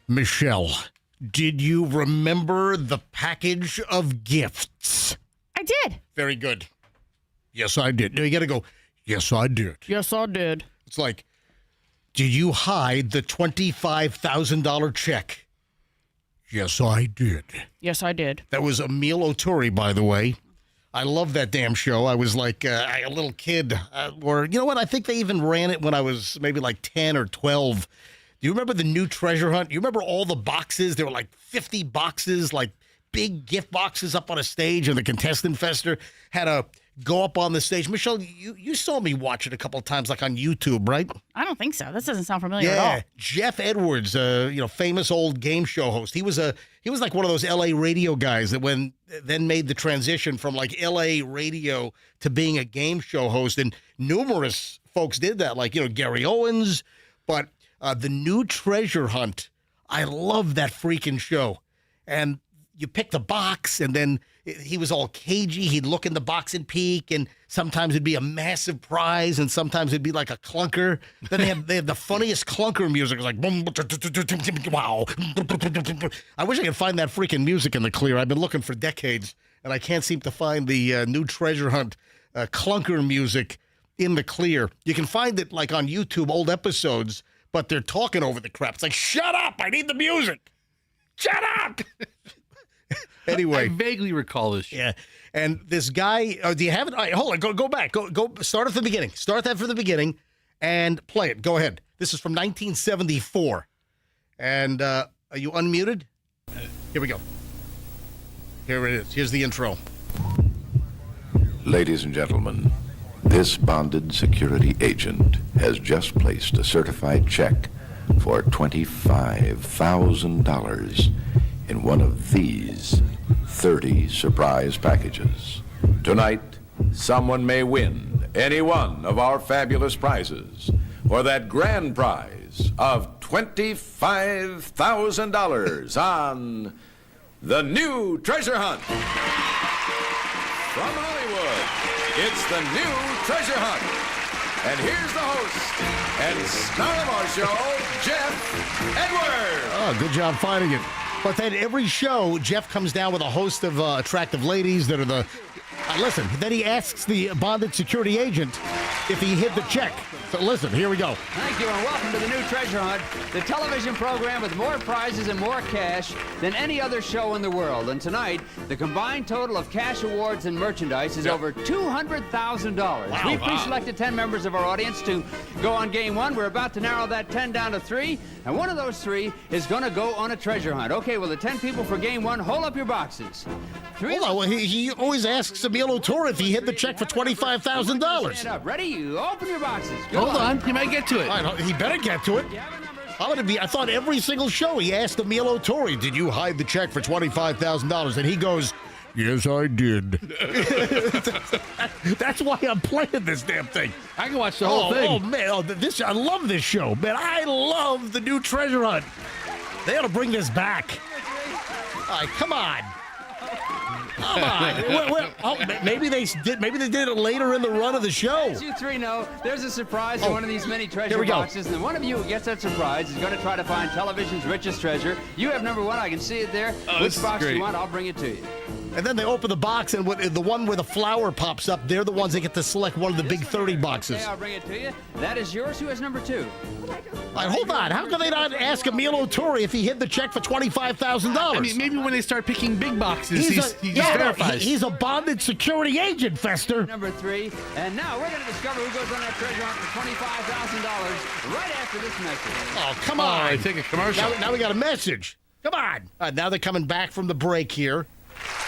Michelle, did you remember the package of gifts? I did. Very good. Yes, I did. No, you got to go, yes, I did. Yes, I did. It's like, did you hide the $25,000 check? Yes, I did. Yes, I did. That was Emil Oturi, by the way. I love that damn show. I was like a little kid. Or, you know what? I think they even ran it when I was maybe like 10 or 12. Do you remember the new treasure hunt? You remember all the boxes? There were like 50 boxes, like big gift boxes up on a stage, and the contestant fester had to go up on the stage. Michelle, you saw me watch it a couple of times, like on YouTube, right? I don't think so. This doesn't sound familiar at all. Jeff Edwards, famous old game show host. He was like one of those L.A. radio guys that then made the transition from like L.A. radio to being a game show host, and numerous folks did that, like Gary Owens. But the new Treasure Hunt, I love that freaking show. And you pick the box, and then he was all cagey. He'd look in the box and peek, and sometimes it'd be a massive prize, and sometimes it'd be like a clunker. Then they had the funniest clunker music. It was like, boom, wow. I wish I could find that freaking music in the clear. I've been looking for decades, and I can't seem to find the new Treasure Hunt clunker music in the clear. You can find it like on YouTube, old episodes, but they're talking over the crap. It's like, shut up, I need the music. Shut up. Anyway. I vaguely recall this show. Yeah. And this guy, do you have it? All right, hold on, go back. Go start at the beginning. Start that from the beginning and play it. Go ahead. This is from 1974. And are you unmuted? Here we go. Here it is. Here's the intro. Ladies and gentlemen, this bonded security agent has just placed a certified check for $25,000 in one of these 30 surprise packages. Tonight, someone may win any one of our fabulous prizes for that grand prize of $25,000 on The New Treasure Hunt. From Hollywood, it's The New Treasure Hunt. And here's the host and star of our show, Jeff Edwards. Oh, good job finding it. But then every show, Jeff comes down with a host of attractive ladies that are the... listen, then he asks the bonded security agent if he hid the check. So listen, here we go. Thank you, and welcome to the New Treasure Hunt, the television program with more prizes and more cash than any other show in the world. And tonight, the combined total of cash awards and merchandise is over $200,000. Wow. We've pre-selected 10 members of our audience to go on game one. We're about to narrow that 10 down to 3, and one of those 3 is going to go on a treasure hunt. Okay, well, the 10 people for game one, hold up your boxes. Hold on, well, he always asks Emil O'Toole if he hid the check for $25,000. Stand up. Ready? You open your boxes. Good Hold luck. on, you might get to it. All right, he better get to it. I thought every single show he asked Emil O'Toole, did you hide the check for $25,000? And he goes, yes, I did. That's why I'm playing this damn thing. I can watch the whole thing. Oh, man, I love this show, man. I love the new Treasure Hunt. They ought to bring this back. All right, come on. Come on. Maybe they did it later in the run of the show. As you 3 know, there's a surprise in one of these many treasure boxes, and one of you who gets that surprise is going to try to find television's richest treasure. You have number 1. I can see it there. Which box do you want? I'll bring it to you. And then they open the box, and the one where the flower pops up, they're the ones that get to select one of the big 30 boxes. Okay, I'll bring it to you. That is yours. Who has number 2? All right, hold on. How can they not ask Emil O'Toole if he hid the check for $25,000? I mean, maybe when they start picking big boxes, he just verifies. He's a bonded security agent, Fester. Number 3. And now we're going to discover who goes on that treasure hunt for $25,000 right after this message. Oh, come on. All right, take a commercial. Now we got a message. Come on. All right, now they're coming back from the break here.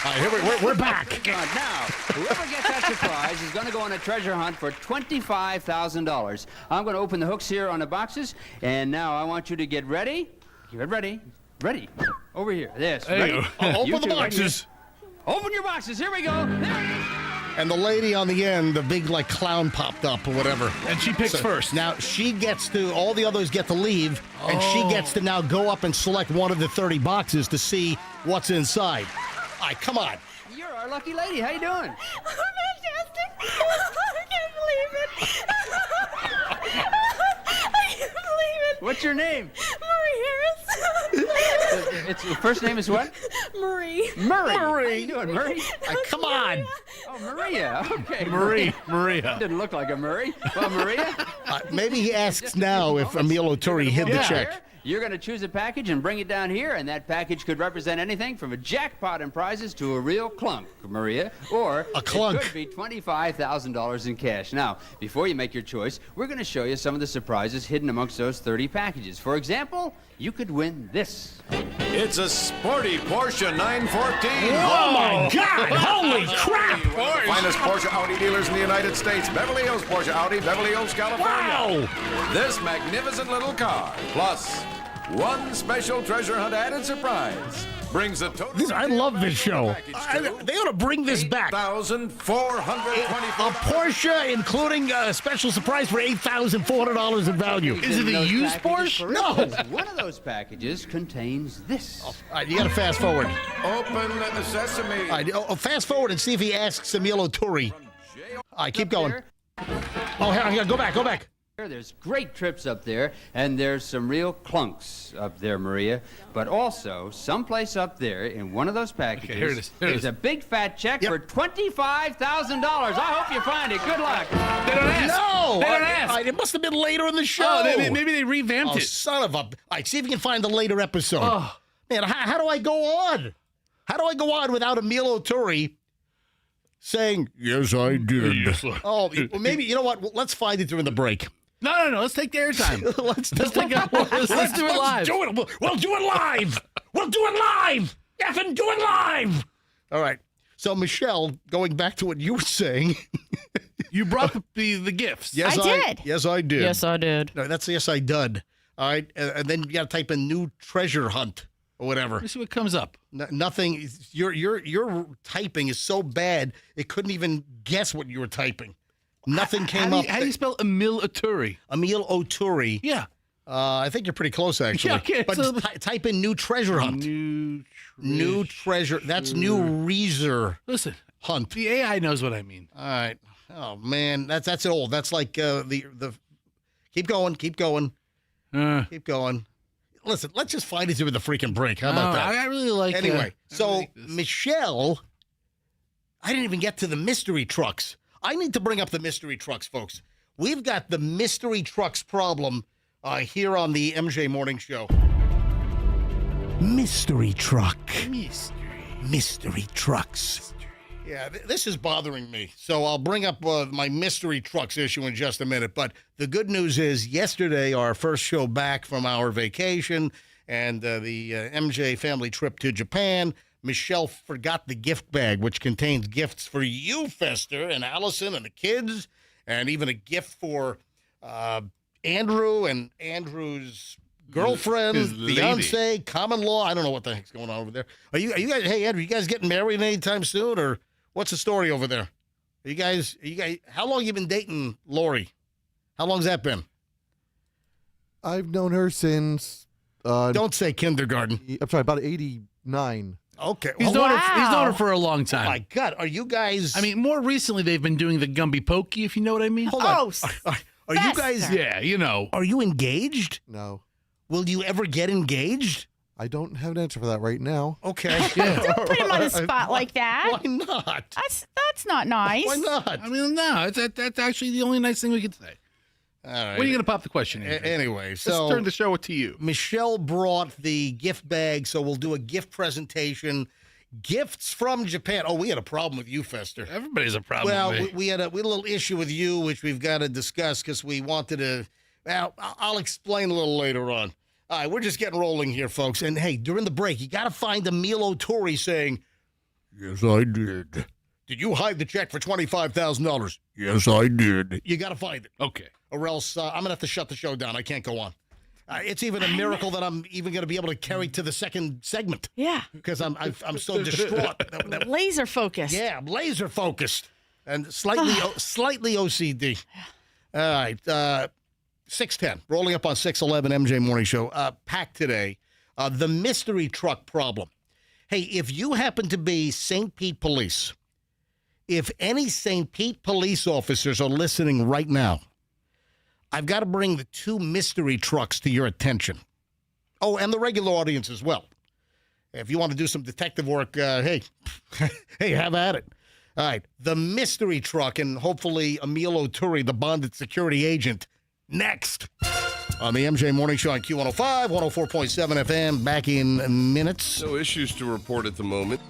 All right, here we're back. Now, whoever gets that surprise is going to go on a treasure hunt for $25,000. I'm going to open the hooks here on the boxes, and now I want you to get ready. Get ready. Ready. Over here. This. There ready? you go. Open the boxes. Open your boxes. Here we go. There it is. And the lady on the end, the big like clown popped up or whatever. And she picks first. Now she gets to, all the others get to leave, and she gets to now go up and select one of the 30 boxes to see what's inside. All right, come on. You're our lucky lady. How you doing? Oh, fantastic. I can't believe it. I can't believe it. What's your name? Marie Harris. Your first name is what? Marie. Murray. How you doing, Murray? All right, come on. Oh, Maria. Okay. Maria. Didn't look like a Murray. Well, Maria? Maybe he asks now if Emil O'Toole hid the check. you're going to choose a package and bring it down here, and that package could represent anything from a jackpot in prizes to a real clunk, Maria, or a clunk. It could be $25,000 in cash. Now, before you make your choice, we're going to show you some of the surprises hidden amongst those 30 packages. For example, you could win this. It's a sporty Porsche 914. Oh, my God. Holy crap. One of the finest Porsche Audi dealers in the United States. Beverly Hills Porsche Audi, Beverly Hills, California. Wow. This magnificent little car, plus one special treasure hunt added surprise, brings the total. I love this show. They ought to bring this back. $8,424. A Porsche, including a special surprise for $8,400 in value. Is it a used Porsche? No. One of those packages contains this. All right, you got to fast forward. Open the sesame. All right, fast forward and see if he asks Emil Oturi. All right, keep going. Oh, hang on, go back. There's great trips up there, and there's some real clunks up there, Maria. But also, someplace up there in one of those packages, Okay, here it is. there's a big fat check for $25,000. I hope you find it. Good luck. They don't ask. No! They don't ask. It must have been later in the show. Oh, maybe they revamped it. Son of a... All right, see if you can find the later episode. Oh. Man, how do I go on? How do I go on without Emil Oturi saying, yes, I did? Yes, sir. Oh, well, maybe, you know what? Well, let's find it during the break. No. Let's take the airtime. Let's do it live. Do it. We'll do it live. We'll do it live. Effing do it live. All right. So, Michelle, going back to what you were saying. You brought the gifts. Yes, I did. Yes, I did. Yes, I did. No, that's yes, I did. All right. And then you got to type in new treasure hunt or whatever. Let me see what comes up. Nothing. Your typing is so bad, it couldn't even guess what you were typing. Nothing came up. How do you spell Emil Oturi? Emil Oturi. Yeah. I think you're pretty close, actually. Yeah, okay, but so- type in new treasure hunt. New treasure. That's new Reezer Listen, hunt. the AI knows what I mean. All right. Oh man, that's old. That's like the. Keep going. Keep going. Listen, let's just find it during the freaking break. How about that? I really like. Anyway, I so like this. Michelle, I didn't even get to the mystery trucks. I need to bring up the mystery trucks, folks. We've got the mystery trucks problem here on the MJ Morning Show. Mystery truck. Mystery trucks. Yeah, this is bothering me. So I'll bring up my mystery trucks issue in just a minute. But the good news is yesterday, our first show back from our vacation and the MJ family trip to Japan, Michelle forgot the gift bag, which contains gifts for you, Fester, and Allison and the kids, and even a gift for Andrew and Andrew's girlfriend, His lady. fiance, common law. I don't know what the heck's going on over there. Are you guys? Hey, Andrew, you guys getting married anytime soon, or what's the story over there? Are you guys? How long you been dating Lori? How long's that been? I've known her since. Don't say kindergarten. I'm sorry, about 89. Okay. He's known her for a long Oh time. my God, are you guys? I mean, more recently they've been doing the Gumby Pokey, if you know what I mean. hold on. Oh, Are you guys? Fester. Yeah, you know. Are you engaged? No, Will you ever get engaged? I don't have an answer for that right now. Okay. Don't put him on the spot like that. Why not? That's not nice. Why not? I mean, no, that's actually the only nice thing we could say. All right. When are you going to pop the question? Andrew? Anyway, Let's so turn the show to you. Michelle brought the gift bag, so we'll do a gift presentation. Gifts from Japan. Oh, we had a problem with you, Fester. Everybody's a problem Well, with me. we had a little issue with you, which we've got to discuss because we wanted to. Well, I'll explain a little later on. All right, we're just getting rolling here, folks. And hey, during the break, you got to find Emil Oturi saying, "Yes, I did." Did you hide the check for $25,000? Yes, I did. You got to find it, Okay. or else I'm gonna have to shut the show down. I can't go on. It's even a miracle that I'm even going to be able to carry to the second segment Yeah. because I'm so distraught. Laser focus. Yeah, I'm laser focused and slightly OCD. All right, 6:10, rolling up on 6:11 MJ Morning Show. Packed today. The mystery truck problem. Hey, if you happen to be St. Pete Police, if any St. Pete police officers are listening right now, I've got to bring the two mystery trucks to your attention. Oh, and the regular audience as well. If you want to do some detective work, hey, have at it. All right, the mystery truck and hopefully Emil Oturi, the bonded security agent, next. On the MJ Morning Show on Q105, 104.7 FM, back in minutes. No issues to report at the moment.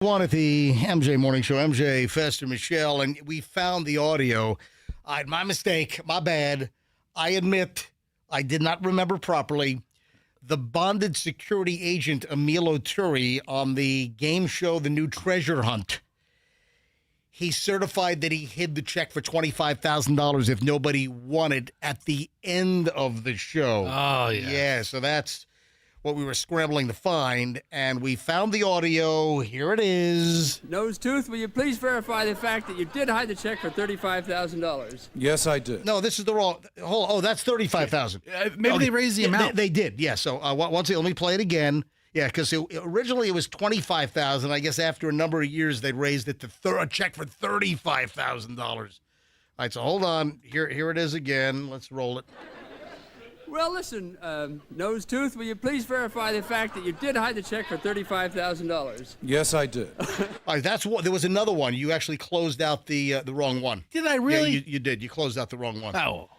One at the MJ Morning Show, MJ, Fester, Michelle, and we found the audio. My mistake, my bad. I admit I did not remember properly. The bonded security agent Emilio Turi on the game show The New Treasure Hunt. He certified that he hid the check for $25,000 if nobody won it at the end of the show. Oh, yeah. Yeah, so that's what we were scrambling to find, and we found the audio. Here it is. Nose Tooth, will you please verify the fact that you did hide the check for $35,000? Yes, I did. No, this is the wrong. Oh, that's $35,000. Maybe they raised the amount. They did, yeah. So once let me play it again. Yeah, because originally it was $25,000. I guess after a number of years they raised it to a check for $35,000. All right, so hold on. Here it is again. Let's roll it. Well, listen, Nose Tooth, will you please verify the fact that you did hide the check for $35,000? Yes, I did. All right, that's what. There was another one. You actually closed out the wrong one. Did I really? Yeah, you did. You closed out the wrong one. Oh.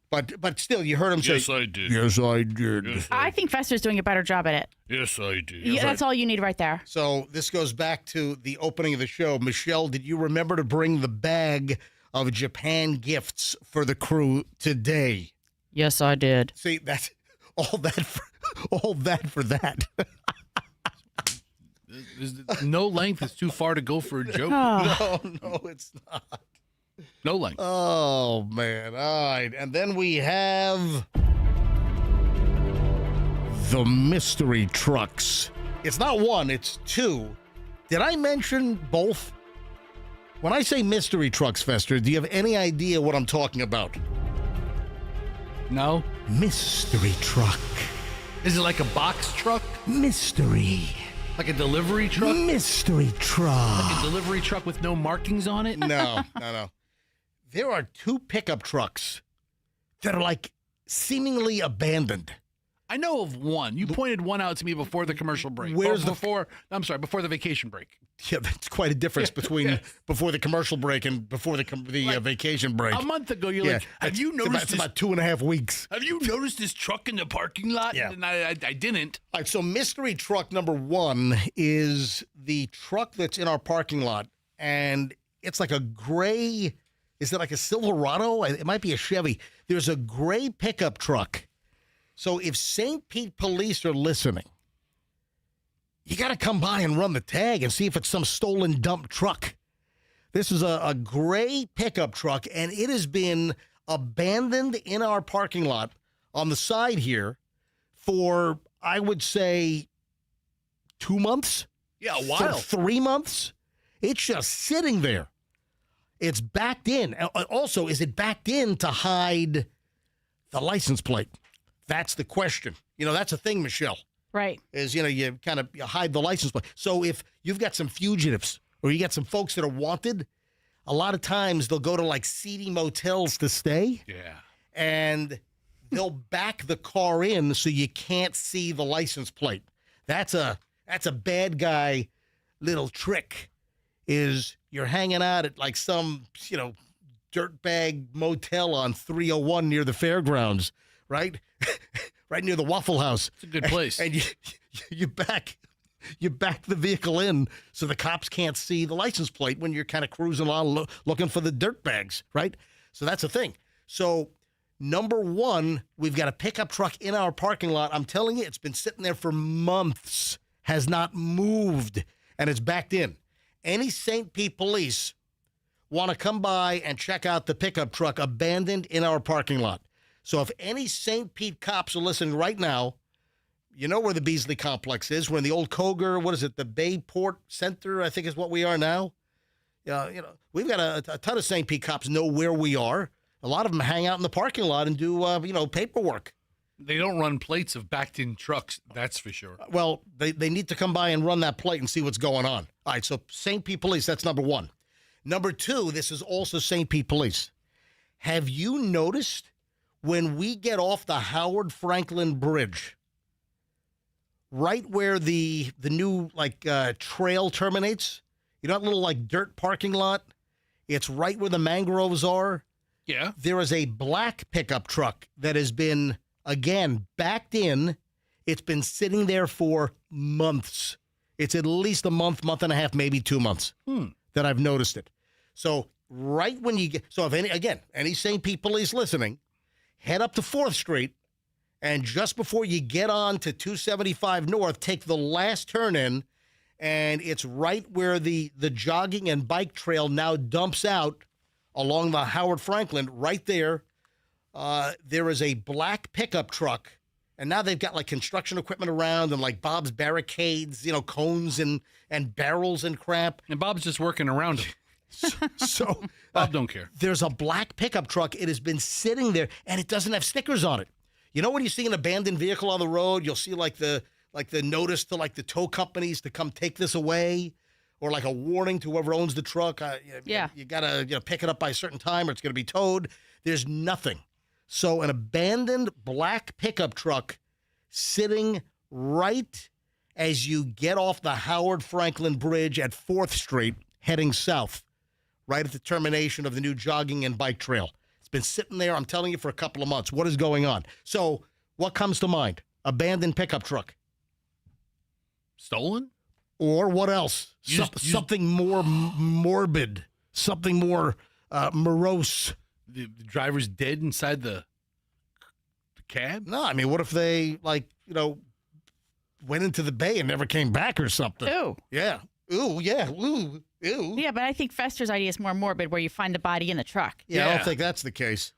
But still, you heard him say. Yes, I did. Yes, I did. Yes, I think Fester's doing a better job at it. Yes, I did. Yeah, that's all you need right there. So this goes back to the opening of the show. Michelle, did you remember to bring the bag of Japan gifts for the crew today? Yes, I did. See, that's all that for that. No length is too far to go for a joke. No, it's not. No length. Oh, man. All right. And then we have the mystery trucks. It's not one, it's two. Did I mention both? When I say mystery trucks, Fester, do you have any idea what I'm talking about? No. Mystery truck. Is it like a box truck? Mystery. Like a delivery truck? Mystery truck. Like a delivery truck with no markings on it? No. There are two pickup trucks that are like seemingly abandoned. I know of one. You pointed one out to me before the commercial break. Before the vacation break. Yeah, that's quite a difference between before the commercial break and before the vacation break. A month ago, you're like, have you noticed it's about 2.5 weeks. Have you noticed this truck in the parking lot? Yeah. And I didn't. All right, so mystery truck number one is the truck that's in our parking lot, and it's like a gray. Is it like a Silverado? It might be a Chevy. There's a gray pickup truck. So if St. Pete police are listening, you got to come by and run the tag and see if it's some stolen dump truck. This is a gray pickup truck, and it has been abandoned in our parking lot on the side here for, I would say, 2 months. Yeah, a while. 3 months. It's just sitting there. It's backed in. Also, is it backed in to hide the license plate? That's the question. That's a thing, Michelle. Right. Is, you kind of hide the license plate. So if you've got some fugitives or you got some folks that are wanted, a lot of times they'll go to like seedy motels to stay. Yeah. And they'll back the car in so you can't see the license plate. That's a bad guy little trick. Is you're hanging out at like some, dirtbag motel on 301 near the fairgrounds, right? Right near the Waffle House. It's a good place. And you back the vehicle in so the cops can't see the license plate when you're kind of cruising along looking for the dirt bags, right? So that's the thing. So number one, we've got a pickup truck in our parking lot. I'm telling you, it's been sitting there for months, has not moved, and it's backed in. Any St. Pete police want to come by and check out the pickup truck abandoned in our parking lot. So if any St. Pete cops are listening right now, you know where the Beasley Complex is. We're in the old Koger, what is it, the Bayport Center, I think is what we are now. We've got a ton of St. Pete cops know where we are. A lot of them hang out in the parking lot and do, paperwork. They don't run plates of backed-in trucks, that's for sure. Well, they need to come by and run that plate and see what's going on. All right, so St. Pete Police, that's number one. Number two, this is also St. Pete Police. Have you noticed when we get off the Howard Franklin Bridge, right where the new, trail terminates, that little, dirt parking lot? It's right where the mangroves are. Yeah. There is a black pickup truck that has been, again, backed in. It's been sitting there for months. It's at least a month and a half, maybe 2 months that I've noticed it. So right when you get, so if any St. Pete police listening, head up to 4th Street And just before you get on to 275 North, take the last turn in, and it's right where the jogging and bike trail now dumps out along the Howard Franklin. Right there, there is a black pickup truck, and now they've got like construction equipment around and like Bob's barricades, cones and barrels and crap. And Bob's just working around him. So Bob don't care. There's a black pickup truck. It has been sitting there, and it doesn't have stickers on it. You know when you see an abandoned vehicle on the road, you'll see like the notice to like the tow companies to come take this away, or like a warning to whoever owns the truck. You gotta pick it up by a certain time, or it's gonna be towed. There's nothing. So an abandoned black pickup truck sitting right as you get off the Howard Franklin Bridge at 4th Street, heading south, right at the termination of the new jogging and bike trail. Been sitting there, I'm telling you, for a couple of months. What is going on? So what comes to mind? Abandoned pickup truck. Stolen? Or what else? Something more morbid. Something more morose. The driver's dead inside the cab? No, I mean, what if they, went into the bay and never came back or something? Ooh. Yeah. Ooh, yeah. Ooh. Ew. Yeah, but I think Fester's idea is more morbid, where you find the body in the truck. Yeah, I don't think that's the case.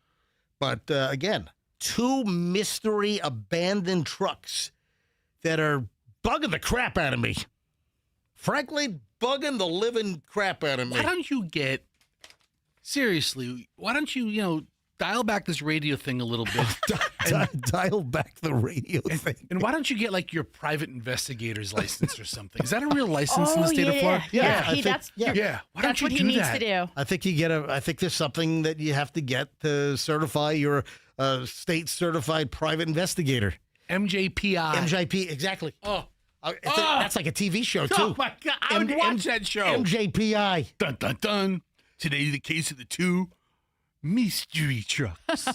But again, 2 mystery abandoned trucks that are bugging the crap out of me. Frankly, bugging the living crap out of me. Why don't you dial back this radio thing a little bit? Dial back the radio thing. And why don't you get like your private investigator's license or something? Is that a real license in the state of Florida? That's Why what he needs to do. I think I think there's something that you have to get to certify your state certified private investigator. MJPI. MJP, exactly. That's like a TV show too. Oh my God, I would watch that show. MJPI. Dun dun dun. Today the case of the 2 mystery trucks.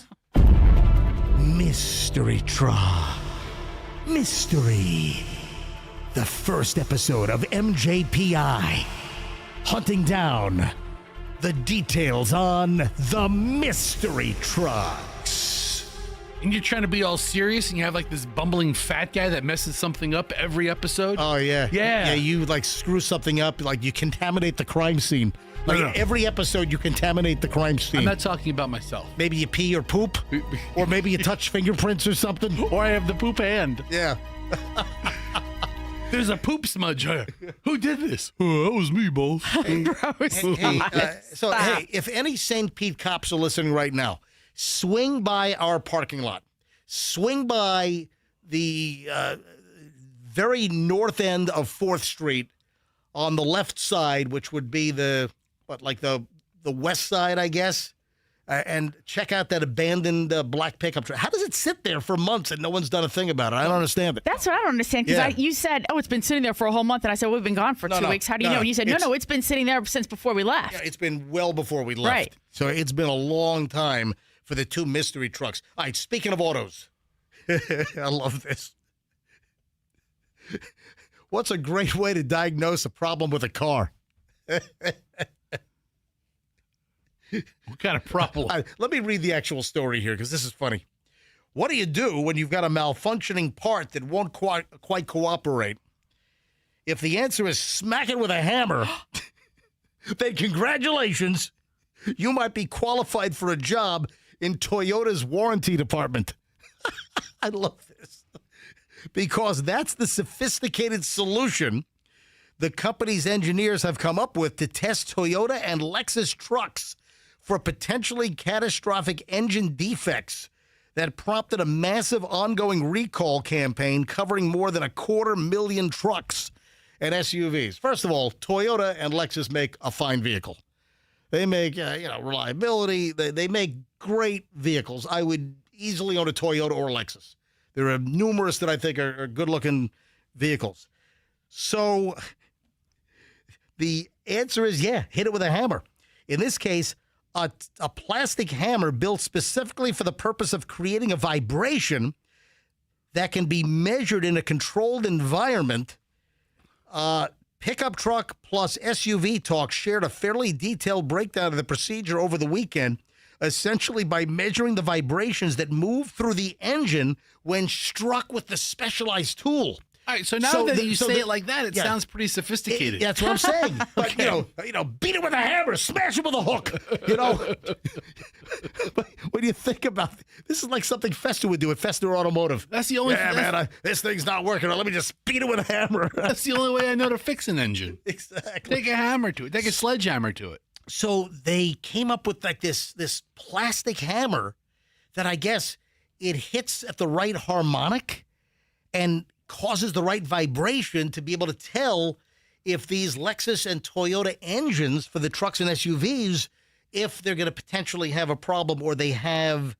Mystery truck. Mystery. The first episode of MJPI. Hunting down the details on the mystery trucks. And you're trying to be all serious, and you have like this bumbling fat guy that messes something up every episode. Oh, yeah. Yeah. You like screw something up, like you contaminate the crime scene. Like every episode, you contaminate the crime scene. I'm not talking about myself. Maybe you pee or poop, or maybe you touch fingerprints or something. Or I have the poop hand. Yeah. There's a poop smudge here. Who did this? Oh, that was me, boss. Hey, if any St. Pete cops are listening right now, swing by our parking lot. Swing by the very north end of 4th Street on the left side, which would be the west side, I guess, and check out that abandoned black pickup truck. How does it sit there for months and no one's done a thing about it? I don't understand it. That's what I don't understand, because you said, it's been sitting there for a whole month, and I said, we've been gone for 2 weeks. How do you know? And you said, no, it's been sitting there since before we left. Yeah, it's been well before we left. Right. So it's been a long time for the 2 mystery trucks. All right, speaking of autos, I love this. What's a great way to diagnose a problem with a car? What kind of problem? Let me read the actual story here, because this is funny. What do you do when you've got a malfunctioning part that won't quite cooperate? If the answer is smack it with a hammer, then congratulations. You might be qualified for a job in Toyota's warranty department. I love this. Because that's the sophisticated solution the company's engineers have come up with to test Toyota and Lexus trucks for potentially catastrophic engine defects that prompted a massive ongoing recall campaign covering more than 250,000 trucks and SUVs. First of all, Toyota and Lexus make a fine vehicle. They make, reliability. They make great vehicles. I would easily own a Toyota or a Lexus. There are numerous that I think are good-looking vehicles. So the answer is, hit it with a hammer. In this case, a plastic hammer built specifically for the purpose of creating a vibration that can be measured in a controlled environment. Pickup truck plus SUV talk shared a fairly detailed breakdown of the procedure over the weekend. essentially by measuring the vibrations that move through the engine when struck with the specialized tool. All right, so now that you say it like that, it sounds pretty sophisticated. That's what I'm saying. But beat it with a hammer, smash it with a hook. But when you think about this, is like something Fester would do at Fester Automotive. That's the only. Man, this thing's not working. Let me just beat it with a hammer. That's the only way I know to fix an engine. Exactly. Take a hammer to it. Take a sledgehammer to it. So they came up with like this plastic hammer that I guess it hits at the right harmonic and causes the right vibration to be able to tell if these Lexus and Toyota engines for the trucks and SUVs, if they're going to potentially have a problem or they have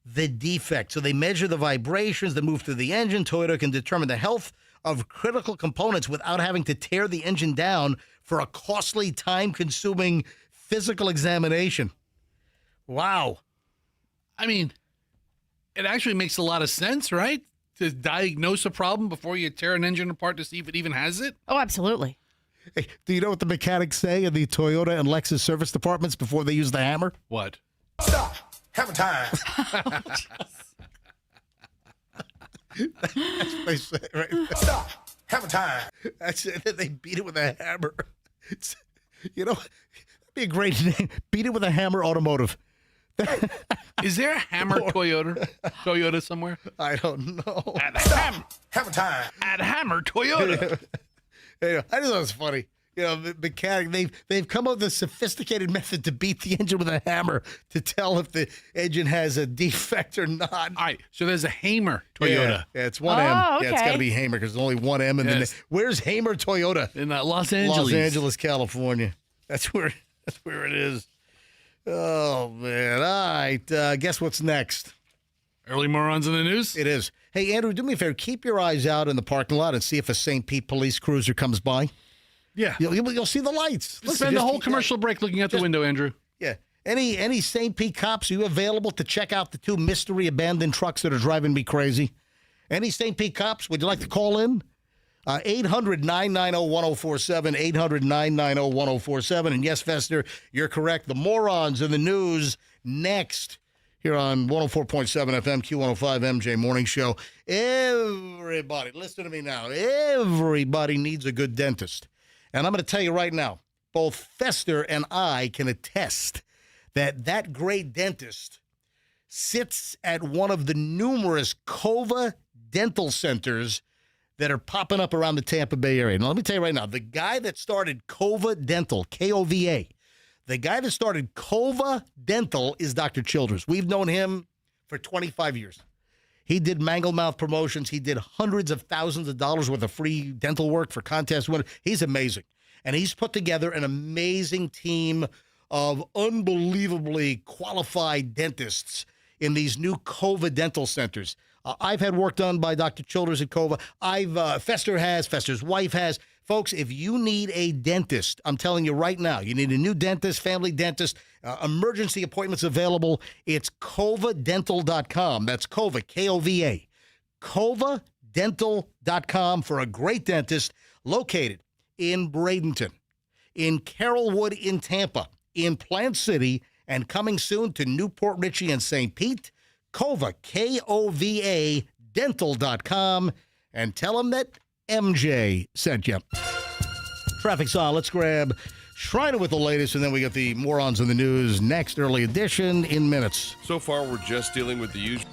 the defect. So they measure the vibrations that move through the engine. Toyota can determine the health of critical components without having to tear the engine down for a costly, time-consuming physical examination. Wow. I mean, it actually makes a lot of sense, right? To diagnose a problem before you tear an engine apart to see if it even has it? Oh, absolutely. Hey, do you know what the mechanics say in the Toyota and Lexus service departments before they use the hammer? What? Stop. Hammer time. That's what they say, right? Stop. Hammer time. That's it. They beat it with a hammer. That'd be a great name. Beat it with a hammer automotive. Is there a hammer Toyota somewhere? I don't know. Hammer time. At Hammer Toyota. I just thought it was funny. The mechanic, they've come up with a sophisticated method to beat the engine with a hammer to tell if the engine has a defect or not. All right, so there's a Hamer Toyota. Yeah, it's one M. Okay. Yeah, it's got to be Hamer because there's only one M. And then where's Hamer Toyota? In Los Angeles. Los Angeles, California. That's where it is. Oh, man. All right. Guess what's next? Early morons in the news? It is. Hey, Andrew, do me a favor. Keep your eyes out in the parking lot and see if a St. Pete police cruiser comes by. Yeah. You'll see the lights. Spend the whole commercial break looking out the window, Andrew. Yeah. Any St. Pete cops, are you available to check out the two mystery abandoned trucks that are driving me crazy? Any St. Pete cops, would you like to call in? 800-990-1047, 800-990-1047. And yes, Fester, you're correct. The morons in the news next here on 104.7 FM, Q105 MJ Morning Show. Everybody, listen to me now. Everybody needs a good dentist. And I'm going to tell you right now, both Fester and I can attest that great dentist sits at one of the numerous Kova dental centers that are popping up around the Tampa Bay area. Now, let me tell you right now, the guy that started Kova Dental, K-O-V-A, the guy that started Kova Dental is Dr. Childers. We've known him for 25 years. He did Mangled Mouth promotions. He did hundreds of thousands of dollars worth of free dental work for contest winners. He's amazing. And he's put together an amazing team of unbelievably qualified dentists in these new Kova Dental centers. I've had work done by Dr. Childers at Kova. Fester has, Fester's wife has. Folks, if you need a dentist, I'm telling you right now, you need a new dentist, family dentist, emergency appointments available. It's kovadental.com. That's Kova, K-O-V-A. kovadental.com for a great dentist located in Bradenton, in Carrollwood in Tampa, in Plant City, and coming soon to Newport Richey and St. Pete. Kova, K-O-V-A, dental.com, and tell them that MJ sent you. Traffic's on. Let's grab Shriner with the latest, and then we got the morons in the news next, early edition in minutes. So far, we're just dealing with the usual.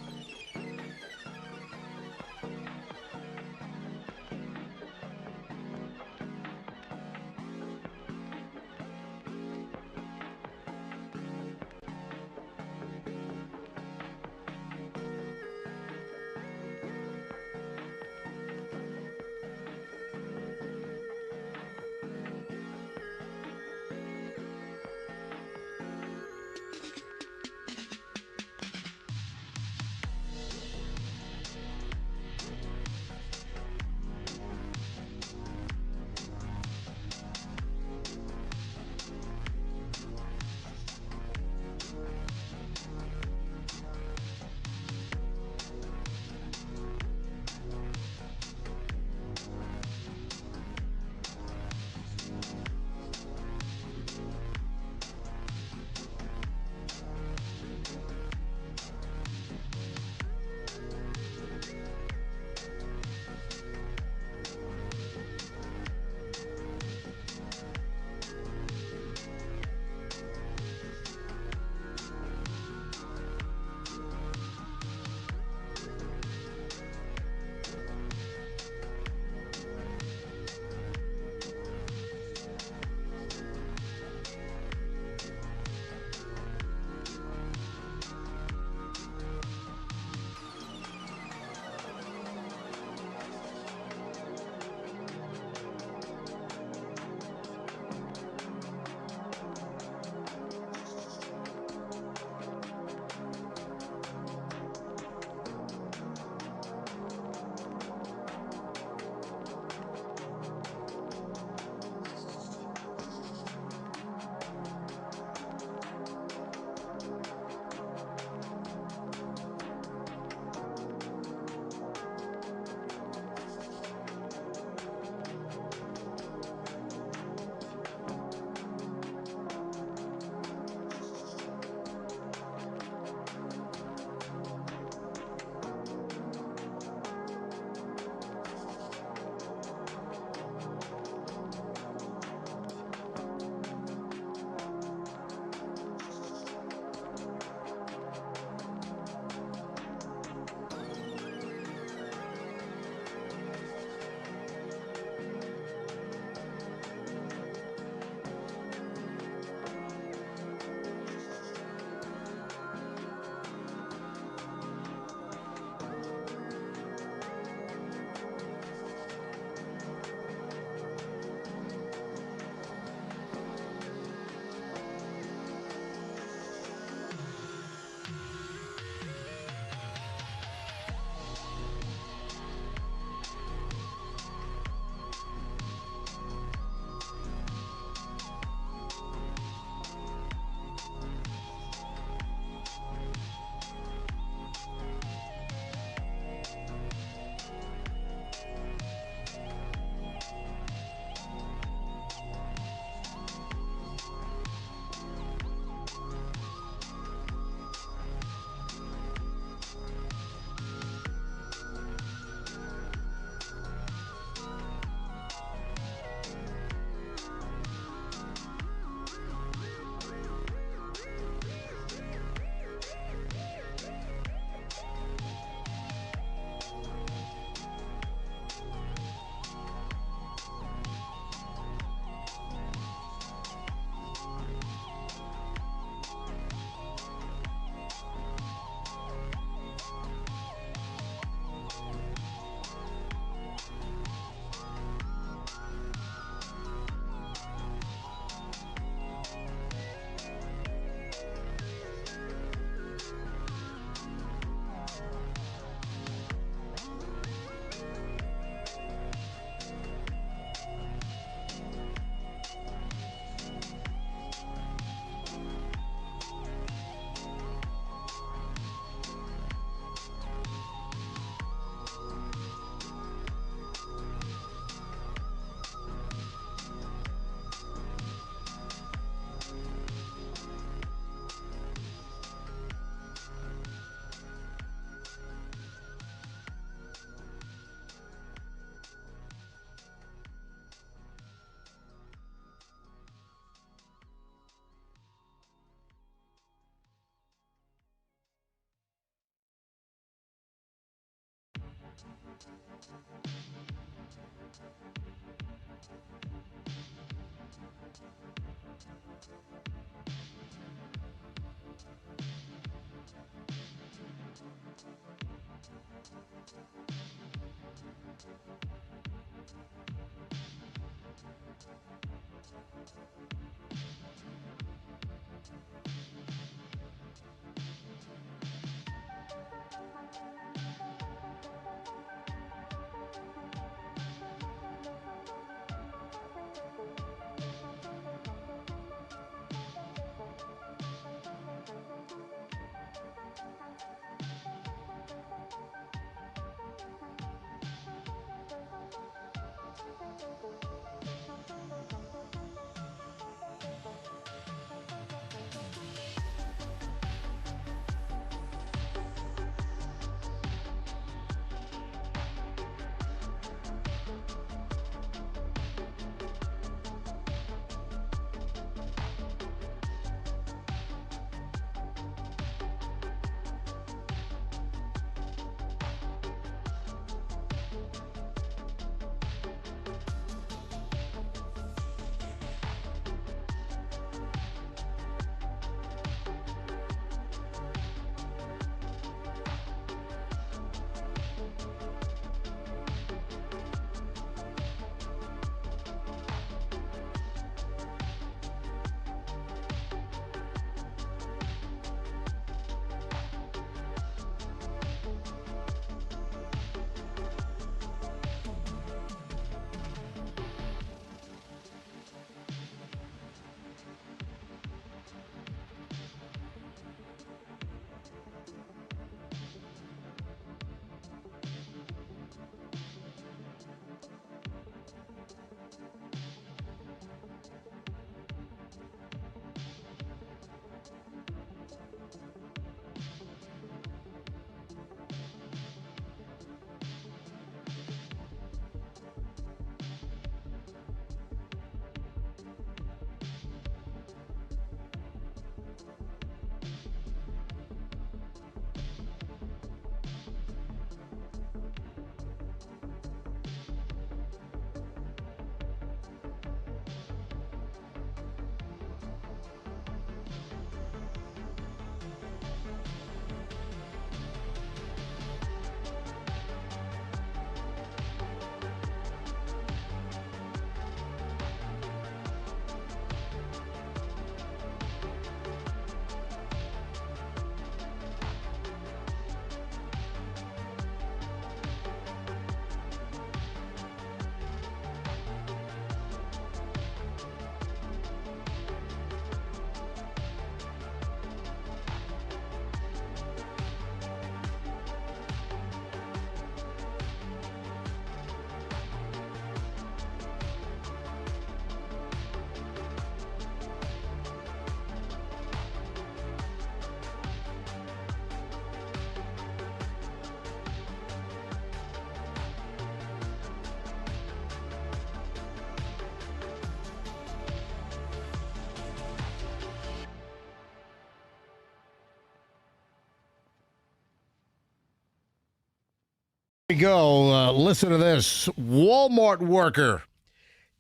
Here we go. Listen to this. Walmart worker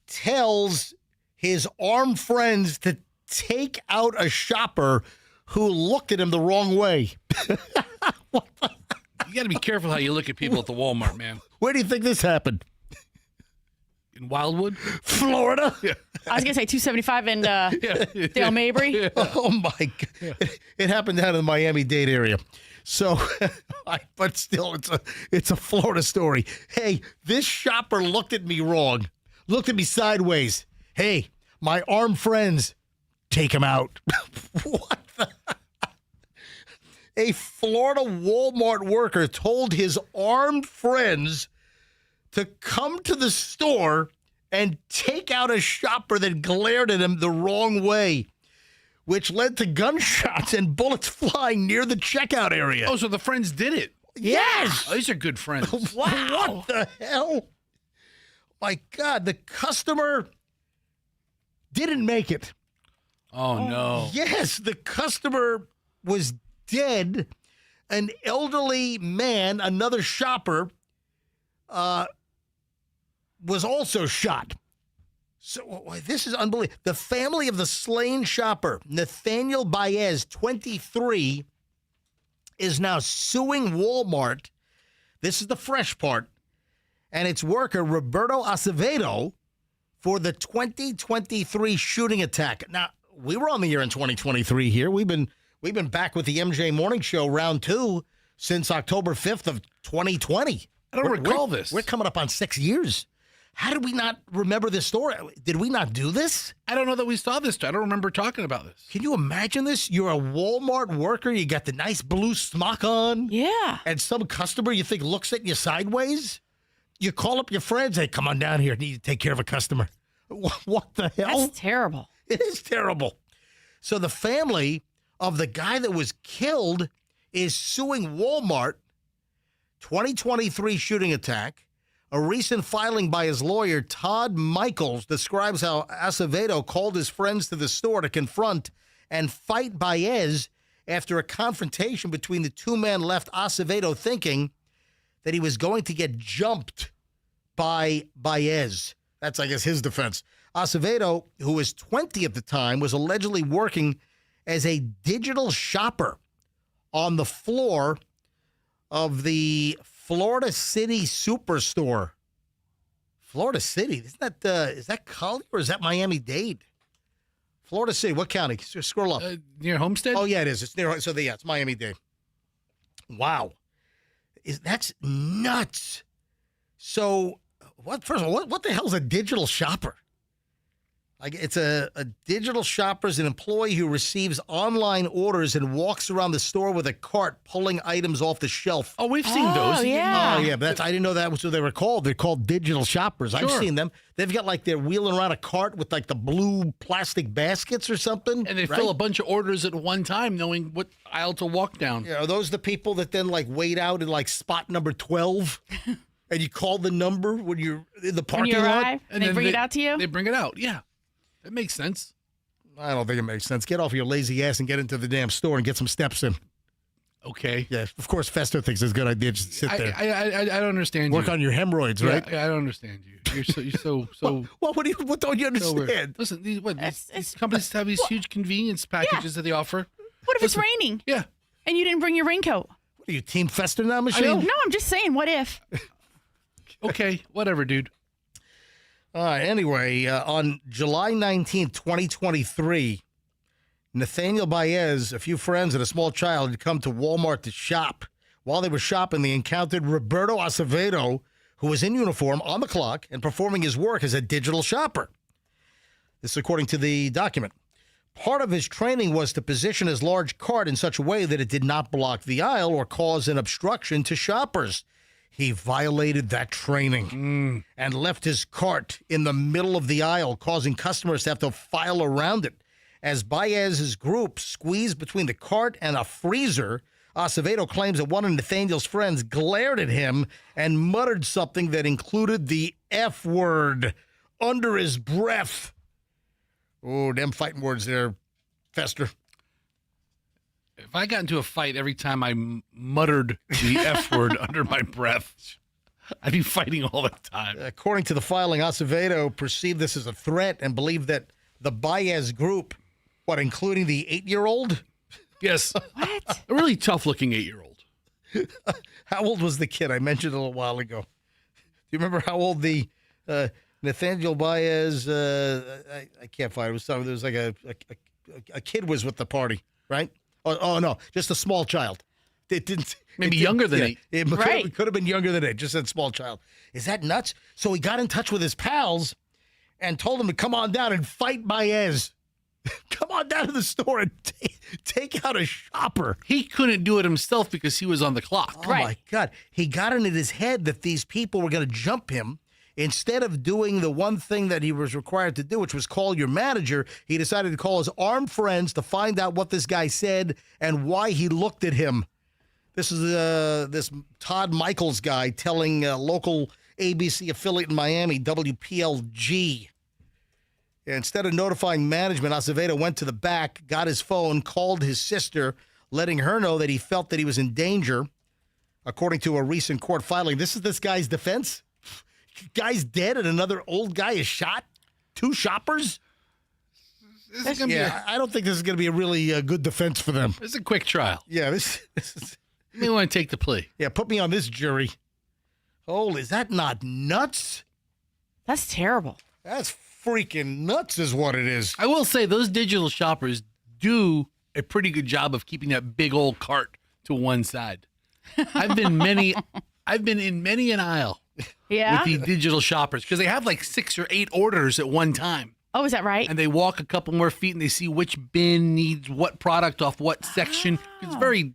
tells his armed friends to take out a shopper who looked at him the wrong way. You got to be careful how you look at people at the Walmart, man. Where do you think this happened? In Wildwood? Florida? Yeah. I was going to say 275 and Dale Mabry. Yeah. Oh, my God. Yeah. It happened down in the Miami-Dade area. So, but still, it's a Florida story. Hey, this shopper looked at me wrong. Looked at me sideways. Hey, my armed friends, take him out. What the? A Florida Walmart worker told his armed friends to come to the store and take out a shopper that glared at him the wrong way, which led to gunshots and bullets flying near the checkout area. Oh, so the friends did it. Yes. Oh, these are good friends. Wow. What the hell? My God, the customer didn't make it. Oh, no. Yes, the customer was dead. An elderly man, another shopper, was also shot. So this is unbelievable. The family of the slain shopper, Nathaniel Baez, 23, is now suing Walmart. This is the fresh part. and its worker, Roberto Acevedo, for the 2023 shooting attack. Now, we were on the air in 2023 here. We've been back with the MJ Morning Show round 2 since October 5th of 2020. I don't recall this. We're coming up on 6 years. How did we not remember this story? Did we not do this? I don't know that we saw this. I don't remember talking about this. Can you imagine this? You're a Walmart worker. You got the nice blue smock on. Yeah. And some customer you think looks at you sideways. You call up your friends. Hey, come on down here. I need to take care of a customer. What the hell? That's terrible. It is terrible. So the family of the guy that was killed is suing Walmart. 2023 shooting attack. A recent filing by his lawyer, Todd Michaels, describes how Acevedo called his friends to the store to confront and fight Baez after a confrontation between the two men left Acevedo thinking that he was going to get jumped by Baez. That's, I guess, his defense. Acevedo, who was 20 at the time, was allegedly working as a digital shopper on the floor of the Florida City Superstore. Florida City? Isn't that, is that Collier or is that Miami-Dade? Florida City, what county? Scroll up. Near Homestead? Oh, yeah, it is. It's near, so yeah, it's Miami-Dade. Wow. That's nuts. So, first of all, what the hell is a digital shopper? Like, it's a digital shopper is an employee who receives online orders and walks around the store with a cart pulling items off the shelf. Oh, we've seen those. Yeah. Oh, yeah, but I didn't know that was what they were called. They're called digital shoppers. I've Sure. seen them. They've got, like, they're wheeling around a cart with, like, the blue plastic baskets or something. And they right? fill a bunch of orders at one time, knowing what aisle to walk down. Yeah, are those the people that then, like, wait out in, like, spot number 12? And you call the number when you're in the When parking you lot? arrive and they then bring it out to you? They bring it out, yeah. That makes sense. I don't think it makes sense. Get off your lazy ass and get into the damn store and get some steps in. Okay. Yeah, of course, Fester thinks it's a good idea just to sit there. I don't understand Work you. on your hemorrhoids, Yeah, right? I don't understand you. You're so Well, what don't you so weird. understand? Listen, these It's- companies have these huge convenience packages that they offer. What if it's raining Yeah. and you didn't bring your raincoat? What are you, Team Fester now, Michelle? No, I'm just saying, what if? Okay, whatever, dude. All right, anyway, on July 19th, 2023, Nathaniel Baez, a few friends, and a small child had come to Walmart to shop. While they were shopping, they encountered Roberto Acevedo, who was in uniform on the clock and performing his work as a digital shopper. This is according to the document. Part of his training was to position his large cart in such a way that it did not block the aisle or cause an obstruction to shoppers. He violated that training and left his cart in the middle of the aisle, causing customers to have to file around it. As Baez's group squeezed between the cart and a freezer, Acevedo claims that one of Nathaniel's friends glared at him and muttered something that included the F word under his breath. Oh, them fighting words there, Fester. If I got into a fight every time I muttered the F word under my breath, I'd be fighting all the time. According to the filing, Acevedo perceived this as a threat and believed that the Baez group, including the 8-year-old? Yes. What? A really tough-looking 8-year-old. How old was the kid? I mentioned a little while ago. Do you remember how old the Nathaniel Baez? I can't find it. It was something. There was like a kid was with the party, right? Oh no, just a small child. It didn't. Maybe younger than 8. It could have been younger than 8. Just said small child. Is that nuts? So he got in touch with his pals and told them to come on down and fight Baez. Come on down to the store and take out a shopper. He couldn't do it himself because he was on the clock. Oh, my God. He got it in his head that these people were going to jump him. Instead of doing the one thing that he was required to do, which was call your manager, he decided to call his armed friends to find out what this guy said and why he looked at him. This is this Todd Michaels guy telling a local ABC affiliate in Miami, WPLG. Instead of notifying management, Acevedo went to the back, got his phone, called his sister, letting her know that he felt that he was in danger. According to a recent court filing, this is this guy's defense. Guy's dead and another old guy is shot. 2 shoppers. This is gonna I don't think this is going to be a really good defense for them. It's a quick trial. Yeah, this is. You may want to take the plea. Yeah, put me on this jury. Holy, is that not nuts? That's terrible. That's freaking nuts is what it is. I will say those digital shoppers do a pretty good job of keeping that big old cart to one side. I've been in many an aisle Yeah. with the digital shoppers because they have like 6 or 8 orders at one time. Oh, is that right? And they walk a couple more feet and they see which bin needs what product off what section. It's very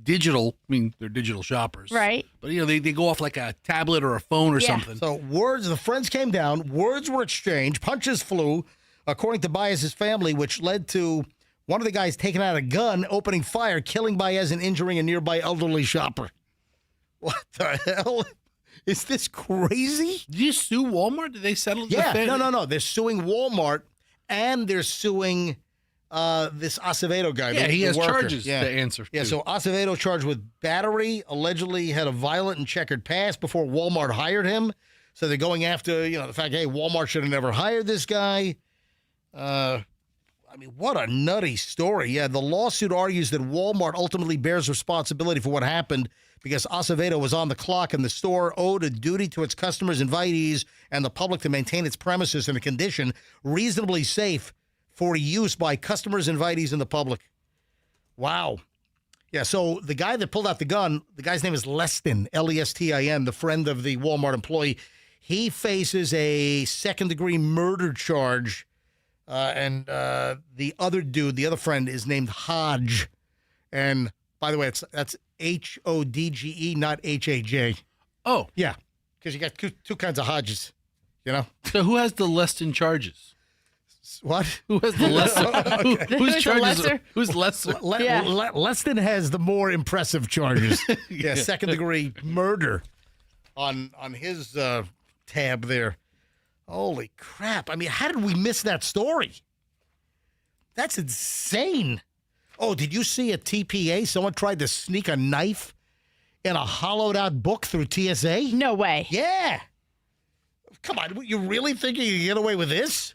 digital. I mean, they're digital shoppers. Right. But, they go off like a tablet or a phone or something. So the friends came down, words were exchanged, punches flew, according to Baez's family, which led to one of the guys taking out a gun, opening fire, killing Baez and injuring a nearby elderly shopper. What the hell? Is this crazy? Did you sue Walmart? Did they settle? Yeah, the no. They're suing Walmart and they're suing this Acevedo guy. Yeah, he has worker. charges to answer. Yeah, to. so Acevedo charged with battery, allegedly had a violent and checkered past before Walmart hired him. So they're going after, the fact, hey, Walmart should have never hired this guy. I mean, what a nutty story. Yeah, the lawsuit argues that Walmart ultimately bears responsibility for what happened because Acevedo was on the clock and the store owed a duty to its customers, invitees, and the public to maintain its premises in a condition reasonably safe for use by customers, invitees, and the public. Wow. Yeah, so the guy that pulled out the gun, the guy's name is Lestin, Lestin, the friend of the Walmart employee. He faces a second-degree murder charge. And the other dude, the other friend, is named Hodge. And by the way, that's Hodge, not Haj. Oh. Yeah, because you got two kinds of Hodges, So who has the Leston charges? What? Who has the lesser? Whose charges? lesser? Who's lesser? Leston has the more impressive charges. Yeah, second-degree murder on his tab there. Holy crap. I mean, how did we miss that story? That's insane. Oh, did you see at TPA someone tried to sneak a knife in a hollowed-out book through TSA? No way. Yeah. Come on, you really think you can get away with this?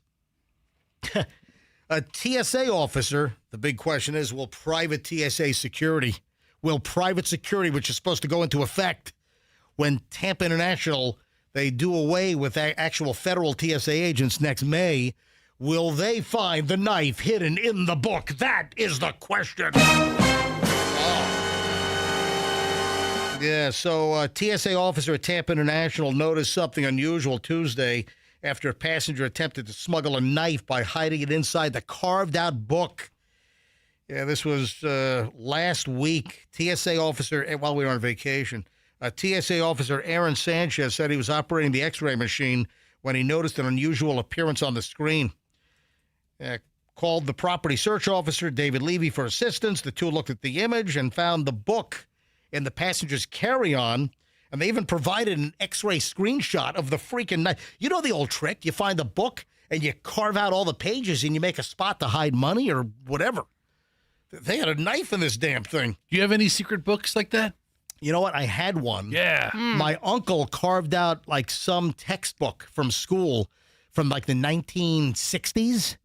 A TSA officer, the big question is, will private TSA security, which is supposed to go into effect when Tampa International, they do away with actual federal TSA agents next May, will they find the knife hidden in the book? That is the question. Yeah, so a TSA officer at Tampa International noticed something unusual Tuesday after a passenger attempted to smuggle a knife by hiding it inside the carved-out book. Yeah, this was last week. TSA officer, while we were on vacation, TSA officer Aaron Sanchez said he was operating the X-ray machine when he noticed an unusual appearance on the screen. Called the property search officer, David Levy, for assistance. The two looked at the image and found the book in the passenger's carry-on. And they even provided an X-ray screenshot of the freaking knife. You know the old trick. You find a book and you carve out all the pages and you make a spot to hide money or whatever. They had a knife in this damn thing. Do you have any secret books like that? You know what? I had one. Yeah. My uncle carved out like some textbook from school from like the 1960s.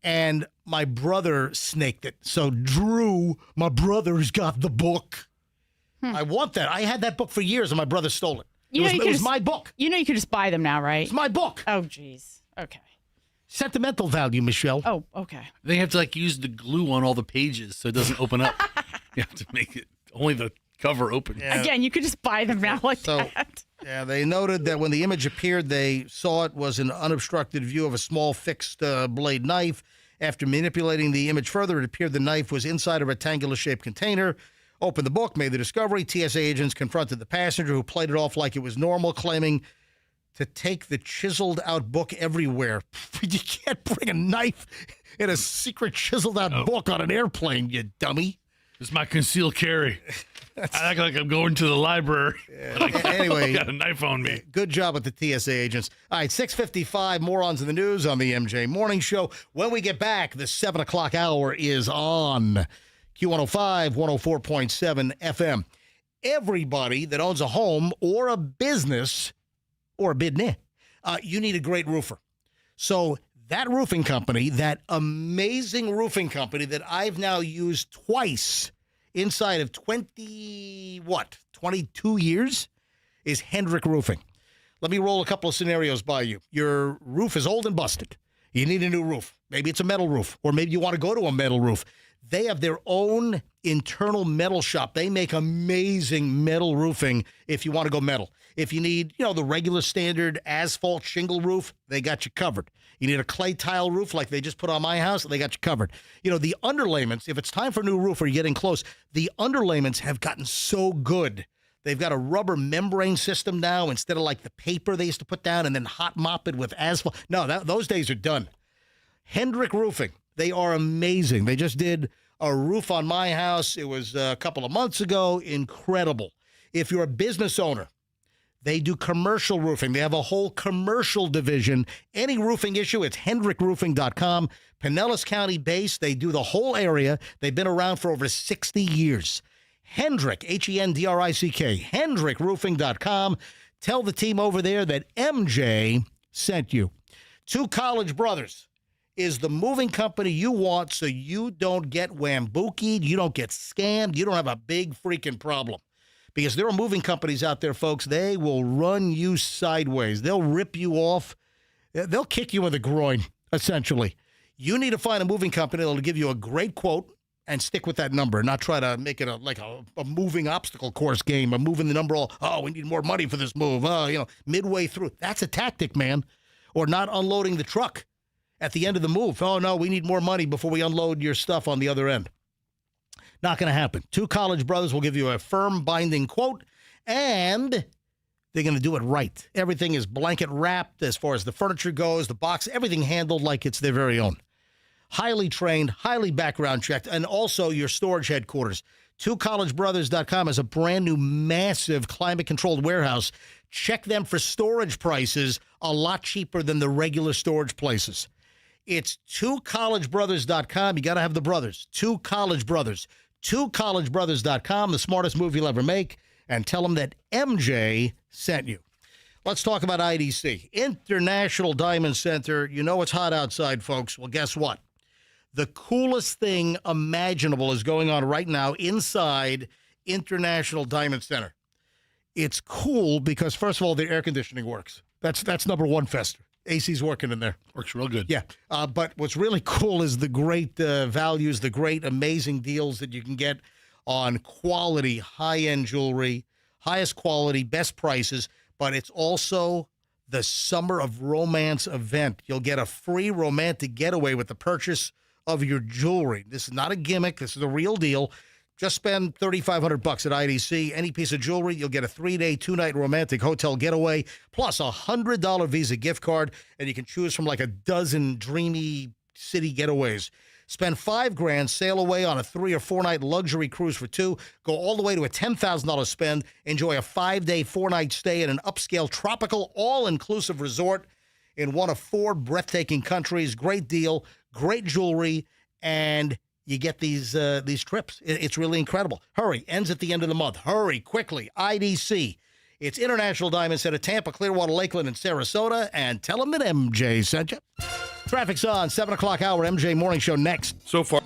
And my brother snaked it. So Drew, my brother's got the book. I want that. I had that book for years, and my brother stole it. It was my book. You know you could just buy them now, right? It's my book. Oh, jeez. Okay. Sentimental value, Michelle. Oh, okay. They have to use the glue on all the pages so it doesn't open up. You have to make it only the cover open. Yeah. Again, you could just buy them now like that. Yeah, they noted that when the image appeared, they saw it was an unobstructed view of a small fixed blade knife. After manipulating the image further, it appeared the knife was inside a rectangular-shaped container. Opened the book, made the discovery. TSA agents confronted the passenger, who played it off like it was normal, claiming to take the chiseled-out book everywhere. You can't bring a knife in a secret chiseled-out book on an airplane, you dummy. It's my concealed carry. I act like I'm going to the library. Anyway, I got a knife on me. Good job with the TSA agents. All right, 6:55, morons in the news on the MJ Morning Show. When we get back, the 7 o'clock hour is on Q105, 104.7 FM. Everybody that owns a home or a business or a business, you need a great roofer. So that roofing company, that amazing roofing company that I've now used twice inside of 22 years, is Hendrick Roofing. Let me roll a couple of scenarios by you. Your roof is old and busted. You need a new roof. Maybe it's a metal roof, or maybe you want to go to a metal roof. They have their own internal metal shop. They make amazing metal roofing if you want to go metal. If you need, the regular standard asphalt shingle roof, they got you covered. You need a clay tile roof like they just put on my house, they got you covered. The underlayments, if it's time for a new roof or you're getting close, the underlayments have gotten so good. They've got a rubber membrane system now instead of like the paper they used to put down and then hot mop it with asphalt. No, those days are done. Hendrick Roofing, they are amazing. They just did a roof on my house. It was a couple of months ago. Incredible. If you're a business owner, they do commercial roofing. They have a whole commercial division. Any roofing issue, it's hendrickroofing.com. Pinellas County based. They do the whole area. They've been around for over 60 years. Hendrick, Hendrick, hendrickroofing.com. Tell the team over there that MJ sent you. Two College Brothers is the moving company you want so you don't get wambookied, you don't get scammed, you don't have a big freaking problem. Because there are moving companies out there, folks, they will run you sideways. They'll rip you off. They'll kick you in the groin, essentially. You need to find a moving company that will give you a great quote and stick with that number, not try to make it a moving obstacle course game, a moving the number we need more money for this move. Midway through. That's a tactic, man. Or not unloading the truck at the end of the move. Oh, no, we need more money before we unload your stuff on the other end. Not going to happen. Two College Brothers will give you a firm binding quote, and they're going to do it right. Everything is blanket wrapped as far as the furniture goes, the box, everything handled like it's their very own. Highly trained, highly background checked, and also your storage headquarters. TwoCollegeBrothers.com has a brand new, massive climate-controlled warehouse. Check them for storage prices a lot cheaper than the regular storage places. It's TwoCollegeBrothers.com. You got to have the brothers. Two College Brothers. TwoCollegeBrothers.com, the smartest move you'll ever make, and tell them that MJ sent you. Let's talk about IDC. International Diamond Center. You know it's hot outside, folks. Well, guess what? The coolest thing imaginable is going on right now inside International Diamond Center. It's cool because, first of all, the air conditioning works. That's number one, Fester. AC's working in there. Works real good. Yeah. But what's really cool is the great values, the great, amazing deals that you can get on quality, high-end jewelry, highest quality, best prices. But it's also the Summer of Romance event. You'll get a free romantic getaway with the purchase of your jewelry. This is not a gimmick. This is the real deal. Just spend $3,500 at IDC. Any piece of jewelry, you'll get a 3-day, 2-night romantic hotel getaway, plus a $100 Visa gift card, and you can choose from like a dozen dreamy city getaways. Spend $5,000, sail away on a 3 or 4 night luxury cruise for two, go all the way to a $10,000 spend, enjoy a 5-day, 4-night stay in an upscale tropical all-inclusive resort in one of 4 breathtaking countries. Great deal, great jewelry, and you get these trips. It's really incredible. Hurry, ends at the end of the month. Hurry, quickly, IDC. It's International Diamond Center, Tampa, Clearwater, Lakeland, and Sarasota, and tell them that MJ sent you. Traffic's on, 7 o'clock hour, MJ Morning Show next. So far.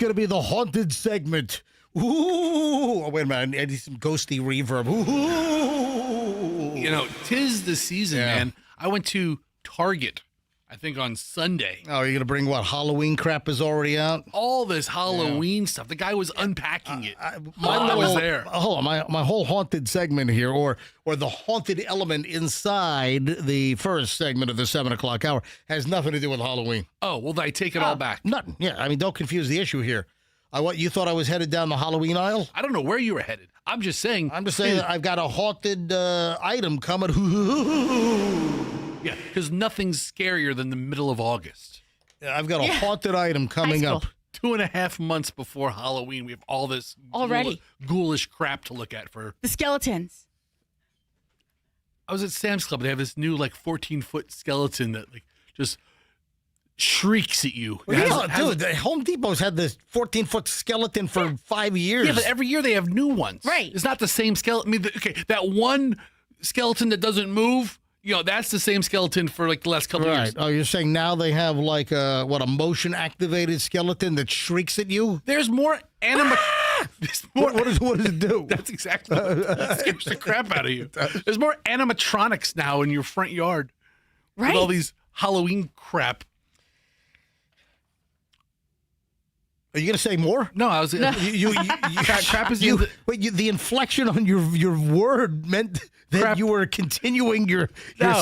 going to be the haunted segment. Ooh. Oh, wait a minute. I need some ghosty reverb. Ooh. You know, 'tis the season, man. I went to Target, I think on Sunday. Oh, you're going to bring what? Halloween crap is already out? All this Halloween stuff. The guy was unpacking it. I was there. Hold on, my whole haunted segment here, or the haunted element inside the first segment of the 7 o'clock hour has nothing to do with Halloween. Oh, well, I take it all back. Nothing. Yeah, I mean, don't confuse the issue here. What, you thought I was headed down the Halloween aisle? I don't know where you were headed. I'm just saying that I've got a haunted item coming. Yeah, because nothing's scarier than the middle of August. I've got a haunted item coming up. 2.5 months before Halloween, we have all this already ghoulish crap to look at for the skeletons. I was at Sam's Club. They have this new 14-foot skeleton that just shrieks at you. Dude, the Home Depot's had this 14-foot skeleton for 5 years. Yeah, but every year they have new ones. Right. It's not the same skeleton. I mean, that one skeleton that doesn't move, that's the same skeleton for the last couple of years. Oh, you're saying now they have a motion-activated skeleton that shrieks at you? There's more What does it do? That's exactly what scares the crap out of you. There's more animatronics now in your front yard. Right. With all these Halloween crap. Are you going to say more? No, I was. Crap is the inflection on your word meant that crap. You were continuing your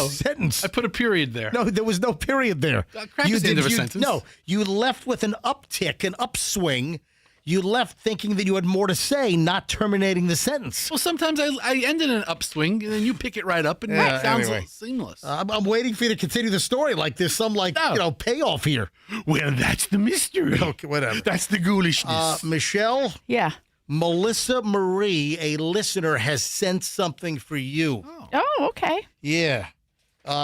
sentence. I put a period there. No, there was no period there. Crap is the end of a sentence. No, you left with an uptick, an upswing. You left thinking that you had more to say, not terminating the sentence. Well, sometimes I end in an upswing, and then you pick it right up, and it sounds seamless. I'm waiting for you to continue the story like there's some payoff here. Well, that's the mystery. Okay, whatever. That's the ghoulishness. Michelle? Yeah. Melissa Marie, a listener, has sent something for you. Oh, okay. Yeah.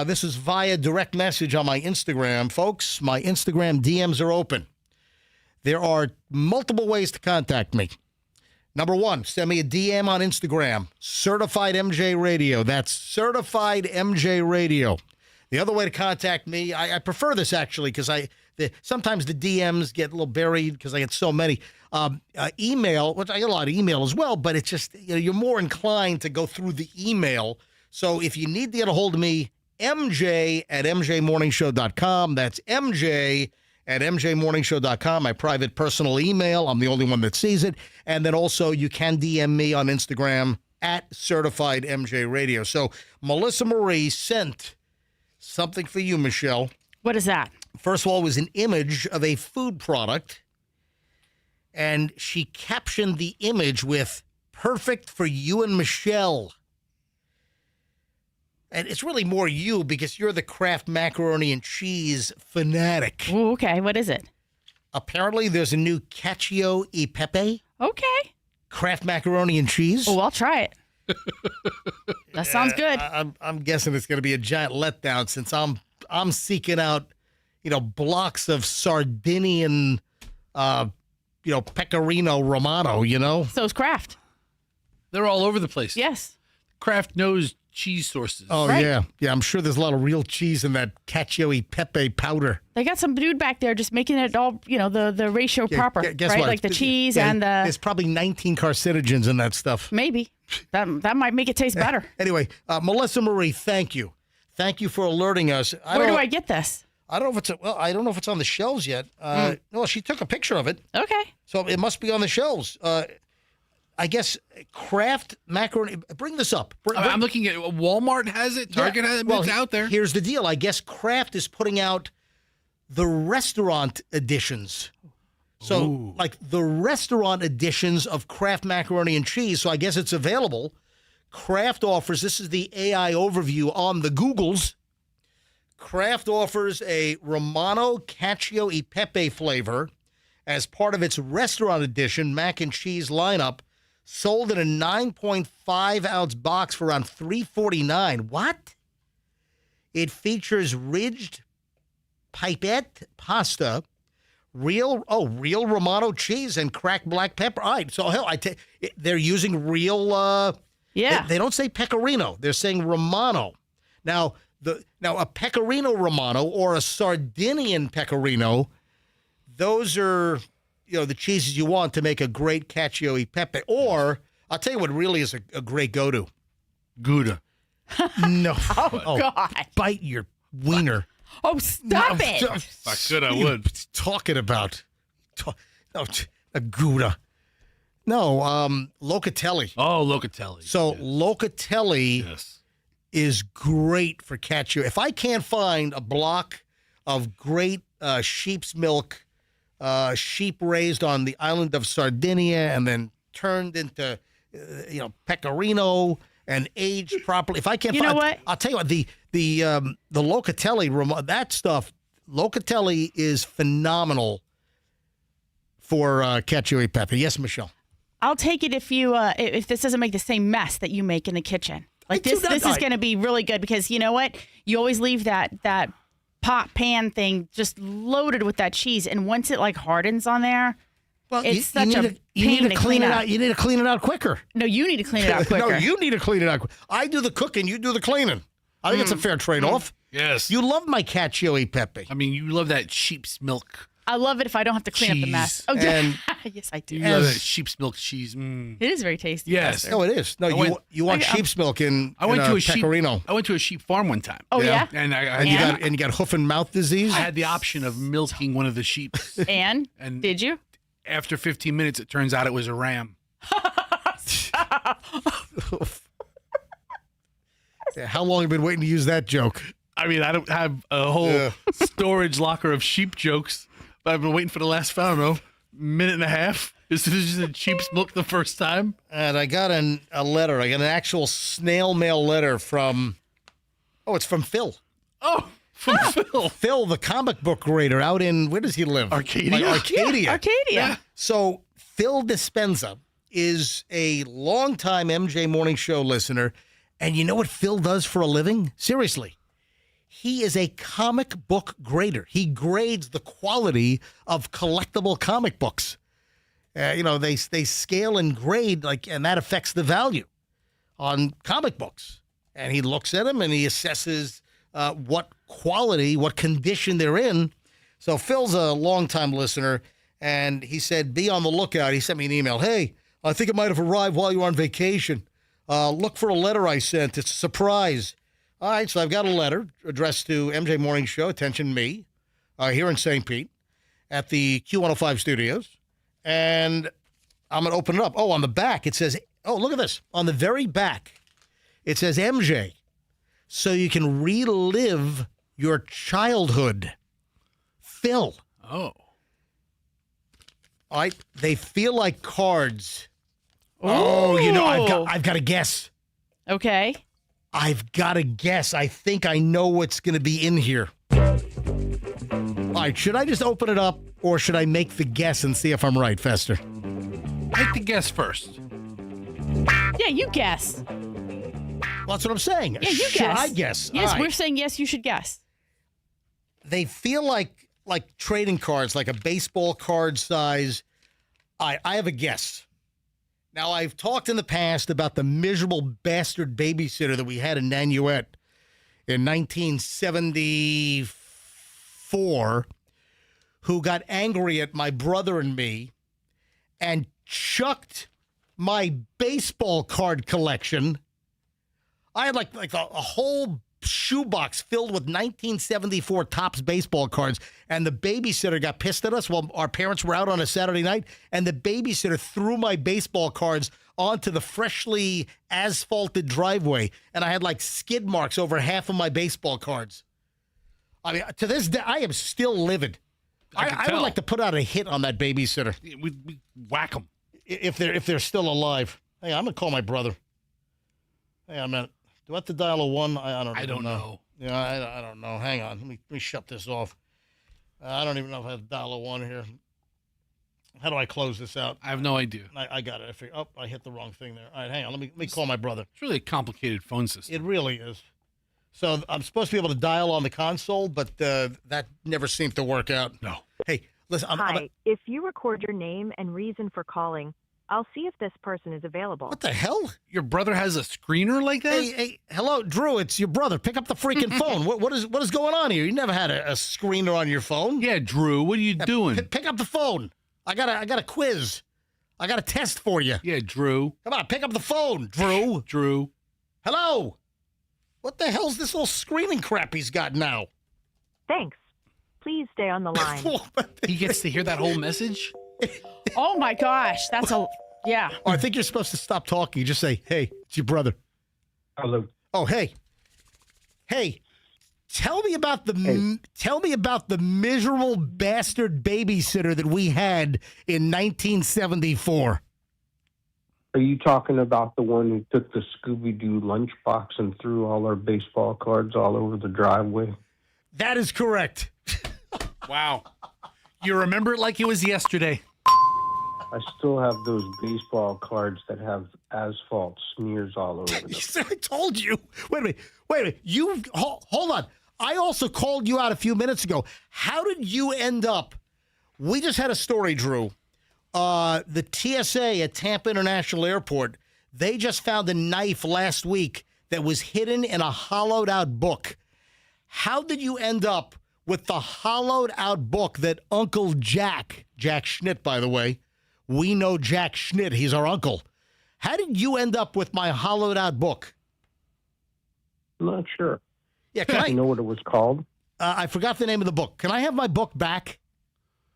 This is via direct message on my Instagram. Folks, my Instagram DMs are open. There are multiple ways to contact me. Number one, send me a DM on Instagram, Certified MJ Radio. That's Certified MJ Radio. The other way to contact me, I prefer this actually because sometimes the DMs get a little buried because I get so many. Email, which I get a lot of email as well, but it's just, you're more inclined to go through the email. So if you need to get a hold of me, MJ@MJMorningShow.com. That's MJ@MJMorningShow.com, my private personal email. I'm the only one that sees it. And then also you can DM me on Instagram @Certified MJ Radio. So Melissa Marie sent something for you, Michelle. What is that? First of all, it was an image of a food product. And she captioned the image with "perfect for you and Michelle." And it's really more you because you're the Kraft macaroni and cheese fanatic. Ooh, okay. What is it? Apparently, there's a new cacio e pepe. Okay. Kraft macaroni and cheese. Oh, I'll try it. That sounds good. I'm guessing it's going to be a giant letdown since I'm seeking out, blocks of Sardinian, pecorino romano. So's Kraft. They're all over the place. Yes. Kraft knows cheese sources. Oh, right. Yeah. I'm sure there's a lot of real cheese in that cacio e pepe powder. They got some dude back there just making it all, the ratio proper. Guess right? what? Like the cheese and the... There's probably 19 carcinogens in that stuff. Maybe. That might make it taste better. Anyway, Melissa Marie, thank you. Thank you for alerting us. Where do I get this? I don't know if I don't know if it's on the shelves yet. Well, she took a picture of it. Okay. So it must be on the shelves. I guess Kraft macaroni. Bring this up. I'm looking at Walmart has it. Target has it. Well, it's out there. Here's the deal. I guess Kraft is putting out the restaurant editions. So, the restaurant editions of Kraft macaroni and cheese. So I guess it's available. Kraft offers. This is the AI overview on the Googles. Kraft offers a Romano Cacio e Pepe flavor as part of its restaurant edition mac and cheese lineup. Sold in a 9.5-ounce box for around $3.49. What? It features ridged pipette pasta, real Romano cheese, and cracked black pepper. All right, so they're using real. They don't say pecorino. They're saying Romano. Now a pecorino Romano or a Sardinian pecorino, those are the cheeses you want to make a great cacio e pepe. Or I'll tell you what really is a great go-to. Gouda. No. Oh, God. Bite your wiener. Oh, stop it. If I could, I What are you would. talking about? A Gouda. No, Locatelli. Oh, Locatelli. So yes. Locatelli Yes. is great for cacio. If I can't find a block of great sheep's milk, sheep raised on the island of Sardinia and then turned into, pecorino and aged properly. If I can't, You know what? I'll tell you what. The Locatelli, that stuff. Locatelli is phenomenal for cacio e pepe. Yes, Michelle. I'll take it if this doesn't make the same mess that you make in the kitchen. Like I do this not- is going to be really good because you know what? You always leave that pot pan thing just loaded with that cheese, and once it like hardens on there, Well, it's such a pain to clean it up. out. You need to clean it out quicker. No, you need to clean it out quicker. No, you need to clean it out. I do the cooking. You do the cleaning. I think it's a fair trade-off. Yes. You love my cacio e pepe. I mean, you love that sheep's milk. I love it if I don't have to clean up the mess. Cheese. Oh, And- yes, I do. You love that sheep's milk cheese. Mm. It is very tasty. Yes. Buster. No, it is. No, you want sheep's milk in I went in to a sheep. pecorino. I went to a sheep farm one time. Oh yeah. And And you got hoof and mouth disease. I had the option of milking one of the sheep. And did you? After 15 minutes, it turns out it was a ram. How long have you been waiting to use that joke? I mean, I don't have a whole storage locker of sheep jokes, but I've been waiting for the last, I don't know, minute and a half. As soon as you said sheep's milk the first time. And I got a letter. I got an actual snail mail letter from. Oh, it's from Phil. Oh, from Phil. Phil, the comic book grader, out in where does he live? Arcadia? Like Arcadia. Yeah, Arcadia. So Phil Dispenza is a longtime MJ Morning Show listener, and you know what Phil does for a living? Seriously, he is a comic book grader. He grades the quality of collectible comic books. They scale and grade and that affects the value on comic books. And he looks at them and he assesses what quality, what condition they're in. So Phil's a longtime listener, and he said, be on the lookout. He sent me an email. Hey, I think it might have arrived while you were on vacation. Look for a letter I sent. It's a surprise. All right, so I've got a letter addressed to MJ Morning Show, attention me, here in St. Pete at the Q105 studios. And I'm going to open it up. Oh, on the back, it says, oh, look at this. On the very back, it says MJ, so you can relive your childhood. Phil. Oh. All right, they feel like cards. Oh, I've got a guess. Okay. I've got a guess. I think I know what's going to be in here. All right, should I just open it up or should I make the guess and see if I'm right, Fester? Make the guess first. Yeah, you guess. Well, that's what I'm saying. Yeah, you should guess. I guess? Yes, All right. we're saying yes, you should guess. They feel like trading cards, like a baseball card size. I have a guess. Now, I've talked in the past about the miserable bastard babysitter that we had in Nanuet in 1974 who got angry at my brother and me and chucked my baseball card collection. I had like a whole shoebox filled with 1974 Topps baseball cards, and the babysitter got pissed at us while our parents were out on a Saturday night, and the babysitter threw my baseball cards onto the freshly asphalted driveway, and I had like skid marks over half of my baseball cards. I mean, to this day, I am still livid. I would like to put out a hit on that babysitter We whack them. if they're still alive. Hey, I'm gonna call my brother. Hey, a minute. Do I have to dial a 1? I don't know. Yeah, I don't know. Hang on. Let me shut this off. I don't even know if I have to dial a 1 here. How do I close this out? I have no idea. I got it. I hit the wrong thing there. All right, hang on. Let me call my brother. It's really a complicated phone system. It really is. So I'm supposed to be able to dial on the console, but that never seemed to work out. No. Hey, listen. Hi, if you record your name and reason for calling, I'll see if this person is available. What the hell? Your brother has a screener like that? Hey, hello, Drew. It's your brother. Pick up the freaking phone. What is going on here? You never had a screener on your phone. Yeah, Drew, what are you doing? Pick up the phone. I got a quiz. I got a test for you. Yeah, Drew. Come on, pick up the phone, Drew. Drew. Hello. What the hell's this little screaming crap he's got now? Thanks. Please stay on the line. He gets to hear that whole message? Oh my gosh, that's yeah. Oh, I think you're supposed to stop talking. Just say, "Hey, it's your brother." Hello. Oh, hey. Hey. Tell me about the miserable bastard babysitter that we had in 1974. Are you talking about the one who took the Scooby-Doo lunchbox and threw all our baseball cards all over the driveway? That is correct. Wow. You remember it like it was yesterday. I still have those baseball cards that have asphalt smears all over them. I told you. Wait a minute. You hold on. I also called you out a few minutes ago. How did you end up? We just had a story, Drew. The TSA at Tampa International Airport, they just found a knife last week that was hidden in a hollowed out book. How did you end up with the hollowed out book that Uncle Jack Schnitt, by the way, we know Jack Schnitt, he's our uncle. How did you end up with my hollowed out book? I'm not sure. Yeah, can You know what it was called? I forgot the name of the book. Can I have my book back?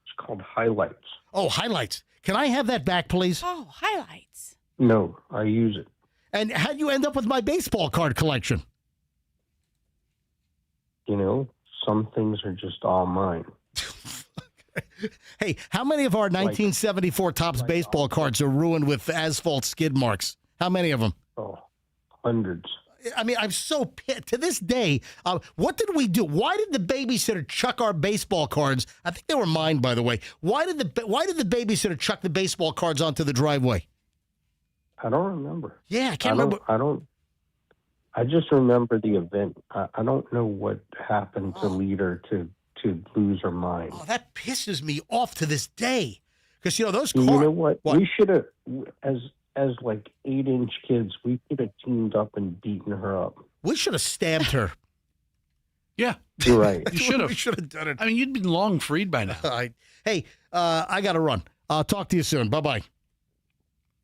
It's called Highlights. Oh, Highlights. Can I have that back, please? Oh, highlights. No, I use it. And how'd you end up with my baseball card collection? You know, some things are just all mine. Hey, how many of our 1974 Topps baseball cards are ruined with asphalt skid marks? How many of them? Oh, hundreds. I mean, I'm so pissed. To this day, what did we do? Why did the babysitter chuck our baseball cards? I think they were mine, by the way. Why did the babysitter chuck the baseball cards onto the driveway? I don't remember. Yeah, I can't remember. I just remember the event. I don't know what happened to lead her to lose her mind. Oh, that pisses me off to this day. Because, you know, those cards. You know what? We should have, as like 8-inch kids, we could have teamed up and beaten her up. We should have stabbed her. Yeah. You're right. You should have. We should have done it. I mean, you'd been long freed by now. Hey, I got to run. I'll talk to you soon. Bye-bye.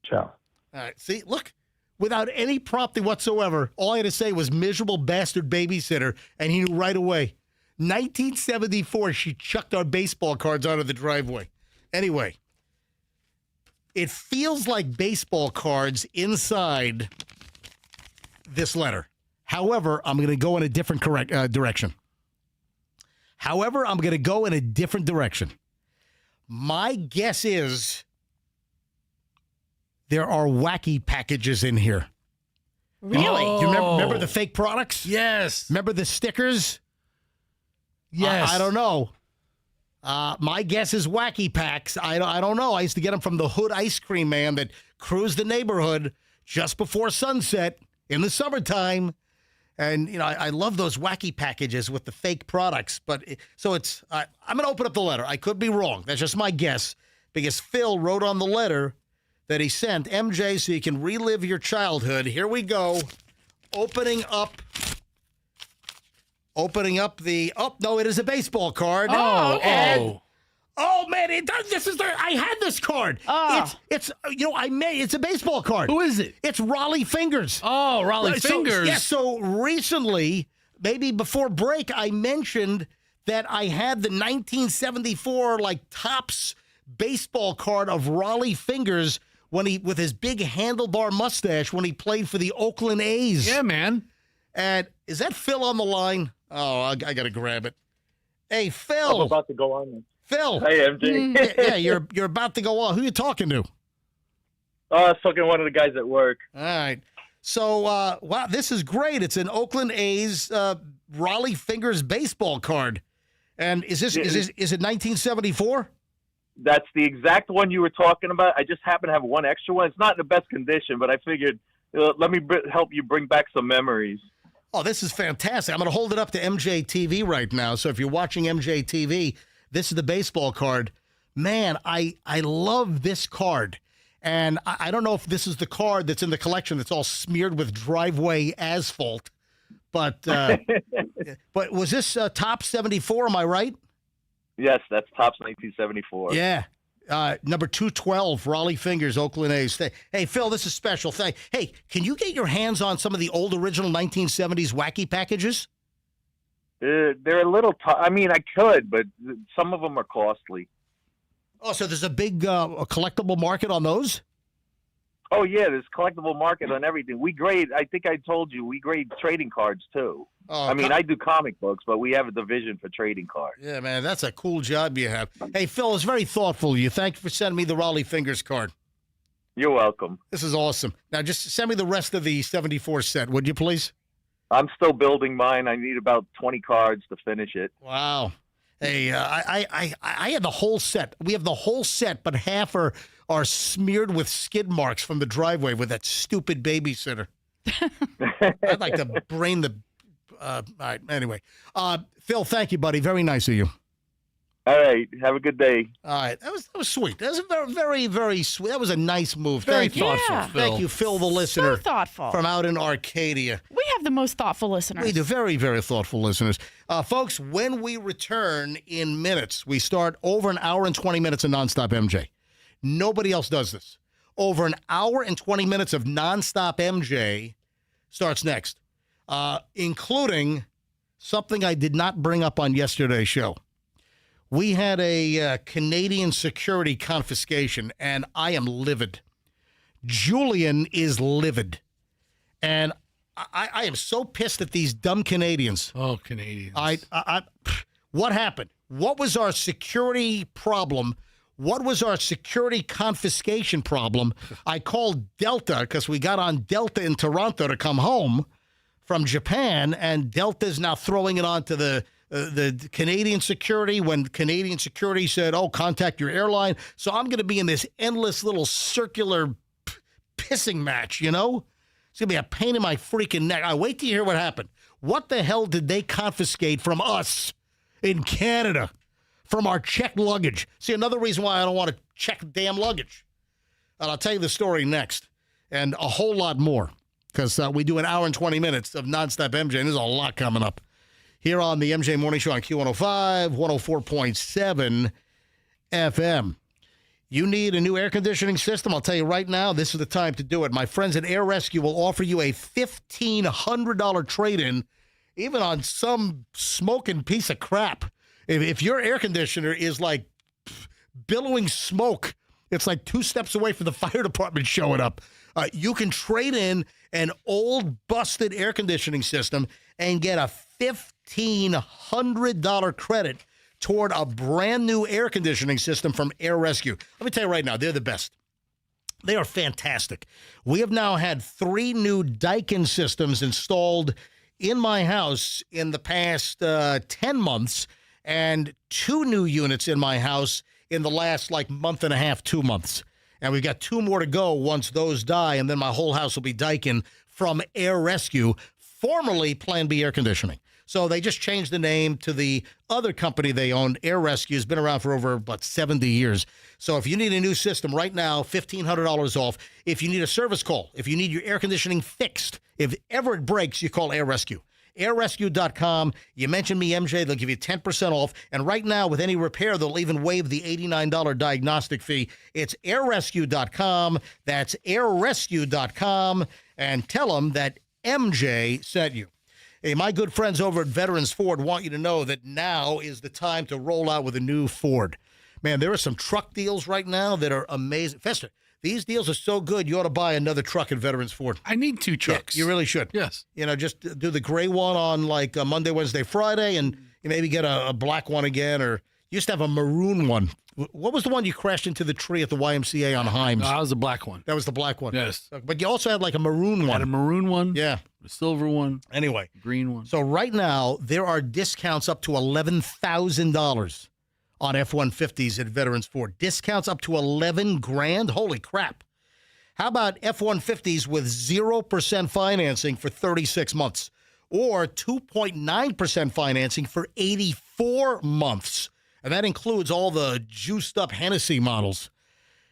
Ciao. All right. See, look, without any prompting whatsoever, all I had to say was miserable bastard babysitter, and he knew right away. 1974, she chucked our baseball cards out of the driveway. Anyway, it feels like baseball cards inside this letter. However, I'm going to go in a different direction. My guess is there are wacky packages in here. Really? Oh. Do you remember the fake products? Yes. Remember the stickers? Yes. I don't know. My guess is wacky packs. I don't know. I used to get them from the Hood ice cream man that cruised the neighborhood just before sunset in the summertime. And, you know, I love those wacky packages with the fake products. But I'm going to open up the letter. I could be wrong. That's just my guess. Because Phil wrote on the letter that he sent, MJ, so you can relive your childhood. Here we go. Opening up the. Oh no! It is a baseball card. Oh man! I had this card. Oh. It's it's a baseball card. Who is it? It's Raleigh Fingers. Oh, Raleigh Fingers. So recently, maybe before break, I mentioned that I had the 1974 Topps baseball card of Raleigh Fingers with his big handlebar mustache when he played for the Oakland A's. Yeah, man. And is that Phil on the line? Oh, I got to grab it. Hey, Phil. I'm about to go on. Phil. Hey, MJ. Yeah, you're about to go on. Who you talking to? I was talking to one of the guys at work. All right. So, wow, this is great. It's an Oakland A's Raleigh Fingers baseball card. And is it 1974? That's the exact one you were talking about. I just happen to have one extra one. It's not in the best condition, but I figured let me help you bring back some memories. Oh, this is fantastic. I'm going to hold it up to MJ TV right now. So if you're watching MJ TV, this is the baseball card. Man, I love this card. And I don't know if this is the card that's in the collection that's all smeared with driveway asphalt. But but was this Topps 74? Am I right? Yes, that's Topps 1974. Yeah. Number 212, Raleigh Fingers, Oakland A's. Hey, Phil, this is special. Hey, can you get your hands on some of the old original 1970s wacky packages? They're a little I mean, I could, but some of them are costly. Oh, so there's a big a collectible market on those? Oh, yeah, there's collectible market on everything. We grade, I think I told you, we grade trading cards, too. Oh, I mean, I do comic books, but we have a division for trading cards. Yeah, man, that's a cool job you have. Hey, Phil, it's very thoughtful of you. Thank you for sending me the Raleigh Fingers card. You're welcome. This is awesome. Now, just send me the rest of the 74 set, would you, please? I'm still building mine. I need about 20 cards to finish it. Wow. Hey, I had the whole set. We have the whole set, but half are smeared with skid marks from the driveway with that stupid babysitter. I'd like to brain the. All right. Anyway, Phil, thank you, buddy. Very nice of you. All right. Have a good day. All right. That was sweet. That was a very, very sweet. That was a nice move. Very Thank you. thoughtful, Yeah. Phil. Thank you, Phil, the listener. So thoughtful. From out in Arcadia. We have the most thoughtful listeners. We do. Very, very thoughtful listeners. Folks, when we return in minutes, we start over an hour and 20 minutes of nonstop MJ. Nobody else does this. Over an hour and 20 minutes of nonstop MJ starts next, including something I did not bring up on yesterday's show. We had a Canadian security confiscation, and I am livid. Julian is livid. And I am so pissed at these dumb Canadians. Oh, Canadians. What happened? What was our security problem? What was our security confiscation problem? I called Delta because we got on Delta in Toronto to come home from Japan, and Delta's now throwing it onto the Canadian security when Canadian security said, oh, contact your airline. So I'm going to be in this endless little circular pissing match, you know? It's going to be a pain in my freaking neck. I wait to hear what happened. What the hell did they confiscate from us in Canada? From our checked luggage. See, another reason why I don't want to check damn luggage. And I'll tell you the story next. And a whole lot more. Because we do an hour and 20 minutes of nonstop MJ, and there's a lot coming up. Here on the MJ Morning Show on Q105, 104.7 FM. You need a new air conditioning system? I'll tell you right now, this is the time to do it. My friends at Air Rescue will offer you a $1,500 trade-in, even on some smoking piece of crap. If your air conditioner is like billowing smoke, it's like 2 steps away from the fire department showing up. You can trade in an old busted air conditioning system and get a $1,500 credit toward a brand new air conditioning system from Air Rescue. Let me tell you right now, they're the best. They are fantastic. We have now had 3 new Daikin systems installed in my house in the past 10 months. And 2 new units in my house in the last month and a half, 2 months. And we've got 2 more to go once those die, and then my whole house will be Daikin from Air Rescue, formerly Plan B Air Conditioning. So they just changed the name to the other company they owned. Air Rescue has been around for over about 70 years. So if you need a new system right now, $1,500 off. If you need a service call, if you need your air conditioning fixed, if ever it breaks, you call Air Rescue. airrescue.com. You mentioned me, MJ, they'll give you 10% off. And right now, with any repair, they'll even waive the $89 diagnostic fee. It's airrescue.com. That's airrescue.com. And tell them that MJ sent you. Hey, my good friends over at Veterans Ford want you to know that now is the time to roll out with a new Ford. Man, there are some truck deals right now that are amazing. Fester, these deals are so good, you ought to buy another truck at Veterans Ford. I need 2 trucks. Yeah, you really should. Yes. Just do the gray one on Monday, Wednesday, Friday, and you maybe get a black one again, or you used to have a maroon one. What was the one you crashed into the tree at the YMCA on Himes? That was the black one. That was the black one. Yes. But you also had a maroon one. Had a maroon one. Yeah. A silver one. Anyway. Green one. So right now, there are discounts up to $11,000 on F-150s at Veterans Ford. Discounts up to $11,000. Holy crap. How about F-150s with 0% financing for 36 months or 2.9% financing for 84 months? And that includes all the juiced up Hennessy models.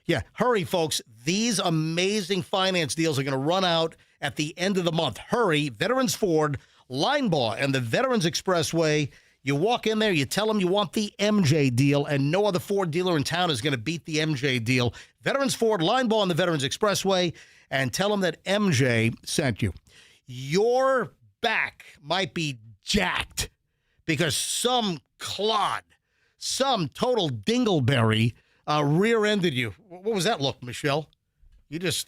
Yeah, hurry, folks. These amazing finance deals are going to run out at the end of the month. Hurry, Veterans Ford, Linebaugh, and the Veterans Expressway. You walk in there, you tell them you want the MJ deal, and no other Ford dealer in town is going to beat the MJ deal. Veterans Ford, line ball on the Veterans Expressway, and tell them that MJ sent you. Your back might be jacked because some clod, some total dingleberry rear-ended you. What was that look, Michelle? You just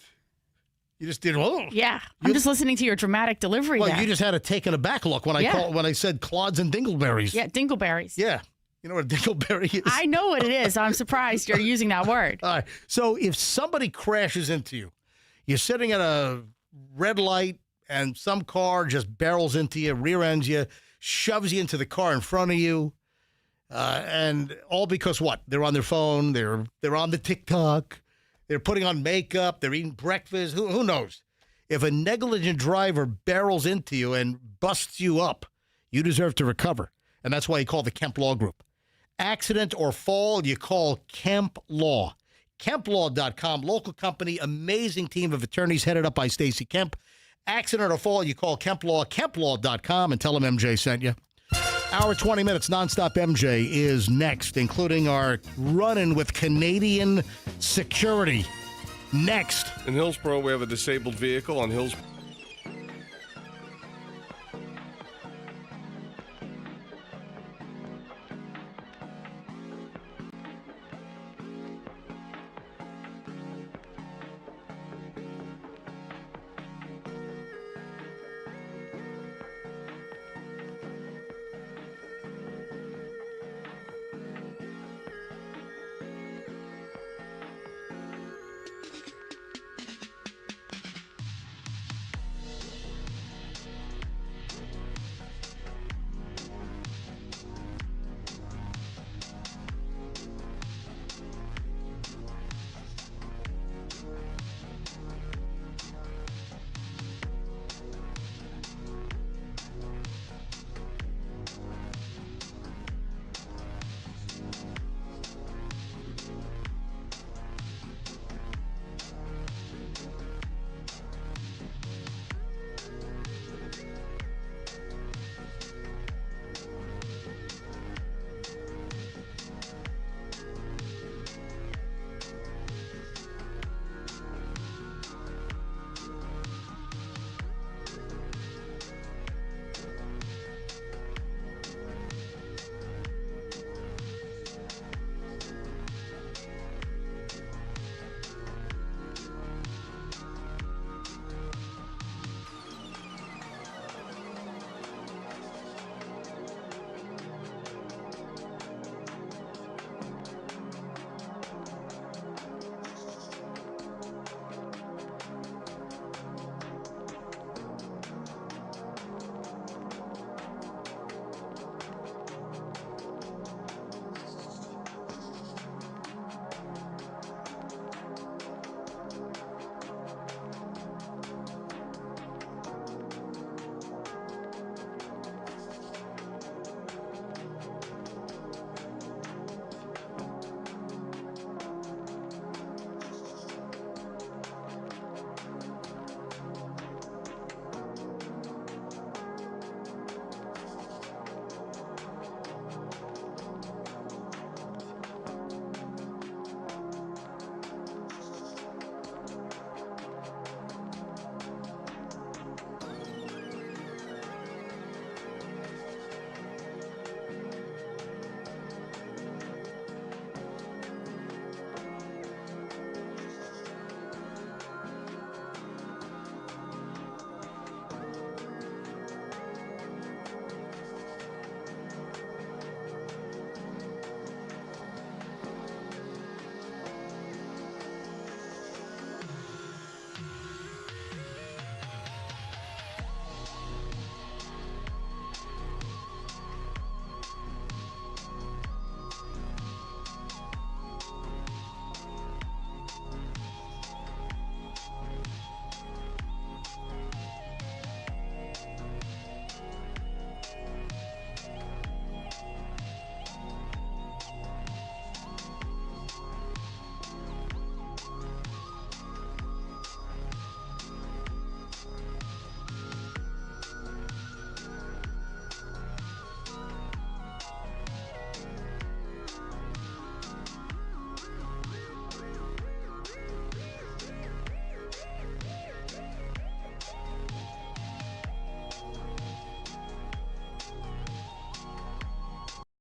did. Oh. Yeah, I'm just listening to your dramatic delivery. Well, there. you just had a taken aback look when I said clods and dingleberries. Yeah, dingleberries. Yeah, you know what a dingleberry is. I know what it is. I'm surprised you're using that word. All right. So if somebody crashes into you, you're sitting at a red light, and some car just barrels into you, rear ends you, shoves you into the car in front of you, and all because what? They're on their phone. They're on the TikTok. They're putting on makeup. They're eating breakfast. Who knows? If a negligent driver barrels into you and busts you up, you deserve to recover. And that's why you call the Kemp Law Group. Accident or fall, you call Kemp Law. KempLaw.com, local company, amazing team of attorneys headed up by Stacey Kemp. Accident or fall, you call Kemp Law, KempLaw.com, and tell them MJ sent you. Hour 20 minutes, nonstop MJ is next, including our run-in with Canadian security. Next. In Hillsborough, we have a disabled vehicle on Hillsborough.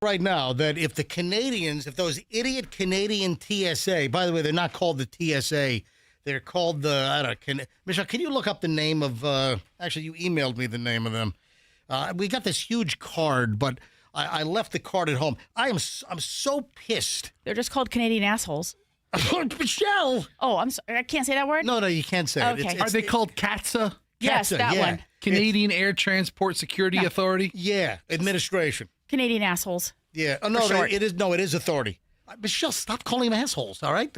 right now that if the Canadians, if those idiot Canadian TSA, by the way, they're not called the TSA, they're called the, I don't know, Michelle, can you look up the name of, actually, you emailed me the name of them. We got this huge card, but I left the card at home. I'm so pissed. They're just called Canadian assholes. Michelle! Oh, I'm sorry. I can't say that word? No, you can't say it. Okay. Are they called CATSA? Yes, CATSA, that yeah. one. Canadian Air Transport Security Authority? Yeah, administration. Canadian assholes. Yeah. Oh, no, For short. it is authority. Michelle, stop calling them assholes, all right?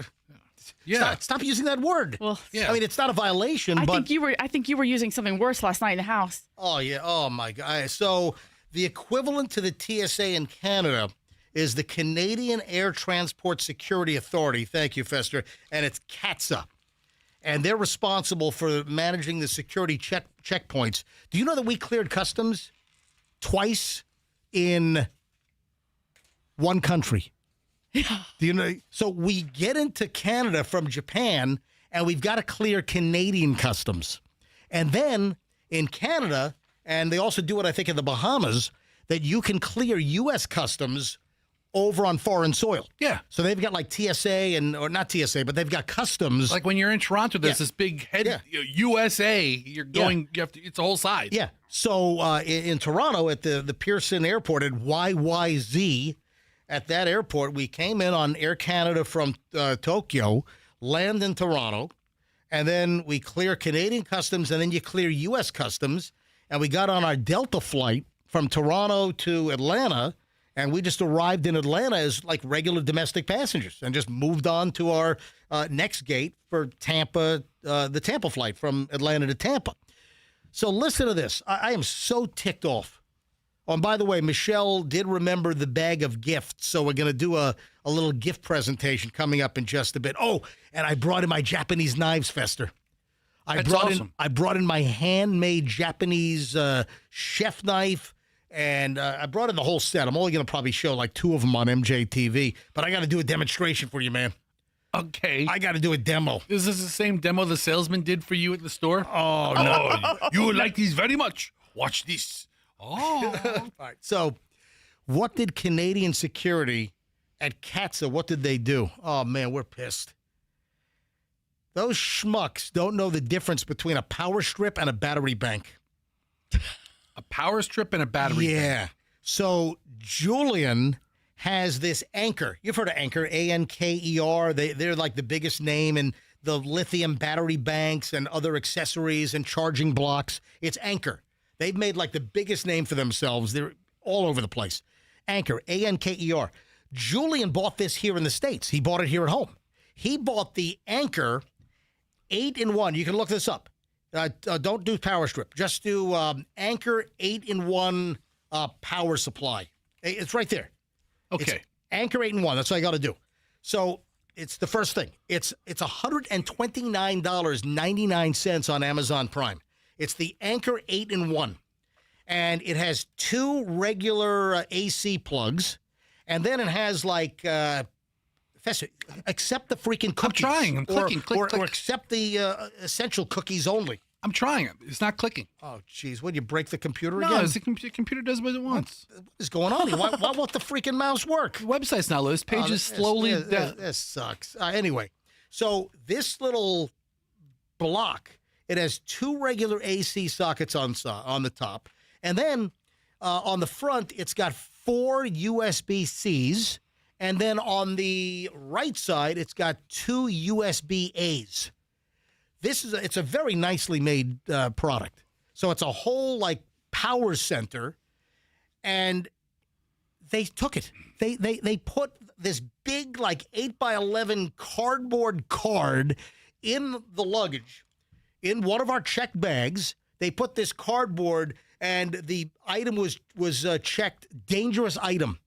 Yeah. Stop using that word. Well, Yeah. I mean, it's not a violation, I but... think you were using something worse last night in the house. Oh, yeah. Oh, my God. So the equivalent to the TSA in Canada is the Canadian Air Transport Security Authority. Thank you, Fester. And it's CATSA. And they're responsible for managing the security checkpoints. Do you know that we cleared customs twice in one country? Yeah. Do you know? So we get into Canada from Japan, and we've got to clear Canadian customs. And then in Canada, and they also do it, I think, in the Bahamas, that you can clear U.S. customs over on foreign soil. Yeah. So they've got like TSA or not TSA, but they've got customs. Like when you're in Toronto, there's this big head, USA, you're going, you have to, it's a whole side. Yeah. So in Toronto at the Pearson Airport at YYZ, at that airport, we came in on Air Canada from Tokyo, land in Toronto, and then we clear Canadian customs, and then you clear U.S. customs, and we got on our Delta flight from Toronto to Atlanta, and we just arrived in Atlanta as like regular domestic passengers and just moved on to our next gate for Tampa, the Tampa flight from Atlanta to Tampa. So listen to this. I am so ticked off. Oh, and by the way, Michelle did remember the bag of gifts, so we're going to do a little gift presentation coming up in just a bit. Oh, and I brought in my Japanese knives, Fester. I brought in my handmade Japanese chef knife, and I brought in the whole set. I'm only going to probably show like 2 of them on MJTV, but I got to do a demonstration for you, man. Okay. I got to do a demo. Is this the same demo the salesman did for you at the store? Oh, no. You would like these very much. Watch this. Oh. All right. So what did Canadian security at CATSA, what did they do? Oh, man, we're pissed. Those schmucks don't know the difference between a power strip and a battery bank. A power strip and a battery bank. Yeah. So Julian has this Anker. You've heard of Anker, Anker. They're like the biggest name in the lithium battery banks and other accessories and charging blocks. It's Anker. They've made like the biggest name for themselves. They're all over the place. Anker, Anker. Julian bought this here in the States. He bought it here at home. He bought the Anker 8-in-1. You can look this up. Don't do power strip. Just do Anker 8-in-1 power supply. It's right there. Okay. It's Anker 8-in-1. That's what I got to do. So it's the first thing. It's $129.99 on Amazon Prime. It's the Anker 8-in-1. And it has 2 regular AC plugs. And then it has like, accept the freaking cookies. I'm trying. I'm clicking. Click. Or accept the essential cookies only. I'm trying it. It's not clicking. Oh, geez. What, you break the computer No, again? the computer does what it wants. What is going on here? Why won't the freaking mouse work? The website's not loaded. This page is slowly... This sucks. Anyway, so this little block, it has 2 regular AC sockets on the top. And then on the front, it's got 4 USB-Cs. And then on the right side, it's got 2 USB-As. It's a very nicely made product. So it's a whole like power center, and they took it. They put this big like 8x11 cardboard card in the luggage, in one of our check bags. They put this cardboard, and the item was checked dangerous item.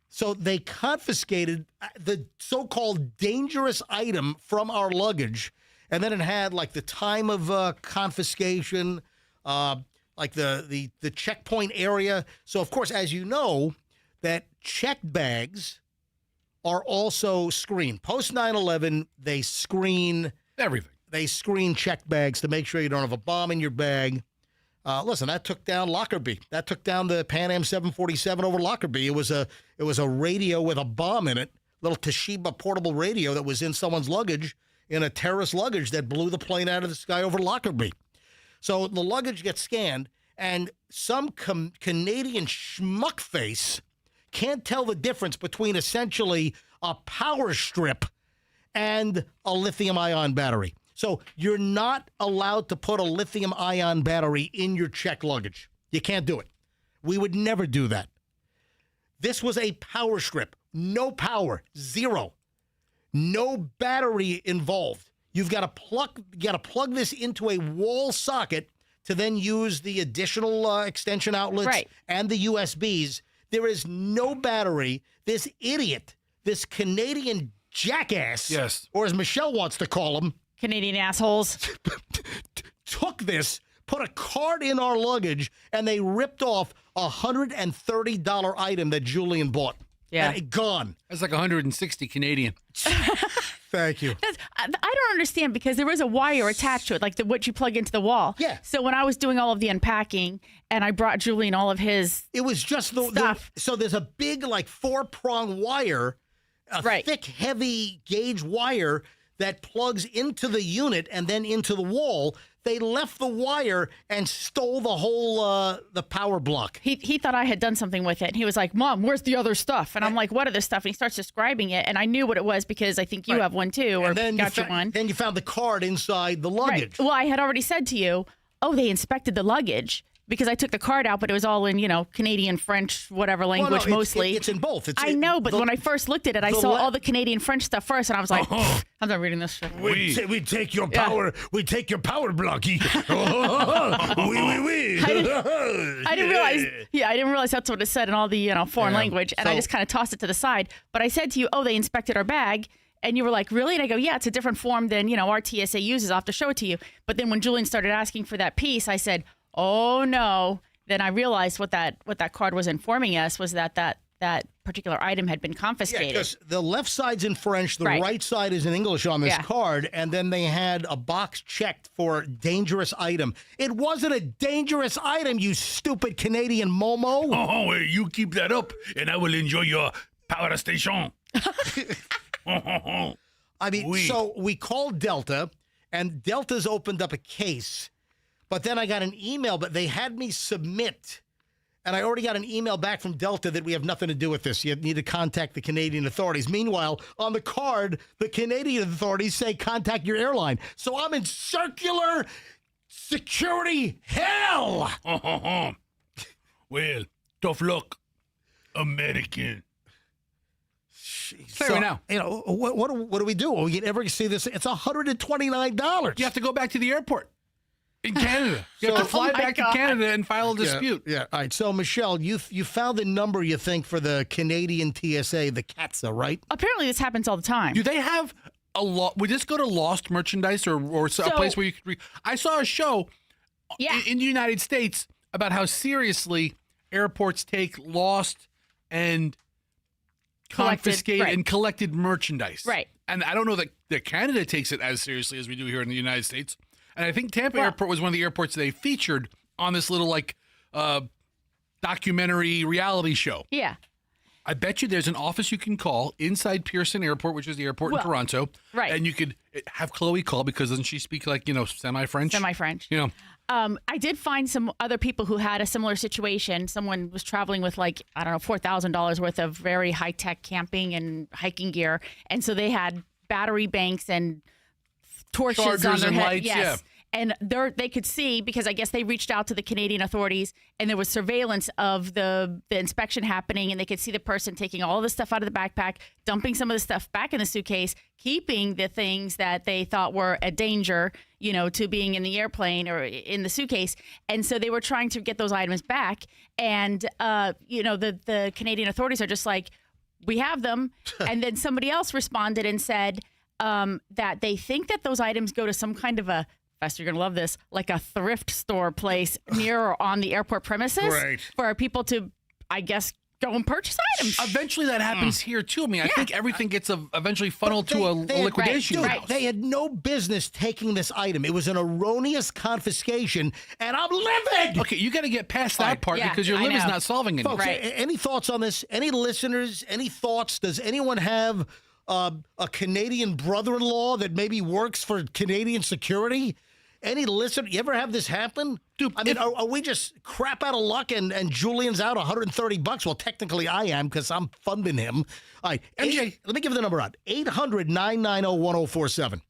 So they confiscated the so-called dangerous item from our luggage. And then it had like the time of confiscation, like the checkpoint area. So, of course, as you know, that check bags are also screened. Post 9/11, they screen everything. They screen check bags to make sure you don't have a bomb in your bag. Listen, that took down Lockerbie. That took down the Pan Am 747 over Lockerbie. It was a radio with a bomb in it, little Toshiba portable radio that was in someone's luggage, in a terrorist luggage that blew the plane out of the sky over Lockerbie. So the luggage gets scanned, and some Canadian schmuck face can't tell the difference between essentially a power strip and a lithium-ion battery. So you're not allowed to put a lithium-ion battery in your checked luggage. You can't do it. We would never do that. This was a power strip. No power. Zero. No battery involved. You've got to plug this into a wall socket to then use the additional extension outlets and the USBs. There is no battery. This idiot, this Canadian jackass, or as Michelle wants to call him, Canadian assholes, took this, put a card in our luggage, and they ripped off a $130 item that Julian bought. Yeah. And gone. That's like 160 Canadian. Thank you. I don't understand, because there was a wire attached to it, like what you plug into the wall. Yeah. So when I was doing all of the unpacking and I brought Julian all of his It was just stuff. So there's a big, like, 4-prong wire, a thick, heavy gauge wire that plugs into the unit and then into the wall. They left the wire and stole the whole the power block. He thought I had done something with it. And he was like, Mom, where's the other stuff? And I'm like, what other stuff? And he starts describing it. And I knew what it was, because I think you have one too, or got you one. Then you found the card inside the luggage. Right. Well, I had already said to you, they inspected the luggage, because I took the card out, but it was all in, Canadian, French, whatever language, mostly. It's in both. I know, but when I first looked at it, I saw all the Canadian French stuff first, and I was like, I'm not reading this shit. We take your power. We take your power block. We. I didn't realize. Yeah, I didn't realize that's what it said in all the foreign language, and I just kind of tossed it to the side. But I said to you, they inspected our bag. And you were like, really? And I go, yeah, it's a different form than, our TSA uses. I'll have to show it to you. But then when Julian started asking for that piece, I said, oh, no. Then I realized what that card was informing us was that particular item had been confiscated. Yeah, because the left side's in French, the right side is in English on this card, and then they had a box checked for dangerous item. It wasn't a dangerous item, you stupid Canadian Momo. Oh, you keep that up, and I will enjoy your power station. I mean, so we called Delta, and Delta's opened up a case. But then I got an email, but they had me submit, and I already got an email back from Delta that we have nothing to do with this. You need to contact the Canadian authorities. Meanwhile, on the card, the Canadian authorities say contact your airline. So I'm in circular security hell. Well, tough luck, American. So, now, what do we do? Will we ever see this? It's $129. You have to go back to the airport. In Canada. You have to fly back to Canada and file a dispute. Yeah. All right. So, Michelle, you found the number, you think, for the Canadian TSA, the CATSA, right? Apparently this happens all the time. Do they have a lot? Would this go to lost merchandise or a place where you could I saw a show in the United States about how seriously airports take lost and confiscated and collected merchandise. Right. And I don't know that Canada takes it as seriously as we do here in the United States. And I think Tampa Airport was one of the airports they featured on this little documentary reality show. Yeah. I bet you there's an office you can call inside Pearson Airport, which is the airport in Toronto. Right. And you could have Chloe call, because doesn't she speak semi-French? Semi-French. I did find some other people who had a similar situation. Someone was traveling with $4,000 worth of very high-tech camping and hiking gear. And so they had battery banks and torches Chargers on their and head. lights, yes. And they could see, because I guess they reached out to the Canadian authorities, and there was surveillance of the inspection happening, and they could see the person taking all the stuff out of the backpack, dumping some of the stuff back in the suitcase, keeping the things that they thought were a danger, to being in the airplane or in the suitcase. And so they were trying to get those items back. And, the Canadian authorities are just like, we have them. And then somebody else responded and said that they think that those items go to some kind of Fester, you're going to love this, like a thrift store place near or on the airport premises for people to, I guess, go and purchase items. Eventually that happens here too. I mean, I think everything gets eventually funneled to a liquidation Dude, house. they had no business taking this item. It was an erroneous confiscation, and I'm livid. Okay, you got to get past that part Yeah, because your I liver's know. not solving anything. Folks, Right. any thoughts on this? Any listeners? Any thoughts? Does anyone have a Canadian brother-in-law that maybe works for Canadian security? Any listener? You ever have this happen? Dude, I mean, are we just crap out of luck and Julian's out $130? Well, technically I am because I'm funding him. All right, MJ. let me give the number out. 800-990-1047.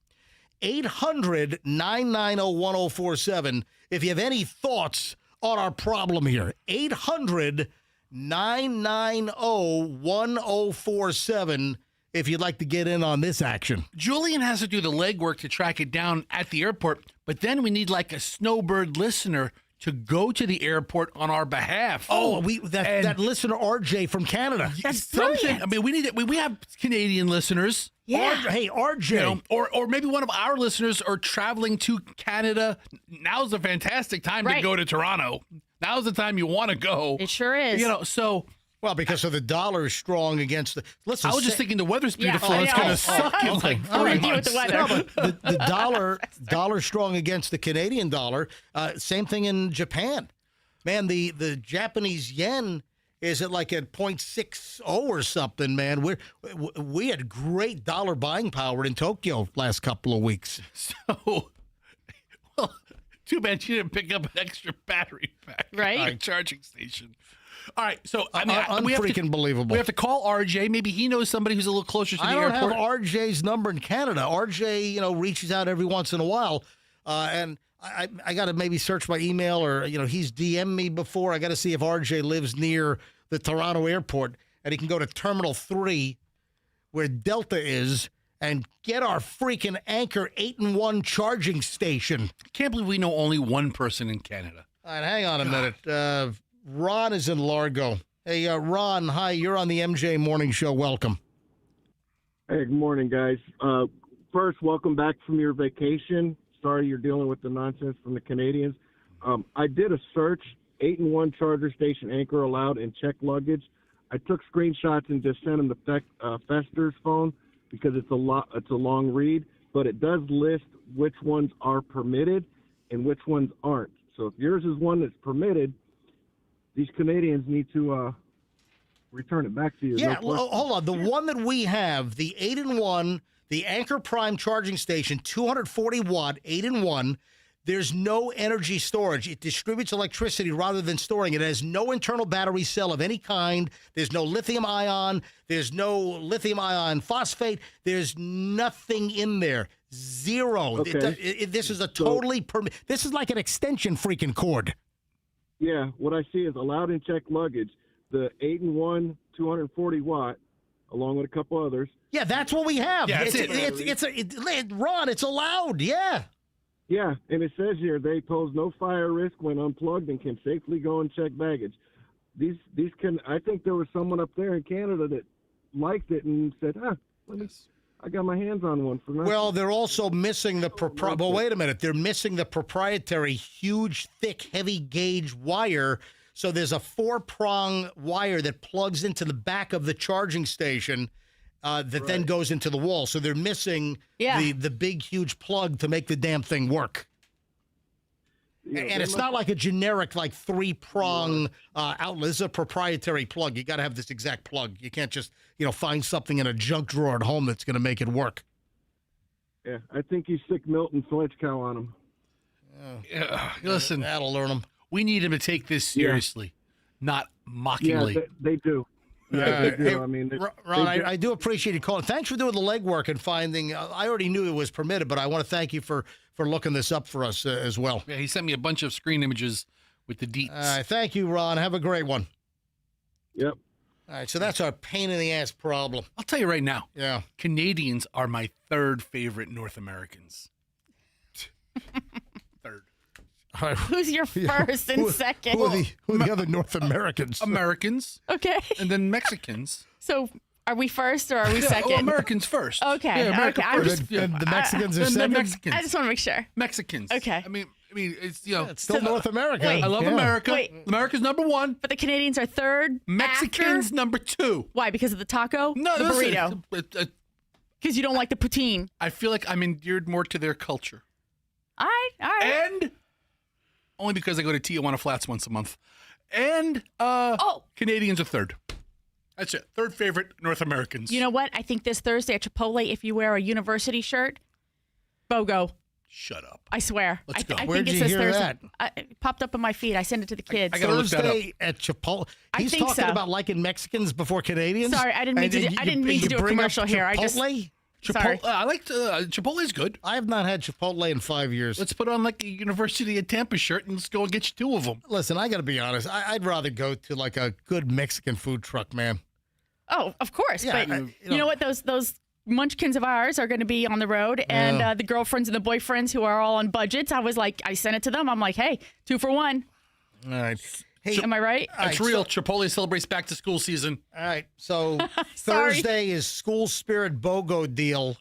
800-990-1047. If you have any thoughts on our problem here, 800-990-1047 if you'd like to get in on this action. Julian has to do the legwork to track it down at the airport, but then we need like a snowbird listener to go to the airport on our behalf. That listener RJ from Canada. That's something. brilliant. I mean, we have Canadian listeners. Yeah. Hey, RJ. Or maybe one of our listeners are traveling to Canada. Now's a fantastic time to Right. go to Toronto. Now's the time you want to go. It sure is. Well, because of the dollar is strong against the. Listen, I was just thinking the weather's beautiful. I It's know. going to suck in like All 3 right, deal with months. the weather. No, but the dollar strong against the Canadian dollar. Same thing in Japan. Man, the Japanese yen is at like at 0.60 or something, man. We had great dollar buying power in Tokyo last couple of weeks. So, well, too bad you didn't pick up an extra battery pack Right. at our charging station. All right, so we have to, Unfreaking believable. we have to call RJ. Maybe he knows somebody who's a little closer to the I don't airport. have RJ's number in Canada. RJ, reaches out every once in a while, and I got to maybe search my email or he's DM'd me before. I got to see if RJ lives near the Toronto airport, and he can go to Terminal 3, where Delta is, and get our freaking Anchor 8-in-1 charging station. Can't believe we know only one person in Canada. All right, hang on a minute. Ron is in Largo. Hey, Ron, hi. You're on the MJ Morning Show. Welcome. Hey, good morning, guys. First, welcome back from your vacation. Sorry you're dealing with the nonsense from the Canadians. I did a search, 8-in-1 charger station anchor allowed and checked luggage. I took screenshots and just sent them to Fester's phone because it's a long read, but it does list which ones are permitted and which ones aren't. So if yours is one that's permitted, these Canadians need to return it back to you. Yeah, No question. hold on. The one that we have, the 8-in-1, the Anchor Prime charging station, 240 watt, 8-in-1. There's no energy storage. It distributes electricity rather than storing it. It has no internal battery cell of any kind. There's no lithium ion. There's no lithium ion phosphate. There's nothing in there. Zero. Okay. This is a totally this is like an extension freaking cord. Yeah, what I see is allowed and checked luggage, the 8-in-1, 240 watt, along with a couple others. Yeah, that's what we have. Yeah, Ron, it's allowed. Yeah. Yeah, and it says here they pose no fire risk when unplugged and can safely go and check baggage. These can. I think there was someone up there in Canada that liked it and said, I got my hands on one for nothing. Well, they're also missing the But wait a minute, they're missing the proprietary, huge, thick, heavy gauge wire. So there's a 4-prong wire that plugs into the back of the charging station that then goes into the wall. So they're missing the big, huge plug to make the damn thing work. Yeah, and it's not like a generic 3-prong outlet. This is a proprietary plug. You got to have this exact plug. You can't just find something in a junk drawer at home that's going to make it work. Yeah, I think you stick Milton Fletchcow on them. Listen, that'll learn them. We need him to take this seriously, not mockingly. Yeah, they do. Yeah, they do. Hey, I mean, Ron, I do appreciate you calling. Thanks for doing the legwork and finding. I already knew it was permitted, but I want to thank you for looking this up for us as well. Yeah, he sent me a bunch of screen images with the deets. Thank you, Ron. Have a great one. Yep. All right, so that's our pain in the ass problem. I'll tell you right now. Yeah. Canadians are my third favorite North Americans. Third. All right. Who's your first and second? Who are the other North Americans? Americans. Okay. And then Mexicans. So are we first or are we second? Oh, Americans first. Okay. Yeah, America okay. first. And the Mexicans are and then second? Mexicans. I just want to make sure. Mexicans. Okay. I mean, I mean, it's it's still North America. Wait. I love America. Wait. America's number one. But the Canadians are third. Mexicans after? number 2. Why? Because of the taco? No, the listen, burrito. Because you don't like the poutine. I feel like I'm endeared more to their culture. All right. And only because I go to Tijuana Flats once a month. And Canadians are third. That's it. Third favorite North Americans. You know what? I think this Thursday at Chipotle, if you wear a university shirt, BOGO. Shut up. I swear. Let's go. I Where'd think you it's this hear Thursday. that? It popped up on my feed. I sent it to the kids. I gotta look that up. Thursday at Chipotle. I He's think talking so. about liking Mexicans before Canadians. Sorry, I didn't mean to. I didn't mean to do a bring up commercial here. I just. Chipotle? Sorry. I like Chipotle's good. I have not had Chipotle in 5 years. Let's put on like a University of Tampa shirt and let's go and get you 2 of them. Listen, I got to be honest. I'd rather go to like a good Mexican food truck, man. Oh, of course. Yeah, but you know what? Those munchkins of ours are going to be on the road, and the girlfriends and the boyfriends who are all on budgets. I sent it to them. I'm like, hey, 2 for 1. All right. Hey, am I right? That's real. Chipotle celebrates back to school season. All right. So Sorry. Thursday is School Spirit BOGO deal,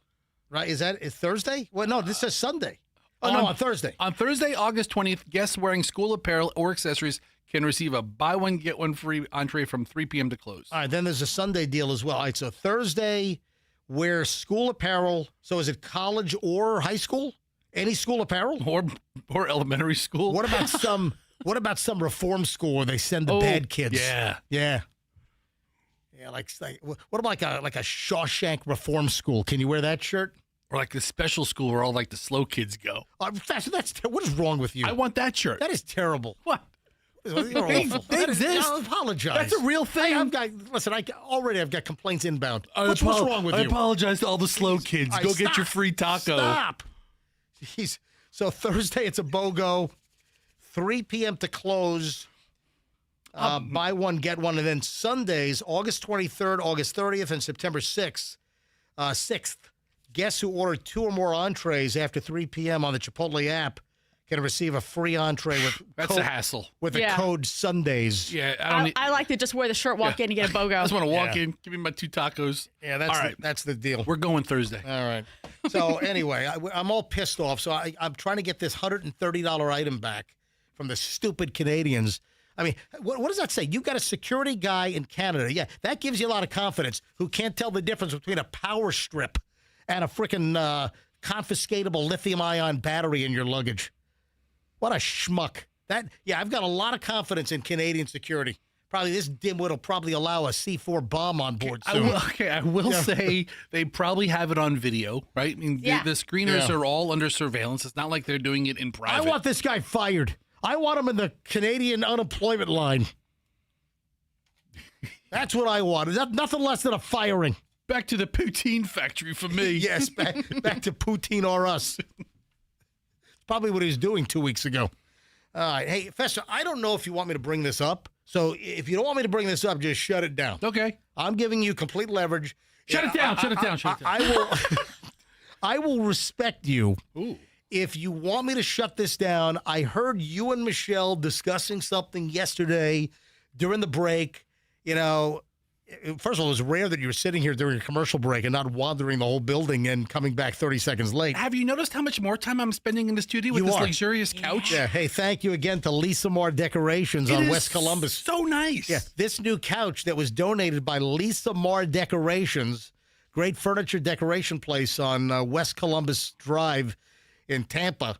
right? Is Thursday? Well, no, this says Sunday. Oh, no, on Thursday. On Thursday, August 20th, guests wearing school apparel or accessories can receive a buy one, get one free entree from 3 p.m. to close. All right. Then there's a Sunday deal as well. All right. So Thursday, wear school apparel. So is it college or high school? Any school apparel? Or elementary school. What about some reform school where they send the bad kids? Yeah. Yeah. Yeah, like what about like a Shawshank reform school? Can you wear that shirt? Or like the special school where all like the slow kids go. That's what is wrong with you? I want that shirt. That is terrible. What? You're awful. They exist. I apologize. That's a real thing. I've got complaints inbound. What's wrong with you? I apologize to all the slow kids. Go get your free taco. Stop. Jeez. So Thursday, it's a BOGO. 3 p.m. to close. Buy one, get one. And then Sundays, August 23rd, August 30th, and September 6th. Guests who order 2 or more entrees after 3 p.m. on the Chipotle app can receive a free entree with That's a hassle. With the code Sundays. Yeah, I like to just wear the shirt, walk in, and get a BOGO. I just want to walk in, give me my 2 tacos. Yeah, that's the deal. We're going Thursday. All right. So anyway, I'm all pissed off. So I'm trying to get this $130 item back from the stupid Canadians. I mean, what does that say? You got a security guy in Canada. Yeah, that gives you a lot of confidence who can't tell the difference between a power strip and a freaking confiscatable lithium-ion battery in your luggage. What a schmuck. I've got a lot of confidence in Canadian security. Probably this dimwit will probably allow a C4 bomb on board soon. I will say they probably have it on video, right? I mean, the screeners are all under surveillance. It's not like they're doing it in private. I want this guy fired. I want him in the Canadian unemployment line. That's what I want. Nothing less than a firing. Back to the poutine factory for me. Yes, back to poutine or us. It's probably what he was doing 2 weeks ago. All right. Hey, Fester, I don't know if you want me to bring this up. So if you don't want me to bring this up, just shut it down. Okay. I'm giving you complete leverage. Shut it down. I will respect you. Ooh. If you want me to shut this down, I heard you and Michelle discussing something yesterday during the break. You know, first of all, it was rare that you were sitting here during a commercial break and not wandering the whole building and coming back 30 seconds late. Have you noticed how much more time I'm spending in the studio with this luxurious couch? Yeah. Hey, thank you again to Lisa Moore Decorations on West Columbus. So nice. Yeah. This new couch that was donated by Lisa Moore Decorations, great furniture decoration place on West Columbus Drive in Tampa.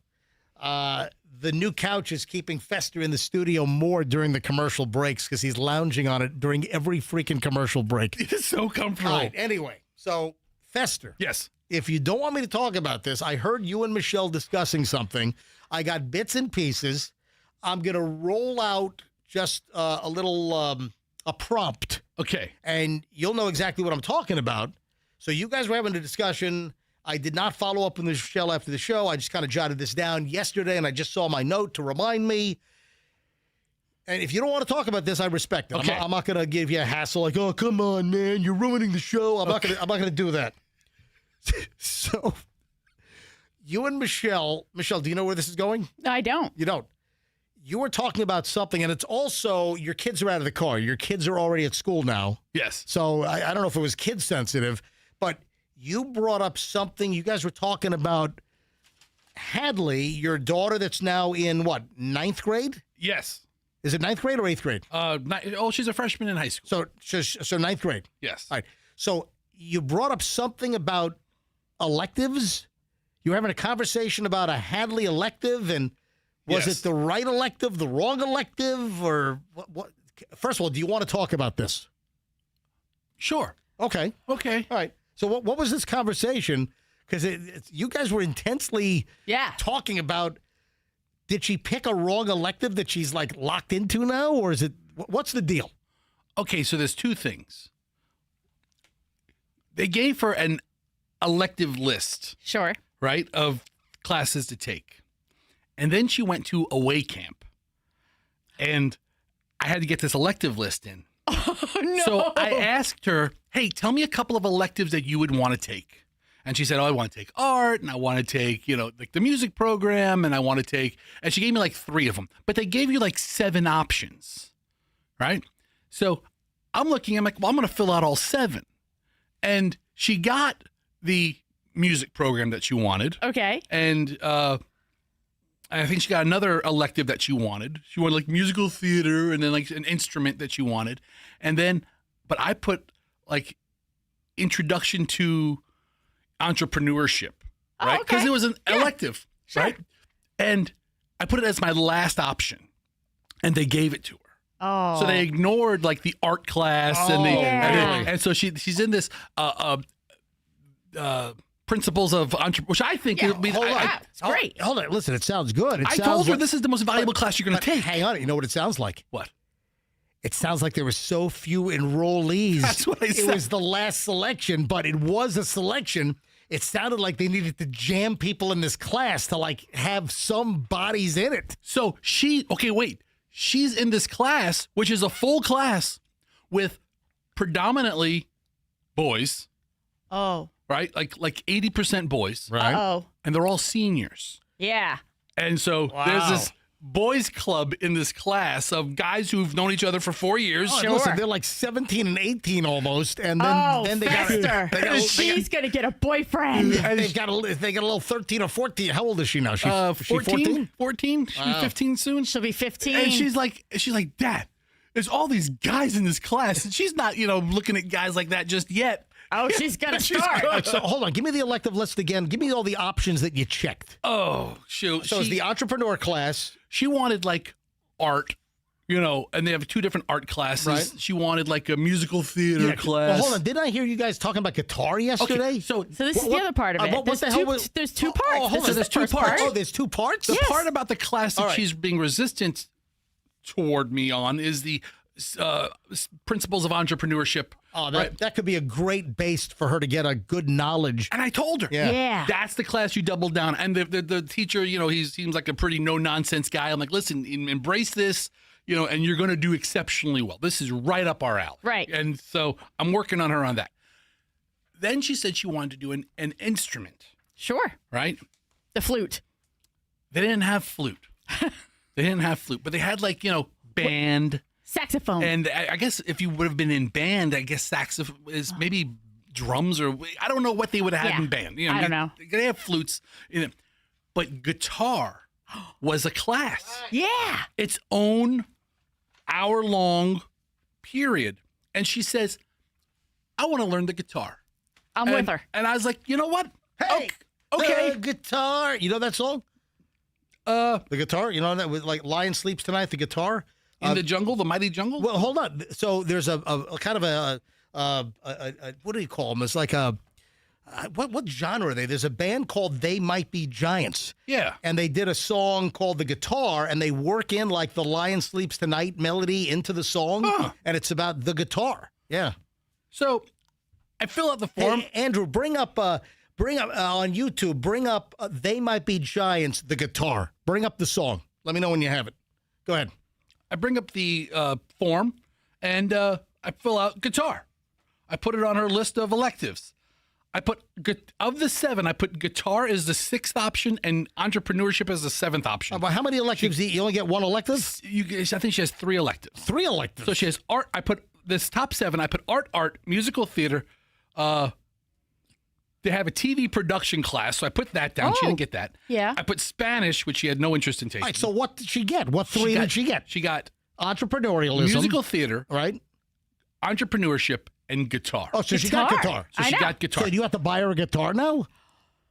The new couch is keeping Fester in the studio more during the commercial breaks because he's lounging on it during every freaking commercial break. It is so comfortable. All right, anyway, so Fester. Yes. If you don't want me to talk about this, I heard you and Michelle discussing something. I got bits and pieces. I'm going to roll out just a little a prompt. Okay. And you'll know exactly what I'm talking about. So you guys were having a discussion. I did not follow up with Michelle after the show. I just kind of jotted this down yesterday, and I just saw my note to remind me. And if you don't want to talk about this, I respect it. Okay. I'm not going to give you a hassle like, oh, come on, man, you're ruining the show. I'm not going to do that. So you and Michelle, do you know where this is going? I don't. You don't. You were talking about something, and it's also your kids are out of the car. Your kids are already at school now. Yes. So I don't know if it was kid sensitive, but you brought up something. You guys were talking about Hadley, your daughter that's now in what, 9th grade? Yes. Is it 9th grade or 8th grade? She's a freshman in high school. So 9th grade. Yes. All right. So you brought up something about electives. You were having a conversation about a Hadley elective, and was it the right elective, the wrong elective, or what? First of all, do you want to talk about this? Sure. Okay. All right. So what was this conversation? Because you guys were intensely talking about, did she pick a wrong elective that she's like locked into now, or is it, what's the deal? Okay, so there's two things. They gave her an elective list. Sure. Right, of classes to take. And then she went to away camp. And I had to get this elective list in. Oh, no. So I asked her, hey, tell me a couple of electives that you would want to take. And she said, I want to take art, and I want to take, like the music program, and I want to take, and she gave me like 3 of them. But they gave you like 7 options, right? So I'm looking, I'm like, well, I'm going to fill out all 7. And she got the music program that she wanted. Okay. And I think she got another elective that she wanted. She wanted like musical theater and then like an instrument that she wanted. And then, but I put like introduction to entrepreneurship, right? Because it was an elective, right? And I put it as my last option, and they gave it to her. Oh, so they ignored like the art class and so she's in this principles of entrepreneurship, which I think would be it's great. Hold on, listen, it sounds good. I told her this is the most valuable class you're going to take. Hang on, you know what it sounds like? What? It sounds like there were so few enrollees. That's what I said. It was the last selection, but it was a selection. It sounded like they needed to jam people in this class to like have some bodies in it. So she's in this class, which is a full class with predominantly boys. Oh. Right? Like 80% boys. Right. Oh. And they're all seniors. Yeah. And so there's this boys club in this class of guys who've known each other for 4 years. Oh, listen, they're like 17 and 18 almost, and then they got she's gonna get a boyfriend. And they got a little 13 or 14. How old is she now? She's 14. 14. She'll be 15 soon. She'll be 15. And she's like, Dad, there's all these guys in this class, and she's not, looking at guys like that just yet. Oh, she's gonna start. So hold on, give me the elective list again. Give me all the options that you checked. Oh, shoot. So it's the entrepreneur class. She wanted like art, and they have 2 different art classes. Right. She wanted like a musical theater class. Well, hold on, didn't I hear you guys talking about guitar yesterday? Okay, so this is the other part of it. There's two parts. Oh, hold on, there's 2 parts. Oh, there's 2 parts? The part about the class that she's being resistant toward me on is the principles of entrepreneurship. Oh, that could be a great base for her to get a good knowledge. And I told her, yeah, that's the class you double down. And the teacher, he seems like a pretty no nonsense guy. I'm like, listen, embrace this, and you're going to do exceptionally well. This is right up our alley. Right. And so I'm working on her on that. Then she said she wanted to do an instrument. Sure. Right. The flute. They didn't have flute. But they had like, band. Saxophone. And I guess if you would have been in band, I guess saxophone is maybe drums, or I don't know what they would have had in band. I don't know. They have flutes in it. But guitar was a class. Yeah. Its own hour-long period. And she says, I want to learn the guitar. I'm with her. And I was like, you know what? Hey, okay. The guitar. You know that song? The guitar. You know that with like Lion Sleeps Tonight, the guitar? In the jungle, the mighty jungle? Well, hold on. So there's a kind of a what do you call them? It's like what genre are they? There's a band called They Might Be Giants. Yeah. And they did a song called The Guitar, and they work in like the Lion Sleeps Tonight melody into the song, and it's about the guitar. Yeah. So I fill out the form. Hey, Andrew, bring up on YouTube, bring up They Might Be Giants, The Guitar. Bring up the song. Let me know when you have it. Go ahead. I bring up the form, and I fill out guitar. I put it on her list of electives. I put, of the 7, I put guitar as the 6th option and entrepreneurship as the 7th option. But how many electives? You only get 1 elective? I think she has 3 electives. 3 electives? So she has art. I put this top 7. I put art, musical theater, they have a TV production class, so I put that down. She didn't get that. Yeah. I put Spanish, which she had no interest in taking. All right, so what did she get? What three did she get? She got entrepreneurialism, musical theater, right? Entrepreneurship, and guitar. Oh, so she got guitar. So she got guitar. So you have to buy her a guitar now?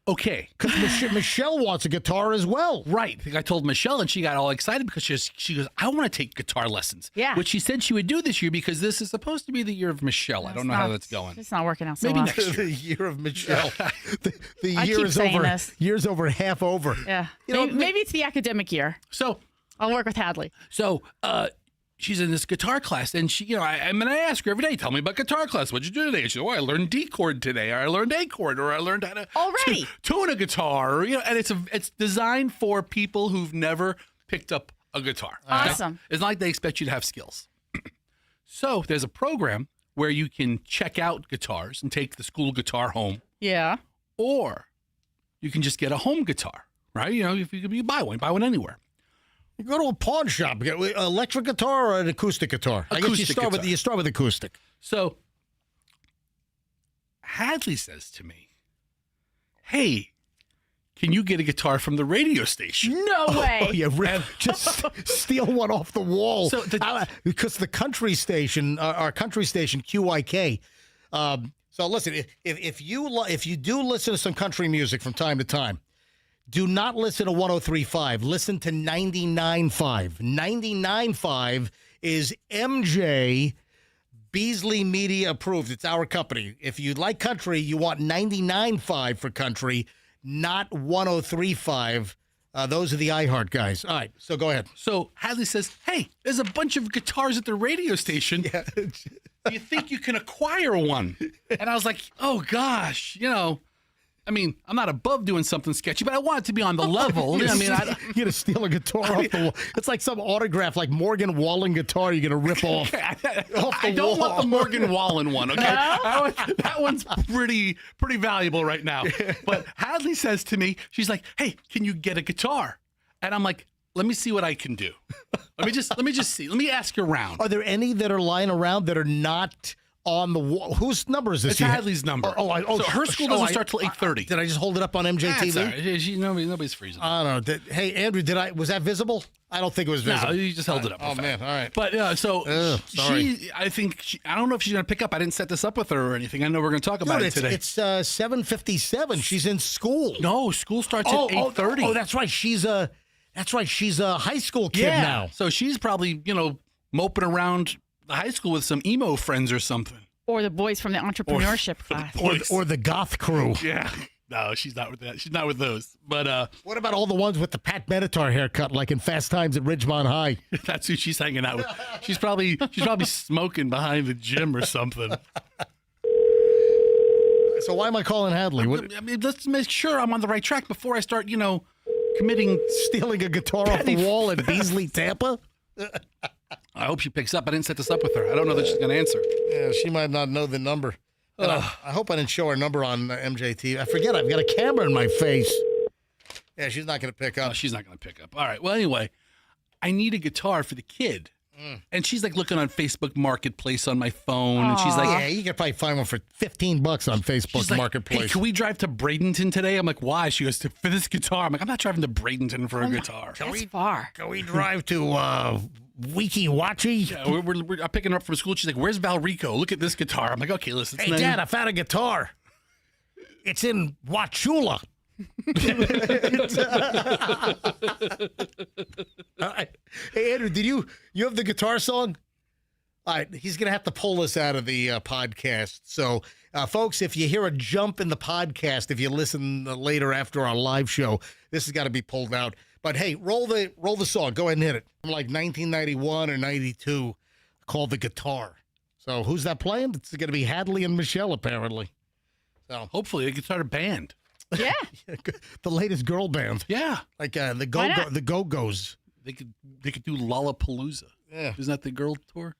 Okay. Because Michelle wants a guitar as well. Right. I told Michelle, and she got all excited because she goes, I want to take guitar lessons. Yeah. Which she said she would do this year because this is supposed to be the year of Michelle. I don't know how that's going. It's not working out so Maybe well. next year. The year of Michelle. the I year keep is saying over. this. Year's over half over. Yeah. You know, maybe it's the academic year. So I'll work with Hadley. So she's in this guitar class, and she, I ask her every day, tell me about guitar class. What'd you do today? And she said, I learned D chord today, or I learned A chord, or I learned how to tune a guitar. Or, and it's designed for people who've never picked up a guitar. Awesome. Now, it's not like they expect you to have skills. So there's a program where you can check out guitars and take the school guitar home. Yeah. Or you can just get a home guitar, right? If you buy one anywhere. You go to a pawn shop, get an electric guitar or an acoustic guitar. I guess you start with acoustic. So Hadley says to me, "Hey, can you get a guitar from the radio station?" No way. Oh, yeah, just steal one off the wall. So because the country station, our country station QYK. So listen, if you do listen to some country music from time to time, do not listen to 103.5. Listen to 99.5. 99.5 is MJ Beasley Media approved. It's our company. If you like country, you want 99.5 for country, not 103.5. Those are the iHeart guys. All right, so go ahead. So Hadley says, hey, there's a bunch of guitars at the radio station. Yeah. Do you think you can acquire one? And I was like, oh, gosh, I'm not above doing something sketchy, but I want it to be on the level. You're going to steal a guitar off the wall. It's like some autograph, like Morgan Wallen guitar you're going to rip off. I don't want the Morgan Wallen one, okay? No? That one's pretty valuable right now. But Hadley says to me, she's like, hey, can you get a guitar? And I'm like, let me see what I can do. Let me just see. Let me ask around. Are there any that are lying around that are not on the wall? Whose number is this? It's Hadley's number. So her school doesn't start till 8:30. Did I just hold it up on MJTV? Nobody's freezing. I don't know. Hey, Andrew, was that visible? I don't think it was visible. No, you just held it up. Oh, man. All right. But sorry. I don't know if she's going to pick up. I didn't set this up with her or anything. I know we're going to talk about it today. It's 7:57. She's in school. No, school starts at 8:30. Oh, that's right. She's a high school kid now. So she's probably, moping around the high school with some emo friends or something. Or the boys from the entrepreneurship class. Or the goth crew. Yeah. No, she's not with that. She's not with those. But what about all the ones with the Pat Benatar haircut, like in Fast Times at Ridgemont High? That's who she's hanging out with. She's probably smoking behind the gym or something. So why am I calling Hadley? Let's make sure I'm on the right track before I start, committing stealing a guitar off the wall at Beasley, Tampa. I hope she picks up. I didn't set this up with her. I don't know that she's going to answer. Yeah, she might not know the number. I hope I didn't show her number on MJT. I forget. I've got a camera in my face. Yeah, she's not going to pick up. No, she's not going to pick up. All right. Well, anyway, I need a guitar for the kid. And she's like looking on Facebook Marketplace on my phone. And she's like, yeah, you could probably find one for $15 on Facebook Marketplace. Hey, can we drive to Bradenton today? I'm like, why? She goes, for this guitar. I'm like, I'm not driving to Bradenton for a guitar. That's far. Can we drive to Wiki Wachi? Yeah, I'm picking her up from school. She's like, where's Valrico? Look at this guitar. I'm like, okay, listen. Hey, Dad, I found a guitar. It's in Wachula. Hey, Andrew, did you have the guitar song? All right, he's going to have to pull this out of the podcast. So, folks, if you hear a jump in the podcast, if you listen later after our live show, this has got to be pulled out. But hey, roll the song. Go ahead and hit it. From like 1991 or 92, called The Guitar. So who's that playing? It's going to be Hadley and Michelle, apparently. So hopefully they can start a band. Yeah. The latest girl band. Yeah. Like the Go-Go's. They could do Lollapalooza. Yeah. Isn't that the girl tour?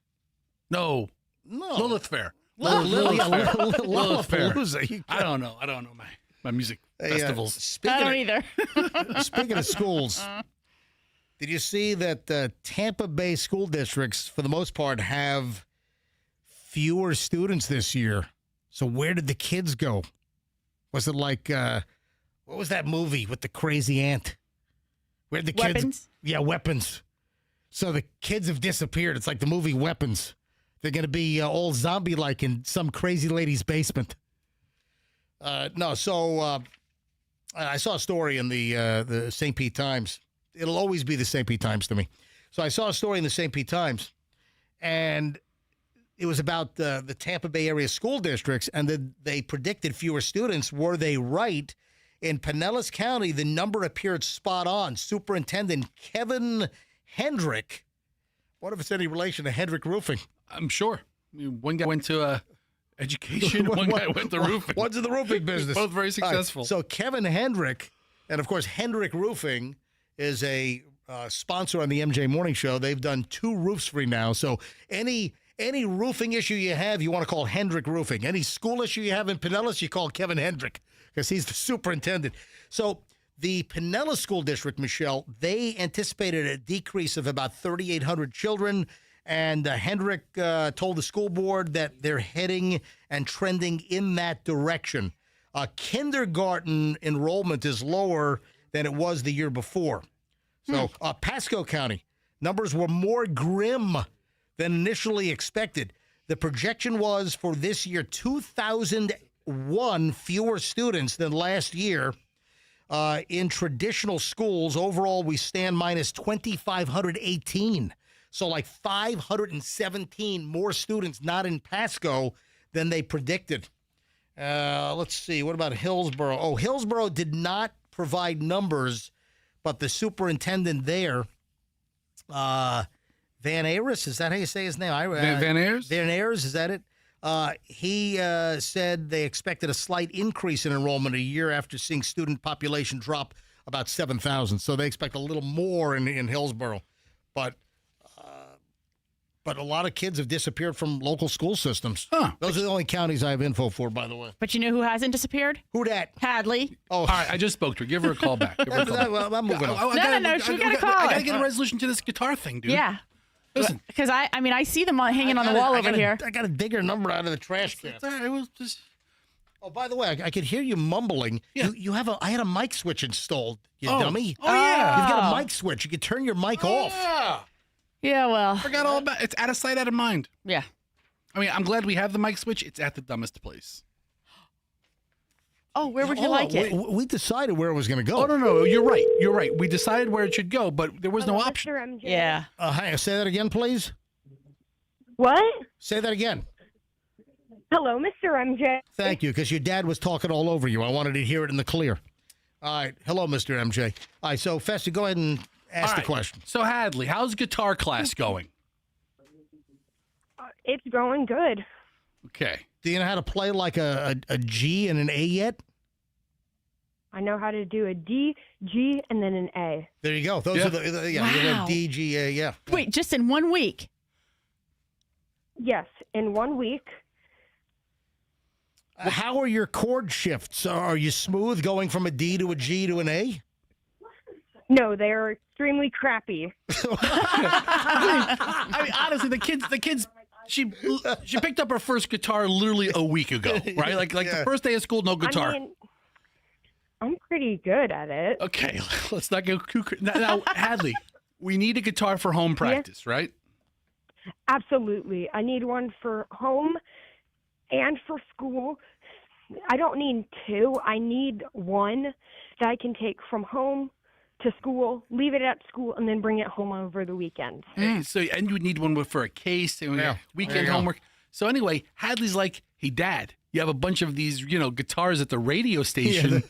No. Lilith Fair. Lilith Fair. I don't know my music festivals. I don't either. Speaking of schools, did you see that Tampa Bay school districts, for the most part, have fewer students this year? So where did the kids go? Was it like what was that movie with the crazy ant? Where the kids? Weapons? Yeah, Weapons. So the kids have disappeared. It's like the movie Weapons. They're going to be all zombie-like in some crazy lady's basement. I saw a story in the St. Pete Times. It'll always be the St. Pete Times to me. So I saw a story in the St. Pete Times, and it was about the Tampa Bay area school districts, and they predicted fewer students. Were they right? In Pinellas County, the number appeared spot on. Superintendent Kevin Hendrick. What if it's any relation to Hendrick Roofing? I'm sure. I mean, one guy went to education, one guy went to roofing. One's in the roofing business. Both very successful. So Kevin Hendrick, and of course Hendrick Roofing is a sponsor on the MJ Morning Show. They've done 2 roofs free now. So any roofing issue you have, you want to call Hendrick Roofing. Any school issue you have in Pinellas, you call Kevin Hendrick because he's the superintendent. So the Pinellas School District, Michelle, they anticipated a decrease of about 3,800 children. And Hendrick told the school board that they're heading and trending in that direction. Kindergarten enrollment is lower than it was the year before. So Pasco County, numbers were more grim than initially expected. The projection was for this year 2,001 fewer students than last year. In traditional schools, overall, we stand minus 2,518. So like 517 more students not in Pasco than they predicted. Let's see. What about Hillsborough? Oh, Hillsborough did not provide numbers, but the superintendent there, Van Ayers, is that how you say his name? Van Ayers? Van Ayers, is that it? He said they expected a slight increase in enrollment a year after seeing student population drop about 7,000. So they expect a little more in Hillsborough. But a lot of kids have disappeared from local school systems. Huh. Those are the only counties I have info for, by the way. But you know who hasn't disappeared? Who that? Hadley. Oh, all right. I just spoke to her. Give her a call back. Give her a call back. Well, I'm moving on. No. She got to call I her. got to get a resolution to this guitar thing, dude. Yeah. Listen. Because I see them hanging on the wall over here. I got to dig her number out of the trash can. It was just... Oh, by the way, I could hear you mumbling. Yeah. I had a mic switch installed, you dummy. Oh, yeah. You've got a mic switch. You can turn your mic off. Yeah. Yeah, well. Forgot all about it. It's out of sight, out of mind. Yeah. I mean, I'm glad we have the mic switch. It's at the dumbest place. Oh, where would you like it? We decided where it was going to go. Oh, no. You're right. You're right. We decided where it should go, but there was no option. Mr. MJ. Yeah. Hi, say that again, please. What? Say that again. Hello, Mr. MJ. Thank you, because your dad was talking all over you. I wanted to hear it in the clear. All right. Hello, Mr. MJ. All right, so, Fester, go ahead and ask the question. So, Hadley, how's guitar class going? It's going good. Okay. Do you know how to play like a G and an A yet? I know how to do a D, G, and then an A. There you go. Those are the you Wow. got D, G, A, yeah. Wait, just in 1 week? Yes, in 1 week. How are your chord shifts? Are you smooth going from a D to a G to an A? No, they are extremely crappy. I mean, honestly, the kids. She picked up her first guitar literally a week ago, right? Like the first day of school, no guitar. I mean, I'm pretty good at it. Okay, let's not go too. Now, Hadley, we need a guitar for home practice, right? Absolutely. I need one for home and for school. I don't need 2. I need one that I can take from home to school, leave it at school, and then bring it home over the weekend. Hey, and you need one for a case and weekend homework. So anyway, Hadley's like, "Hey, Dad, you have a bunch of these, guitars at the radio station.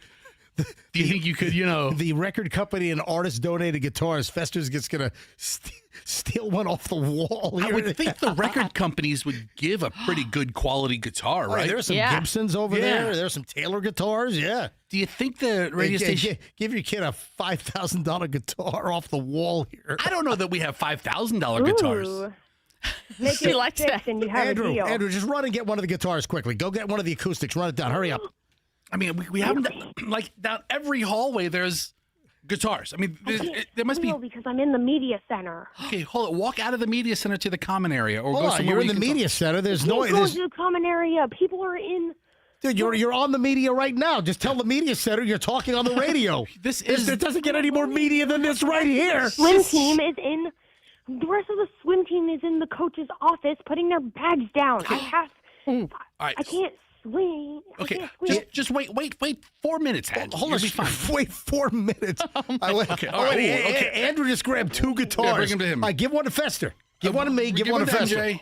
Do you think you could, The record company and artist donated guitars. Fester's just going to steal one off the wall. I would think the record companies would give a pretty good quality guitar, right? There's some Gibsons over there. There's some Taylor guitars, yeah. Do you think the radio station... Give your kid a $5,000 guitar off the wall here. I don't know that we have $5,000 guitars. Make it likes 6 that. and you have a deal. Andrew, just run and get one of the guitars quickly. Go get one of the acoustics. Run it down. Hurry up. I mean, we haven't, like, down every hallway, there's guitars. I mean, there must be... because I'm in the media center. Okay, hold it. Walk out of the media center to the common area. Or go somewhere you're in the media center. There's Don't noise. go to the common area. People are in Dude, you're on the media right now. Just tell the media center you're talking on the radio. It doesn't get any more media than this right here. Swim team is in. The rest of the swim team is in the coach's office putting their bags down. All right. I can't swing. Okay, just wait 4 minutes, Ed. Hold on, You'll be fine. wait 4 minutes. Okay, all right. Okay. Andrew just grabbed 2 guitars. Yeah, bring him to him. All right, give one to Fester. Give one to me. Give one to Fester. MJ.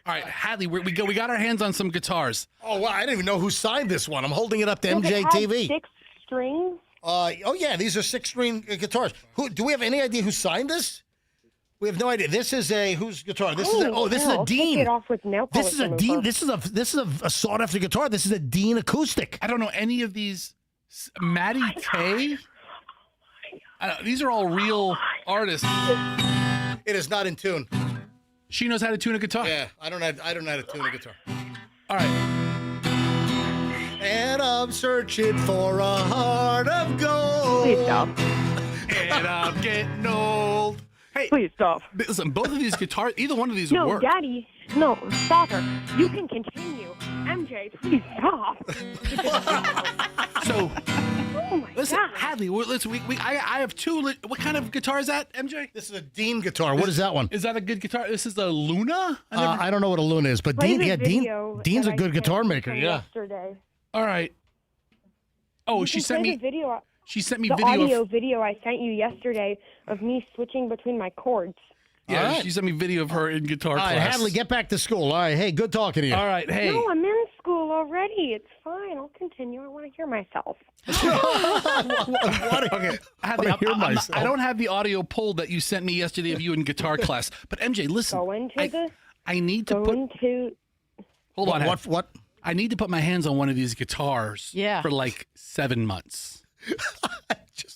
All right, Hadley, we got our hands on some guitars. Oh wow, I didn't even know who signed this one. I'm holding it up to Does MJ it have TV. 6 strings? Oh yeah, these are 6-string guitars. Do we have any idea who signed this? We have no idea. This is whose guitar? This is a Dean. Take it off with nail This is a polish Dean. remover. This is a sought after guitar. This is a Dean acoustic. I don't know any of these. Maddie Tay. These are all real artists. It is not in tune. She knows how to tune a guitar. Yeah, I don't know how to tune a guitar. All right. And I'm searching for a heart of gold. Please stop. And I'm getting old. Hey, Please stop. listen, both of these guitars, either one of these No, would work. Daddy. No, father. You can continue. MJ, please stop. So, Oh my listen, God. Hadley, I have 2. What kind of guitar is that, MJ? This is a Dean guitar. What is that one? Is that a good guitar? This is a Luna? I don't know what a Luna is, but Play Dean, the video Dean's that a I good sent guitar you maker. from Yeah. Yesterday. All right. Oh, You she can sent play me. the video. She sent me The video. audio video I sent you yesterday of me switching between my chords. Yeah, All right. she sent me video of her in guitar All class. right, Hadley, get back to school. All right, hey, good talking to you. All right, hey. No, I'm in school already. It's fine. I'll continue. I want to hear myself. Okay, Hadley, I hear myself. I don't have the audio pulled that you sent me yesterday of you in guitar class. But MJ, listen. Go into the. I need to Go put. into. Hold on. What? I need to put my hands on one of these guitars. Yeah. For like 7 months.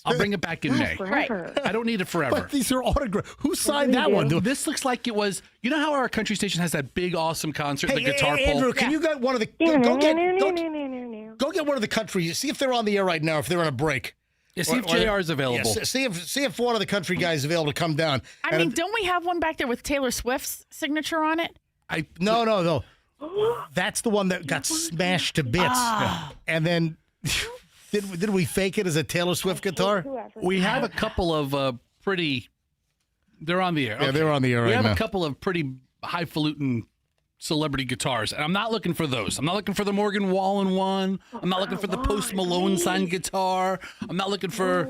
I'll bring it back in May. Forever. I don't need it forever. But these are autographed. Who signed that one? Dude? This looks like it was. You know how our country station has that big, awesome concert, Hey, the guitar Andrew, pole? can you get one of the go get one of the country? See if they're on the air right now. If they're on a break. Yeah, see if JR is available. Yeah, see if one of the country guys is available to come down. I mean, don't we have one back there with Taylor Swift's signature on it? No. That's the one that got smashed to bits. And then did we fake it as a Taylor Swift guitar? We have a couple of pretty. They're on the air. Yeah, they're on the air We right have now. a couple of pretty highfalutin celebrity guitars, and I'm not looking for those. I'm not looking for the Morgan Wallen one. I'm not looking for the Post Malone signed guitar. I'm not looking for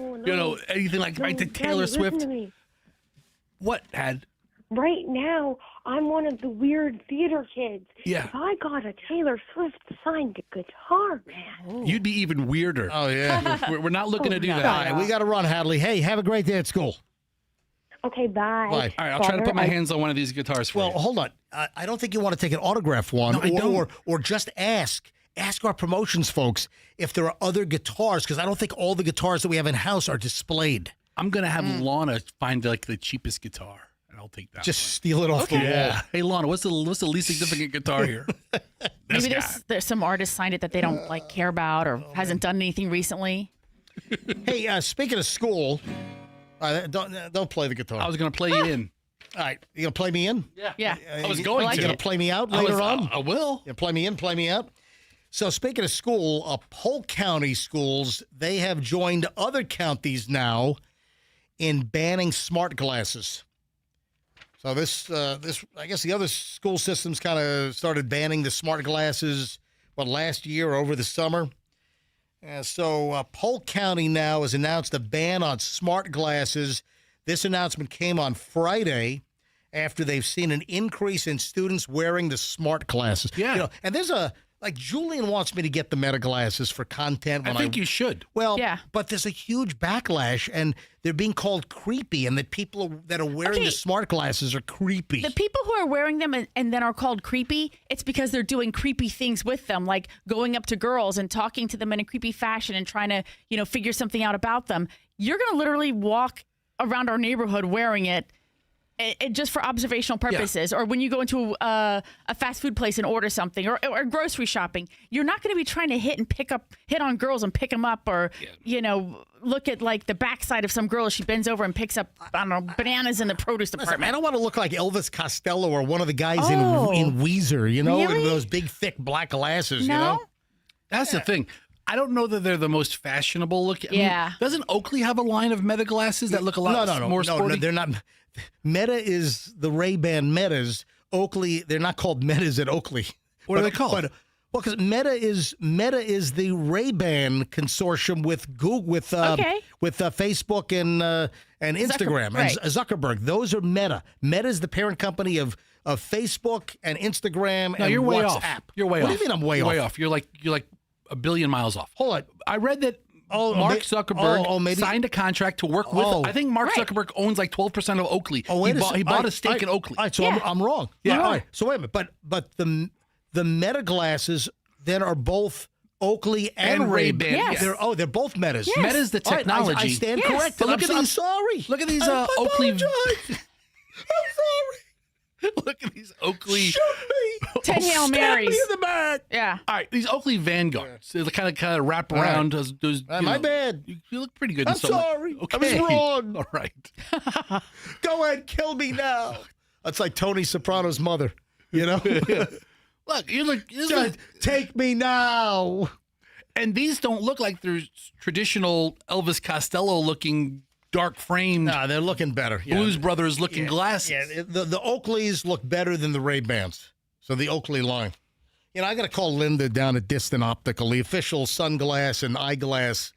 anything like the Taylor Daddy, Swift. listen to me. What, Had? Right now, I'm one of the weird theater kids. Yeah. If I got a Taylor Swift signed guitar, man. You'd be even weirder. Oh yeah. We're not looking to do that. All right, we got to run, Hadley. Hey, have a great day at school. Okay, bye. Bye. All right, I'll try to put my hands on one of these guitars for Well, you. hold on. I don't think you want to take an autograph one, No, I don't. or just ask our promotions folks if there are other guitars, because I don't think all the guitars that we have in house are displayed. I'm gonna have Lana find like the cheapest guitar, and I'll take that. Just steal it off the wall. Yeah. Hey, Lana, what's the least significant guitar here? Maybe there's some artist signed it that they don't care about or hasn't done anything recently. Hey, speaking of school, don't play the guitar. I was gonna play you in. All right, you gonna play me in? Yeah. I was going like to. You gonna play me out later on? I will. You play me in, play me out. So speaking of school, Polk County schools, they have joined other counties now in banning smart glasses. So this I guess the other school systems kind of started banning the smart glasses last year over the summer. So Polk County now has announced a ban on smart glasses. This announcement came on Friday after they've seen an increase in students wearing the smart glasses. Yeah. And there's Julian wants me to get the Meta glasses for content. I think you should. Well, Yeah. but there's a huge backlash, and they're being called creepy, and that people that are wearing the smart glasses are creepy. The people who are wearing them and then are called creepy, it's because they're doing creepy things with them, like going up to girls and talking to them in a creepy fashion and trying to, figure something out about them. You're going to literally walk around our neighborhood wearing it just for observational purposes, or when you go into a fast food place and order something, or grocery shopping, you're not going to be trying to hit on girls and pick them up, or look at like the backside of some girl as she bends over and picks up bananas in the produce department. I don't want to look like Elvis Costello or one of the guys in Weezer, Really? with those big thick black glasses. No? That's the thing. I don't know that they're the most fashionable looking. Yeah. Doesn't Oakley have a line of Meta glasses that look a lot more sporty? No, they're not. Meta is the Ray-Ban Metas. Oakley, they're not called Metas at Oakley. What are they called? Well, because Meta is the Ray-Ban consortium with Google, with Facebook and Instagram right. and Zuckerberg. Those are Meta. Meta is the parent company of Facebook and Instagram and you're way WhatsApp. off. You're way off. What do you mean I'm way off? You're like a billion miles off. Hold on. I read that Mark Zuckerberg signed a contract to work with. I think Mark Zuckerberg owns like 12% of Oakley. He bought a stake in Oakley. All right, so I'm wrong. Yeah. All right. So wait a minute. But the Meta glasses then are both Oakley and Ray-Ban. Yes. They're both Metas. Yes. Meta's the technology. I stand Yes. corrected. But look at I'm these. sorry. Look at these I Oakley. apologize. I'm sorry. Look at these Oakley. Shoot me. 10 Hail Stab Marys. me in the back. Yeah. All right, these Oakley Vanguards. They kind of wrap around. Those, My bad. You look pretty good. I'm in some way. sorry. Okay. I was wrong. All right. Go ahead, kill me now. That's like Tony Soprano's mother. You know? Look, you look. Just take me now. And these don't look like they're traditional Elvis Costello looking dark framed. Nah, they're looking better. Yeah. Blues Brothers looking glasses. Yeah, the Oakleys look better than the Ray-Bans. So the Oakley line. You know, I got to call Linda down at Distant Optical, the official sunglass and eyeglass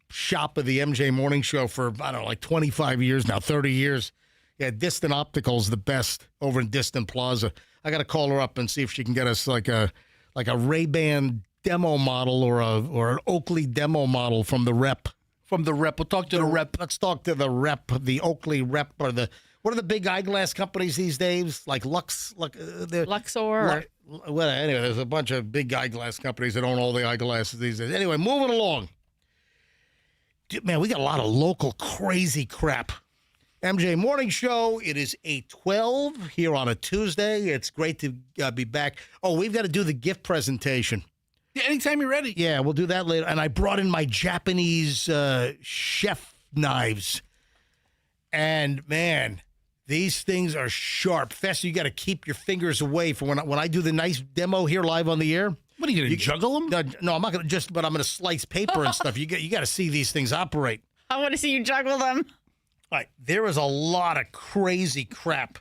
shop of the MJ Morning Show for, I don't know, like 25 years now, 30 years. Yeah, Distant Optical's the best over in Distant Plaza. I got to call her up and see if she can get us like a Ray-Ban demo model or an Oakley demo model from the rep. From the rep. We'll talk to the rep. Let's talk to the rep, the Oakley rep, or what are the big eyeglass companies these days? Like Luxor. Well, anyway, there's a bunch of big eyeglass companies that own all the eyeglasses these days. Anyway, moving along. Dude, man, we got a lot of local crazy crap. MJ Morning Show. It is 8:12 here on a Tuesday. It's great to be back. Oh, we've got to do the gift presentation. Yeah, anytime you're ready. Yeah, we'll do that later. And I brought in my Japanese chef knives. And, man, these things are sharp. Fester, you got to keep your fingers away from when I do the nice demo here live on the air. What are you going to juggle them? No, I'm not going to but I'm going to slice paper and stuff. You got to see these things operate. I want to see you juggle them. All right, there is a lot of crazy crap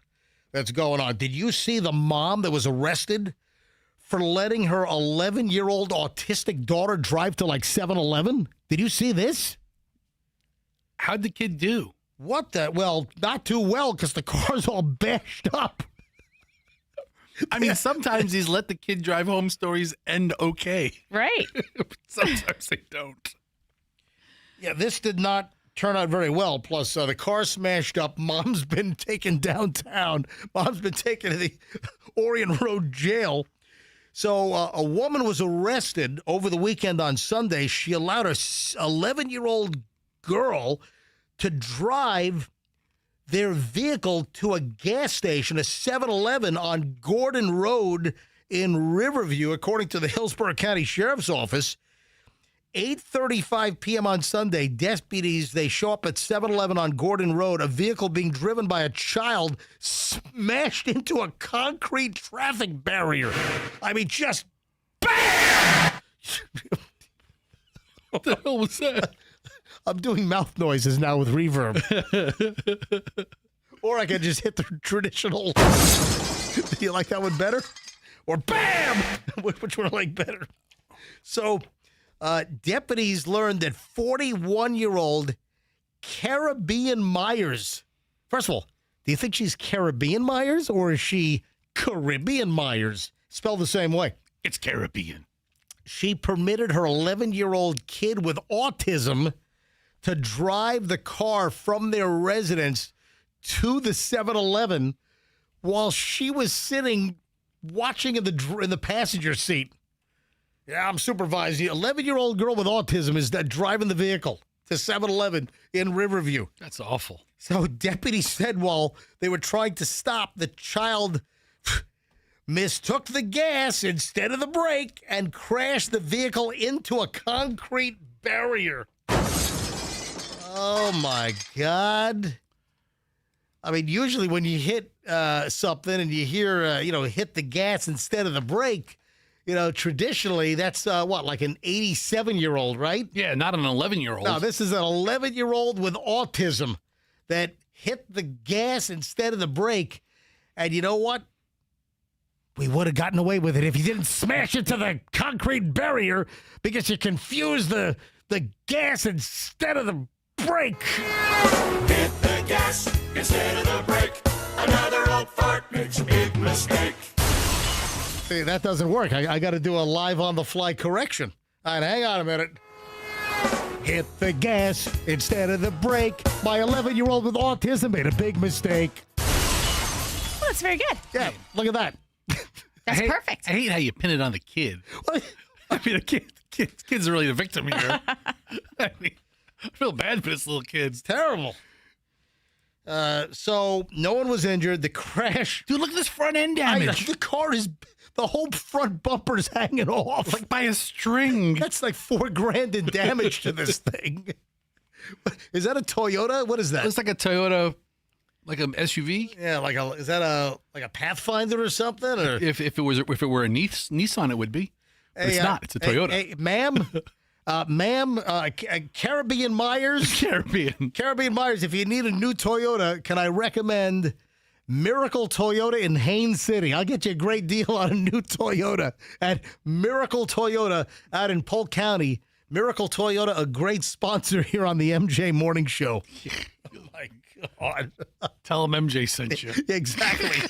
that's going on. Did you see the mom that was arrested for letting her 11-year-old autistic daughter drive to like 7-Eleven? Did you see this? How'd the kid do? What the? Well, not too well because the car's all bashed up. I mean, sometimes these let the kid drive home stories end okay. Right. Sometimes they don't. Yeah, this did not turn out very well. Plus, the car smashed up. Mom's been taken downtown. Mom's been taken to the Orient Road jail. So a woman was arrested over the weekend on Sunday. She allowed a 11-year-old girl to drive their vehicle to a gas station, a 7-Eleven on Gordon Road in Riverview, according to the Hillsborough County Sheriff's Office. 8:35 p.m. on Sunday, deputies, they show up at 7-Eleven on Gordon Road, a vehicle being driven by a child smashed into a concrete traffic barrier. I mean, just BAM! What the hell was that? I'm doing mouth noises now with reverb. Or I could just hit the traditional. Do you like that one better? Or BAM! Which one I like better? So, deputies learned that 41-year-old Caribbean Myers. First of all, do you think she's Caribbean Myers or is she Caribbean Myers? Spelled the same way. It's Caribbean. She permitted her 11-year-old kid with autism to drive the car from their residence to the 7-Eleven while she was sitting watching in the passenger seat. Yeah, I'm supervised. The 11-year-old girl with autism is driving the vehicle to 7-Eleven in Riverview. That's awful. So deputies said while they were trying to stop, the child mistook the gas instead of the brake and crashed the vehicle into a concrete barrier. Oh, my God. I mean, usually when you hit something and you hear, hit the gas instead of the brake, traditionally that's like an 87-year-old, right? Yeah, not an 11-year-old. No, this is an 11-year-old with autism that hit the gas instead of the brake. And you know what? We would have gotten away with it if you didn't smash into the concrete barrier because you confused the gas instead of the brake. Hit the gas instead of the brake. Another old fart makes a big mistake. See, that doesn't work. I got to do a live on-the-fly correction. All right, hang on a minute. Hit the gas instead of the brake. My 11-year-old with autism made a big mistake. Well, that's very good. Yeah, look at that. That's perfect. I hate how you pin it on the kid. I mean, kid's really the victim here. I feel bad for this little kid. It's terrible. So no one was injured. The crash. Dude, look at this front end damage. The whole front bumper is hanging off. Like by a string. That's like $4,000 in damage to this thing. Is that a Toyota? What is that? It's like a Toyota, like an SUV. Yeah, is that a Pathfinder or something? Or if it were a Nissan, it would be. But it's not. It's a Toyota. Hey, ma'am, Caribbean Myers. Caribbean Myers. If you need a new Toyota, can I recommend Miracle Toyota in Haines City? I'll get you a great deal on a new Toyota at Miracle Toyota out in Polk County. Miracle Toyota, a great sponsor here on the MJ Morning Show. Oh my God! Tell them MJ sent you. Exactly.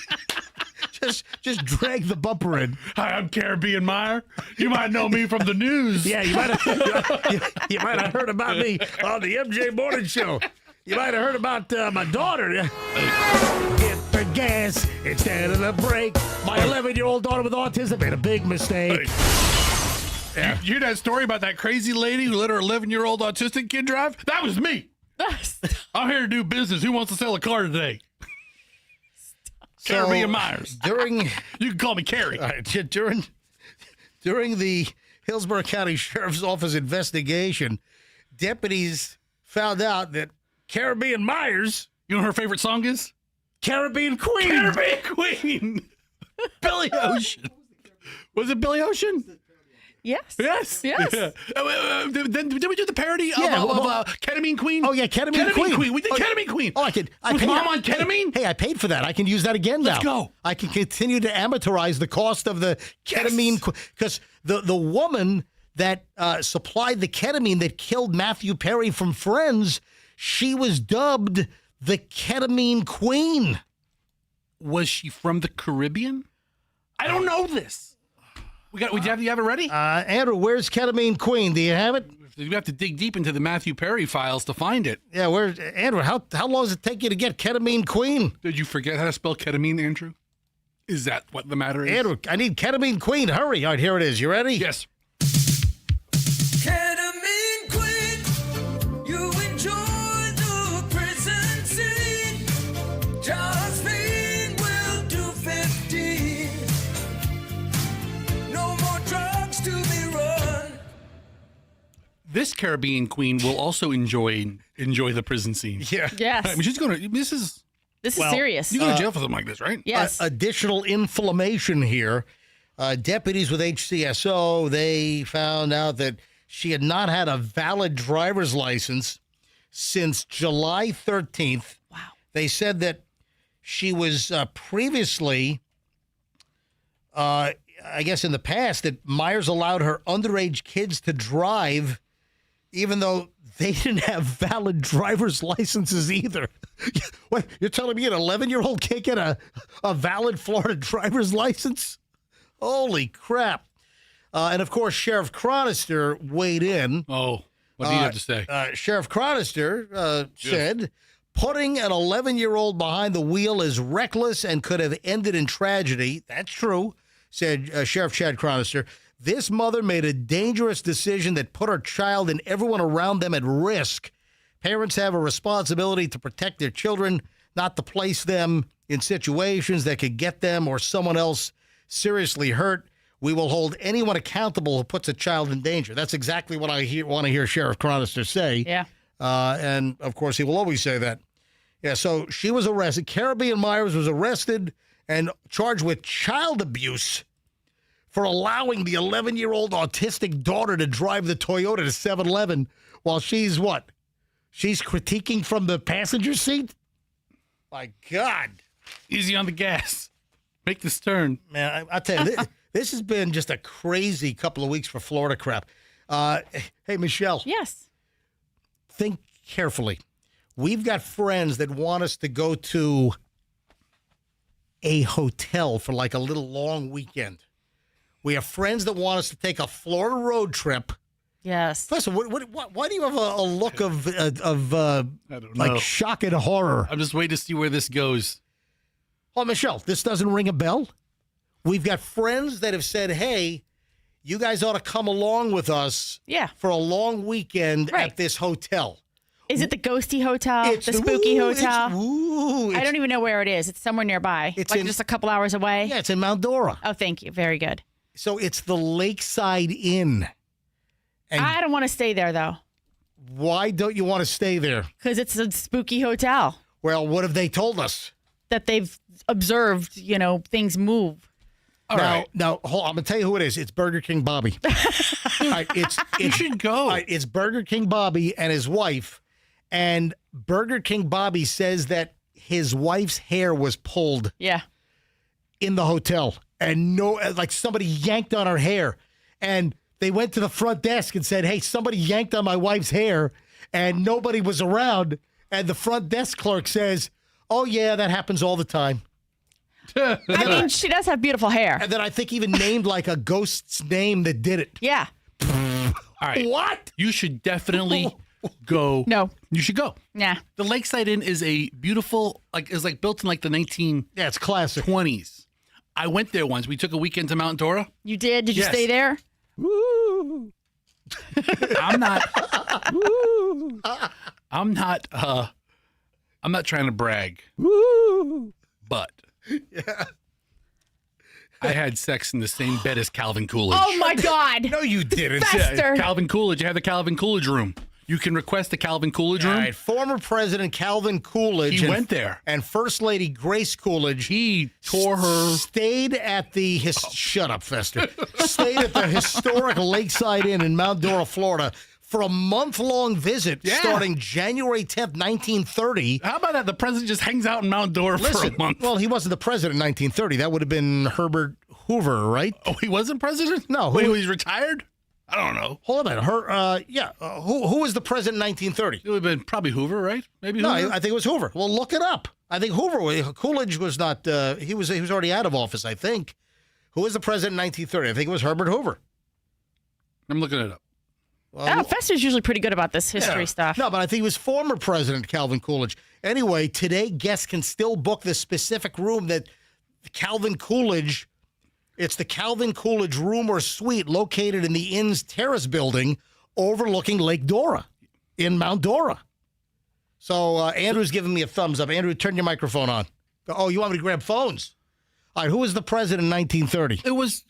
Just drag the bumper in. Hi, I'm Caribbean Meyer. You might know me from the news. Yeah, you might have heard about me on the MJ Morning Show. You might have heard about my daughter. Hit the gas instead of the brake. My 11-year-old daughter with autism made a big mistake. Yeah. You hear that story about that crazy lady who let her 11-year-old autistic kid drive? That was me. I'm here to do business. Who wants to sell a car today? Caribbean Myers. You can call me Carrie. All right, during the Hillsborough County Sheriff's Office investigation, deputies found out that Caribbean Myers. You know what her favorite song is? Caribbean Queen. Caribbean Queen. Billy Ocean. Was it Billy Ocean? Yes. Yes. Yeah. Did we do the parody of Ketamine Queen? Oh, yeah, Ketamine Queen. We did Ketamine Queen. Oh, Was Mom on ketamine? Hey, I paid for that. I can use that again now. Let's go. I can continue to amateurize the cost of the ketamine. Because the woman that supplied the ketamine that killed Matthew Perry from Friends, she was dubbed the Ketamine Queen. Was she from the Caribbean? I don't know this. Do you have it ready? Andrew, where's Ketamine Queen? Do you have it? You have to dig deep into the Matthew Perry files to find it. Yeah, Andrew, how long does it take you to get Ketamine Queen? Did you forget how to spell ketamine, Andrew? Is that what the matter is? Andrew, I need Ketamine Queen. Hurry. All right, here it is. You ready? Yes. Ketamine Queen, you enjoy the prison scene. Josephine will do 15. No more drugs to be run. This Caribbean Queen will also enjoy the prison scene. Yeah. Yes. I mean, she's going to. This is serious. You go to jail for something like this, right? Yes. Additional inflammation here. Deputies with HCSO, they found out that she had not had a valid driver's license since July 13th. Wow. They said that she was previously, I guess in the past, that Myers allowed her underage kids to drive, even though they didn't have valid driver's licenses either. What, you're telling me an 11-year-old can't get a valid Florida driver's license? Holy crap. And, of course, Sheriff Chronister weighed in. Oh, what do you have to say? Sheriff Chronister said, putting an 11-year-old behind the wheel is reckless and could have ended in tragedy. That's true, said Sheriff Chad Chronister. This mother made a dangerous decision that put her child and everyone around them at risk. Parents have a responsibility to protect their children, not to place them in situations that could get them or someone else seriously hurt. We will hold anyone accountable who puts a child in danger. That's exactly what I want to hear Sheriff Chronister say. Yeah. And, of course, he will always say that. Yeah, so she was arrested. Caribbean Myers was arrested and charged with child abuse for allowing the 11-year-old autistic daughter to drive the Toyota to 7-Eleven while she's what? She's critiquing from the passenger seat? My God. Easy on the gas. Make this turn. Man, I tell you, this has been just a crazy couple of weeks for Florida crap. Hey, Michelle. Yes. Think carefully. We've got friends that want us to go to a hotel for like a little long weekend. We have friends that want us to take a Florida road trip. Yes. Listen, why do you have a look of I don't know. like shock and horror? I'm just waiting to see where this goes. Oh, Michelle, this doesn't ring a bell? We've got friends that have said, hey, you guys ought to come along with us for a long weekend at this hotel. Is it the ghosty hotel? The spooky hotel? I don't even know where it is. It's somewhere nearby. It's like just a couple hours away? Yeah, it's in Mount Dora. Oh, thank you. Very good. So it's the Lakeside Inn. And I don't want to stay there, though. Why don't you want to stay there? Because it's a spooky hotel. Well, what have they told us? That they've observed, things move. All right. Now, hold on. I'm going to tell you who it is. It's Burger King Bobby. All right, you should go. All right, it's Burger King Bobby and his wife. And Burger King Bobby says that his wife's hair was pulled in the hotel. And like somebody yanked on her hair. And they went to the front desk and said, hey, somebody yanked on my wife's hair. And nobody was around. And the front desk clerk says, oh, yeah, that happens all the time. I mean, she does have beautiful hair. And then I think even named like a ghost's name that did it. Yeah. All right. What? You should definitely go. No. You should go. Yeah. The Lakeside Inn is a beautiful, is built in like the 1920s. Yeah, it's classic. I went there once. We took a weekend to Mount Dora. You did? Did you stay there? Woo. I'm not trying to brag. Woo. But I had sex in the same bed as Calvin Coolidge. Oh my God. No, you didn't. Fester. Calvin Coolidge. You have the Calvin Coolidge room. You can request the Calvin Coolidge room. All right, former President Calvin Coolidge. He went there. And First Lady Grace Coolidge. He tore her. Stayed at the shut up, Fester. Stayed at the historic Lakeside Inn in Mount Dora, Florida, for a month-long visit starting January 10th, 1930. How about that? The president just hangs out in Mount Dora for a month. Well, he wasn't the president in 1930. That would have been Herbert Hoover, right? Oh, he wasn't president? No. Wait, he's retired? I don't know. Hold on a minute. Who was the president in 1930? It would have been probably Hoover, right? Maybe Hoover? No, I think it was Hoover. Well, look it up. I think Coolidge was not, he was already out of office, I think. Who was the president in 1930? I think it was Herbert Hoover. I'm looking it up. Well, Fester's usually pretty good about this history stuff. No, but I think it was former President Calvin Coolidge. Anyway, today guests can still book the specific room that Calvin Coolidge, it's the Calvin Coolidge room or suite located in the inn's terrace building overlooking Lake Dora in Mount Dora. So Andrew's giving me a thumbs up. Andrew, turn your microphone on. Oh, you want me to grab phones? All right, who was the president in 1930? It was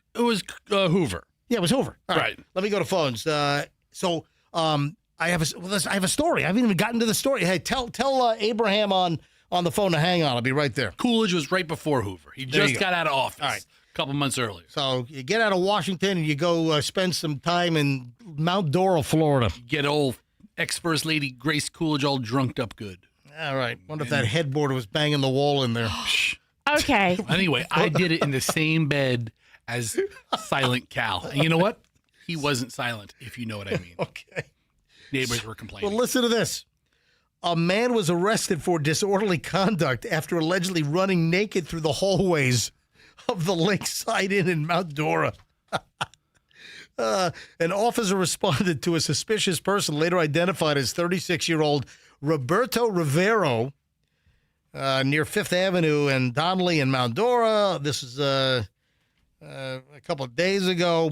Hoover. Yeah, it was Hoover. All right. Let me go to phones. I have a story. I haven't even gotten to the story. Hey, tell Abraham on the phone to hang on. I'll be right there. Coolidge was right before Hoover. He just got out of office. All right. A couple months earlier. So you get out of Washington and you go spend some time in Mount Dora, Florida. Get old ex-First Lady Grace Coolidge all drunked up good. All right. Wonder if that headboard was banging the wall in there. Okay. Anyway, I did it in the same bed as Silent Cal. And you know what? He wasn't silent, if you know what I mean. Okay. Neighbors were complaining. Well, listen to this. A man was arrested for disorderly conduct after allegedly running naked through the hallways of the Lakeside Inn in Mount Dora. An officer responded to a suspicious person later identified as 36-year-old Roberto Rivero near Fifth Avenue and Donnelly in Mount Dora. This is a couple of days ago.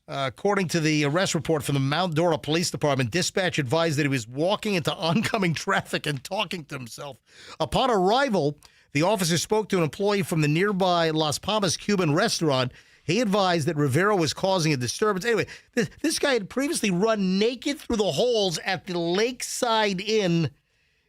According to the arrest report from the Mount Dora Police Department, dispatch advised that he was walking into oncoming traffic and talking to himself. Upon arrival, the officer spoke to an employee from the nearby Las Palmas Cuban restaurant. He advised that Rivera was causing a disturbance. Anyway, this guy had previously run naked through the halls at the Lakeside Inn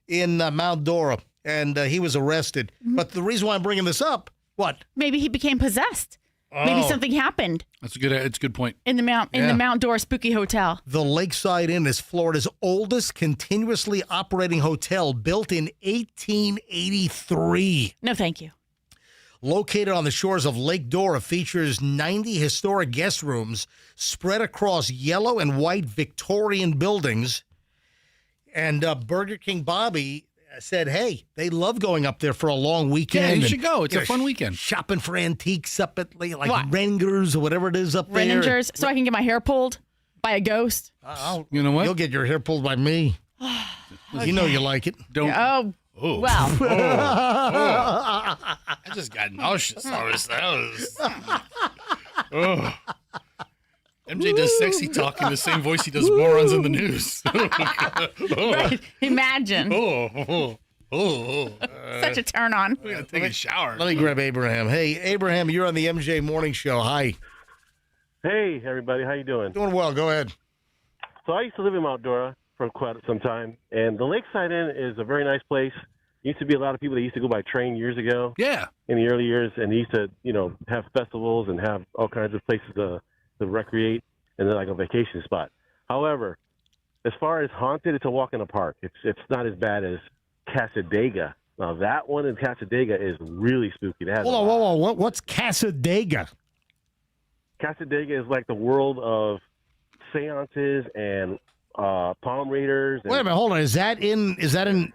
in Mount Dora, and he was arrested. Mm-hmm. But the reason why I'm bringing this up, what? Maybe he became possessed. Maybe something happened It's a good point. in the Mount Dora Spooky Hotel. The Lakeside Inn is Florida's oldest continuously operating hotel, built in 1883. No, thank you. Located on the shores of Lake Dora, features 90 historic guest rooms spread across yellow and white Victorian buildings. And Burger King Bobby said, hey, they love going up there for a long weekend. Yeah, you should go. It's a fun weekend. Shopping for antiques up at like What? Rengers or whatever it is up there. Renningers, so I can get my hair pulled by a ghost. You know what? You'll get your hair pulled by me. You know you like it. Don't. Oh, well. I just got nauseous. MJ does sexy talk in the same voice he does morons in the news. Right. Imagine. Such a turn on. I gotta take a shower. Let me grab Abraham. Hey, Abraham, you're on the MJ Morning Show. Hi. Hey, everybody. How you doing? Doing well. Go ahead. So I used to live in Mount Dora for quite some time, and the Lakeside Inn is a very nice place. Used to be a lot of people that used to go by train years ago. Yeah. In the early years, and they used to, have festivals and have all kinds of places to recreate, and then like a vacation spot. However, as far as haunted, it's a walk in the park. It's not as bad as Casadega. Now that one in Casadega is really spooky. Hold on. What's Casadega? Casadega is like the world of seances and palm readers. Wait a minute, hold on. Is that in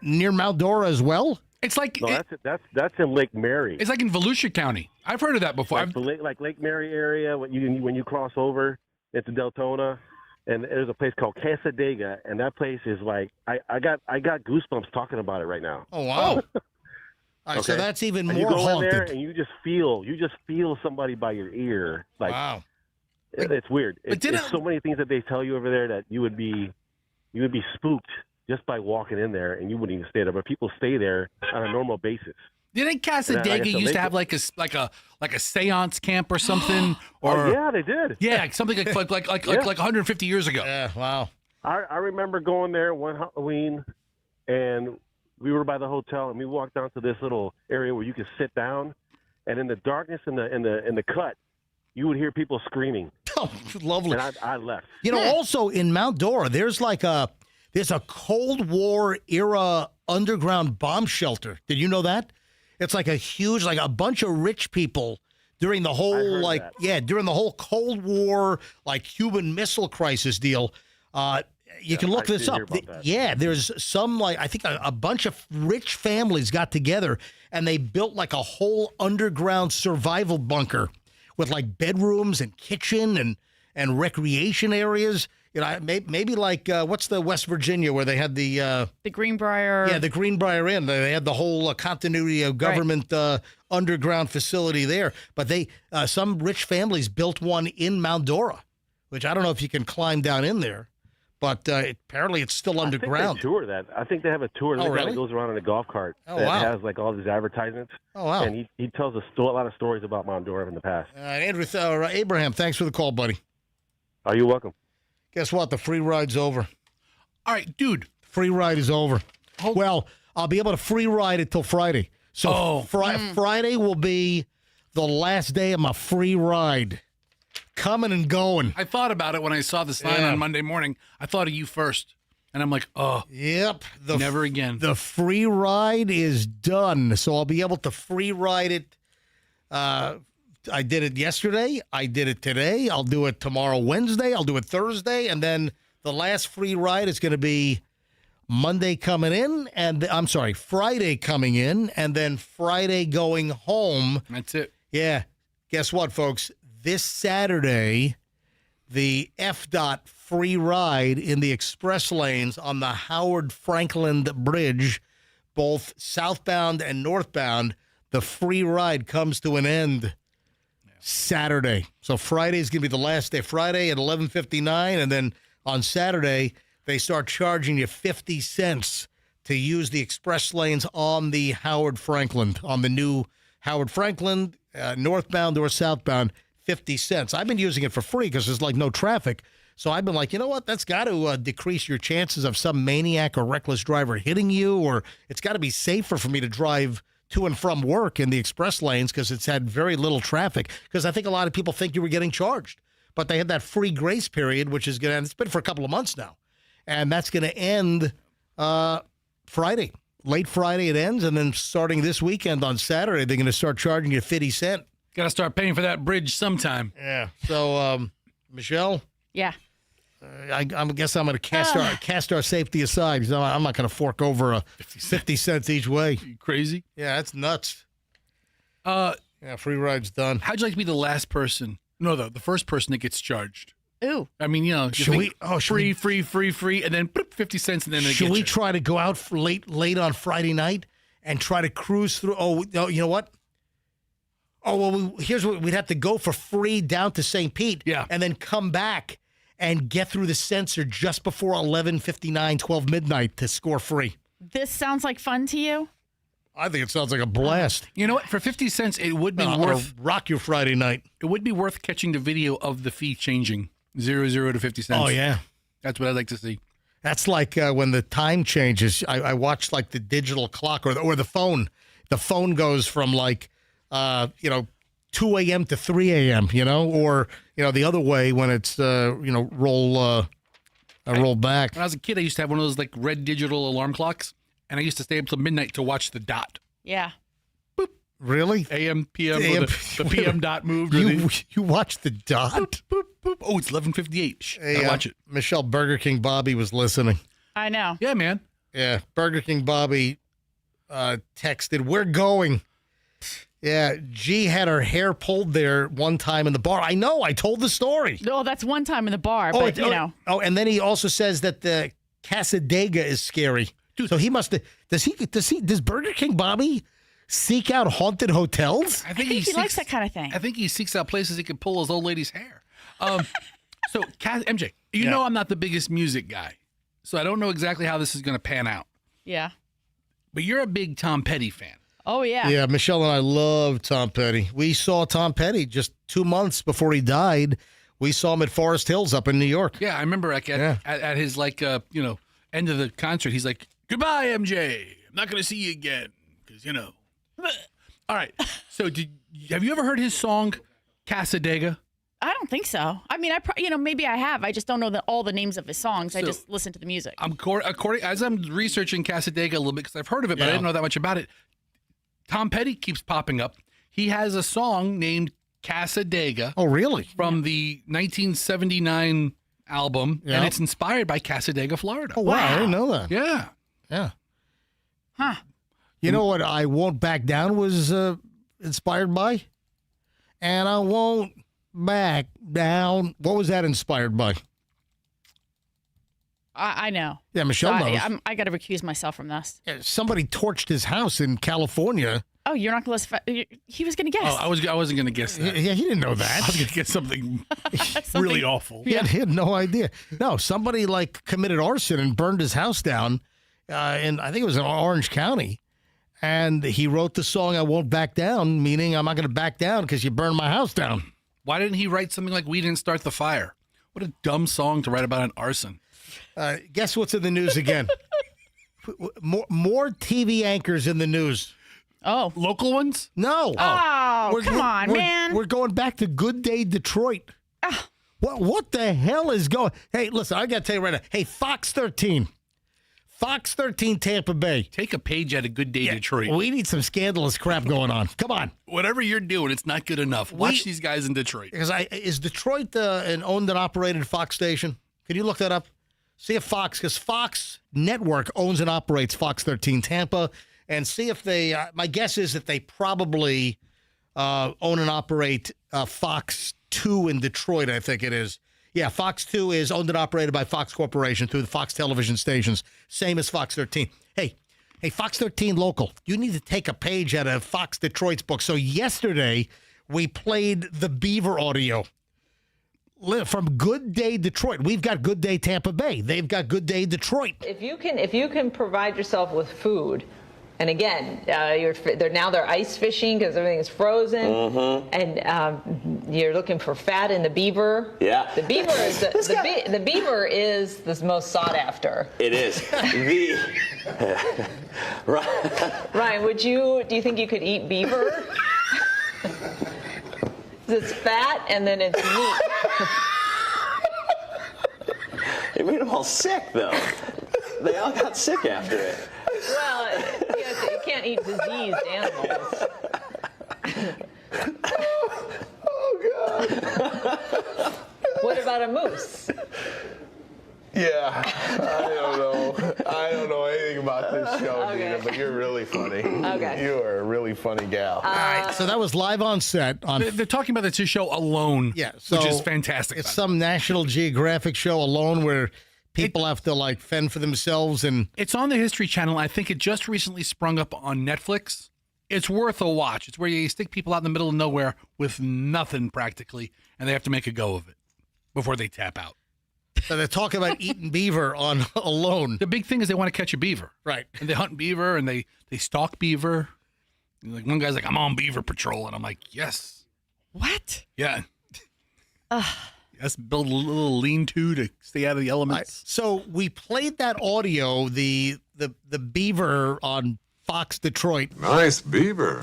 near Mount Dora as well? It's like no, that's in Lake Mary. It's like in Volusia County. I've heard of that before. Like Lake Mary area when you cross over into Deltona, and there's a place called Casadega, and that place is like I got goosebumps talking about it right now. Oh wow! All right, so that's even and more you go haunted. in there and you just feel somebody by your ear. Like, wow, it's weird. It's so many things that they tell you over there that you would be spooked just by walking in there, and you wouldn't even stay there. But people stay there on a normal basis. Didn't Casadega used to have like a seance camp or something? Or yeah, they did. Yeah, something like 150 years ago. Yeah, wow. I remember going there one Halloween, and we were by the hotel, and we walked down to this little area where you could sit down, and in the darkness in the cut, you would hear people screaming. Oh, lovely. And I left. Also in Mount Dora, there's a Cold War era underground bomb shelter. Did you know that? It's like a huge, like a bunch of rich people during the whole, during the whole Cold War, like Cuban Missile Crisis deal. You can look this up. There's some, I think a bunch of rich families got together and they built like a whole underground survival bunker with like bedrooms and kitchen and recreation areas. Maybe like what's the West Virginia where they had the Greenbrier? Yeah, the Greenbrier Inn. They had the whole continuity of government underground facility there. But some rich families built one in Mount Dora, which I don't know if you can climb down in there, but apparently it's still underground. I think they tour that. I think they have a tour that goes around in a golf cart that has like all these advertisements. Oh wow! And he tells a lot of stories about Mount Dora in the past. Andrew, Abraham, thanks for the call, buddy. Oh, you're welcome. Guess what? The free ride's over. All right, dude. Free ride is over. Well, I'll be able to free ride it till Friday. So Friday will be the last day of my free ride. Coming and going. I thought about it when I saw the sign on Monday morning. I thought of you first. And I'm like, oh. Yep. Never again. The free ride is done. So I'll be able to free ride it. I did it yesterday. I did it today. I'll do it tomorrow, Wednesday. I'll do it Thursday. And then the last free ride is going to be Monday coming in. Friday coming in. And then Friday going home. That's it. Yeah. Guess what, folks? This Saturday, the FDOT free ride in the express lanes on the Howard Franklin Bridge, both southbound and northbound, the free ride comes to an end Saturday. So Friday is going to be the last day. Friday at 11:59, and then on Saturday, they start charging you 50 cents to use the express lanes on the Howard Franklin, on the new Howard Franklin, northbound or southbound, 50 cents. I've been using it for free because there's like no traffic. So I've been like, you know what? That's got to decrease your chances of some maniac or reckless driver hitting you, or it's got to be safer for me to drive to and from work in the express lanes because it's had very little traffic. Because I think a lot of people think you were getting charged. But they had that free grace period, which is going to, it's been for a couple of months now. And that's going to end Friday. Late Friday it ends, and then starting this weekend on Saturday, they're going to start charging you 50 cents. Got to start paying for that bridge sometime. Yeah. So, Michelle? Yeah. I guess I'm going to cast our safety aside because I'm not going to fork over a 50 cents each way. You crazy? Yeah, that's nuts. Yeah, free ride's done. How'd you like to be the last person? No, the first person that gets charged. Ooh. I mean, you know, Should we? free, and then 50 cents, and then they should get we you. try to go out for late on Friday night and try to cruise through? Oh, no, you know what? Oh, well, here's what we'd have to go for free down to St. Pete, and then come back and get through the sensor just before 11:59, 12 midnight to score free. This sounds like fun to you? I think it sounds like a blast. You know what? For 50 cents, it would be worth rock your Friday night. It would be worth catching the video of the fee changing 00 to 50 cents. Oh yeah, that's what I'd like to see. That's like when the time changes. I watched like the digital clock or the phone. The phone goes from like 2 a.m. to 3 a.m. Or the other way when it's roll back. When I was a kid, I used to have one of those like red digital alarm clocks, and I used to stay up till midnight to watch the dot. Yeah. Boop. Really? AM, PM, or the PM dot moved. You watch the dot? Boop, boop, boop. Oh, it's 11:58. Hey, watch it. Michelle, Burger King Bobby was listening. I know. Yeah, man. Yeah, Burger King Bobby texted, "We're going." Yeah, G had her hair pulled there one time in the bar. I know. I told the story. No, that's one time in the bar, but Oh, and then he also says that the Casadega is scary. Dude, so he must. Does Burger King Bobby seek out haunted hotels? I think he likes that kind of thing. I think he seeks out places he can pull his old lady's hair. So, MJ, you know I'm not the biggest music guy, so I don't know exactly how this is going to pan out. Yeah. But you're a big Tom Petty fan. Oh, yeah. Yeah, Michelle and I love Tom Petty. We saw Tom Petty just 2 months before he died. We saw him at Forest Hills up in New York. Yeah, I remember at his end of the concert, he's like, "Goodbye, MJ. I'm not going to see you again because All right. So, have you ever heard his song Casadega? I don't think so. I mean, maybe I have. I just don't know all the names of his songs. I just listen to the music. As I'm researching Casadega a little bit because I've heard of it, but I didn't know that much about it. Tom Petty keeps popping up. He has a song named Casadega. Oh, really? From the 1979 album, and it's inspired by Casadega, Florida. Oh, wow. I didn't know that. Yeah. Yeah. Huh. You know what I Won't Back Down was inspired by? And I won't back down. What was that inspired by? I know. Yeah, Michelle knows. I got to recuse myself from this. Yeah, somebody torched his house in California. Oh, you're not going to he was going to guess. Oh, I wasn't going to guess that. Yeah, he didn't know that. I was going to guess something really awful. He had no idea. No, somebody committed arson and burned his house down, and I think it was in Orange County. And he wrote the song "I Won't Back Down," meaning I'm not going to back down because you burned my house down. Why didn't he write something like "We Didn't Start the Fire"? What a dumb song to write about an arson. Guess what's in the news again? More TV anchors in the news. Oh. Local ones? No. Oh, come on, man. We're going back to Good Day Detroit. What the hell is going? Hey, listen, I got to tell you right now. Hey, Fox 13. Fox 13 Tampa Bay. Take a page out of Good Day Detroit. We need some scandalous crap going on. Come on. Whatever you're doing, it's not good enough. Watch these guys in Detroit. Because is Detroit an owned and operated Fox station? Can you look that up? See if because Fox Network owns and operates Fox 13 Tampa, and see if they, my guess is that they probably own and operate Fox 2 in Detroit, I think it is. Yeah, Fox 2 is owned and operated by Fox Corporation through the Fox television stations, same as Fox 13. Hey, Fox 13 local, you need to take a page out of Fox Detroit's book. So yesterday, we played the Beaver audio from Good Day Detroit. We've got Good Day Tampa Bay. They've got Good Day Detroit. If you can provide yourself with food And again, they're ice fishing because everything is frozen, and you're looking for fat in the beaver. Yeah, the beaver is the beaver is the most sought after. It is. Ryan, do you think you could eat beaver? It's fat and then it's meat. It made them all sick, though. They all got sick after it. Well, you can't eat diseased animals. Oh, God. What about a moose? Yeah, I don't know anything about this show, Gina, but you're really funny. Okay. You are a really funny gal. All right, so that was live on set. They're talking about this show Alone, so which is fantastic. It's some National Geographic show, Alone, where people have to fend for themselves. And it's on the History Channel. I think it just recently sprung up on Netflix. It's worth a watch. It's where you stick people out in the middle of nowhere with nothing practically, and they have to make a go of it before they tap out. So they're talking about eating beaver on Alone. The big thing is they want to catch a beaver. Right. And they hunt beaver, and they stalk beaver. And one guy's like, I'm on beaver patrol. And I'm like, yes. What? Yeah. Yes, build a little lean-to to stay out of the elements. Right. So we played that audio, the beaver on Fox Detroit. Nice beaver.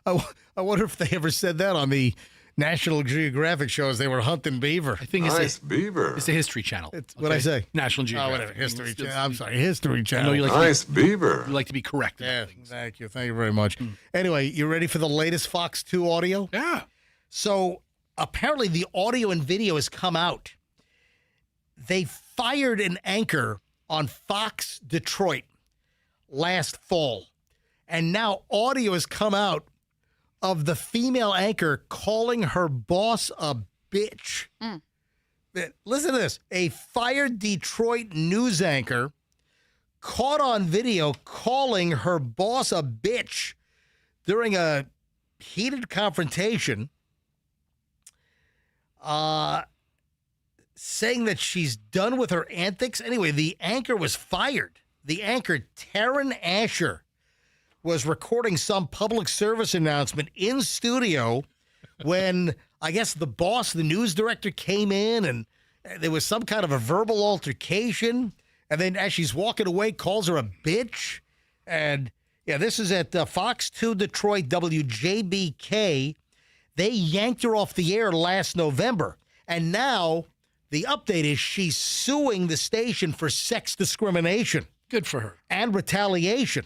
I wonder if they ever said that on the National Geographic shows. They were hunting beaver. I think Nice beaver. It's a History Channel. What'd I say? National Oh, Geographic. whatever. History Channel. I'm sorry, History Channel. I know you like Nice beaver. You like to be correct about Yeah, things. thank you very much. Anyway, you ready for the latest Fox 2 audio? Yeah. So apparently the audio and video has come out. They fired an anchor on Fox Detroit last fall, and now audio has come out of the female anchor calling her boss a bitch. Listen to this. A fired Detroit news anchor caught on video calling her boss a bitch during a heated confrontation, saying that she's done with her antics. Anyway, the anchor was fired. The anchor, Taryn Asher, was recording some public service announcement in studio when, I guess, the boss, the news director, came in, and there was some kind of a verbal altercation. And then as she's walking away, calls her a bitch. And, yeah, this is at Fox 2 Detroit, WJBK. They yanked her off the air last November. And now the update is she's suing the station for sex discrimination. Good for her. And retaliation.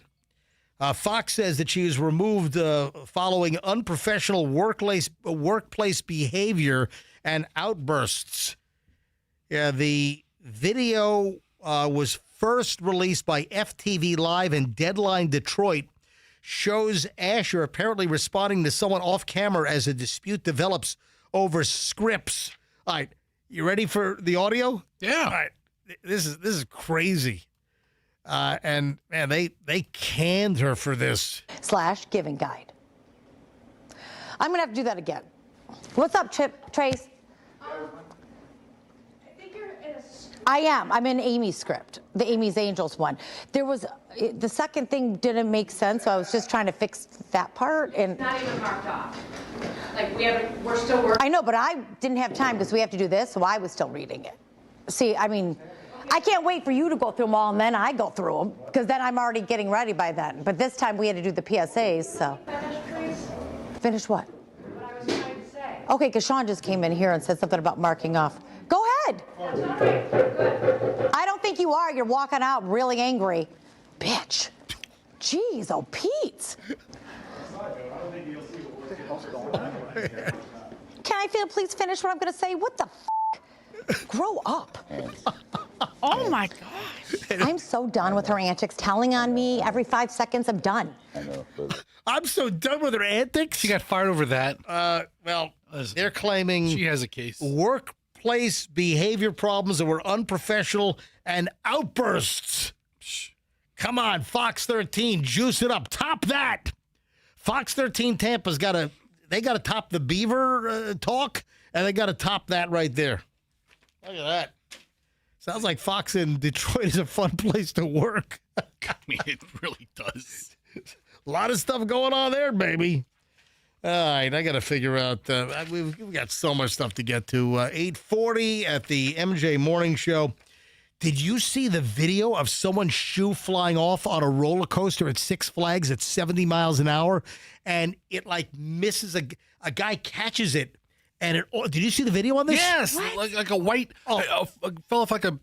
Fox says that she was removed following unprofessional workplace behavior and outbursts. Yeah, the video was first released by FTV Live and Deadline Detroit. Shows Asher apparently responding to someone off camera as a dispute develops over scripts. All right, you ready for the audio? Yeah. All right, this is crazy. And man, they canned her for this. / giving guide. I'm gonna have to do that again. What's up, Trace? I think you're in a script. I am. I'm in Amy's script, the Amy's Angels one. The second thing didn't make sense, so I was just trying to fix that part. And It's not even marked off. We're still working. I know, but I didn't have time because we have to do this, so I was still reading it. See, I mean, I can't wait for you to go through them all, and then I go through them, because then I'm already getting ready by then. But this time we had to do the PSAs, so. Finish what? What I was trying to say. Okay, because Sean just came in here and said something about marking off. Go ahead. That's all right. Good. I don't think you are. You're walking out really angry. Bitch. Jeez, oh, Pete. Can I please finish what I'm going to say? What the f***? Grow up. Oh, my gosh. I'm so done with her antics. Telling on me every 5 seconds. I'm done. I know. I'm so done with her antics. She got fired over that. Well, they're claiming she has a case. Workplace behavior problems that were unprofessional and outbursts. Come on, Fox 13, juice it up. Top that. Fox 13 Tampa's got to top the Beaver talk, and they got to top that right there. Look at that. Sounds like Fox in Detroit is a fun place to work. I mean, it really does. A lot of stuff going on there, baby. All right, I got to figure out. We've got so much stuff to get to. 8:40 at the MJ Morning Show. Did you see the video of someone's shoe flying off on a roller coaster at Six Flags at 70 miles an hour? And it like misses a guy catches it. And did you see the video on this? Yes, like a white fell off like a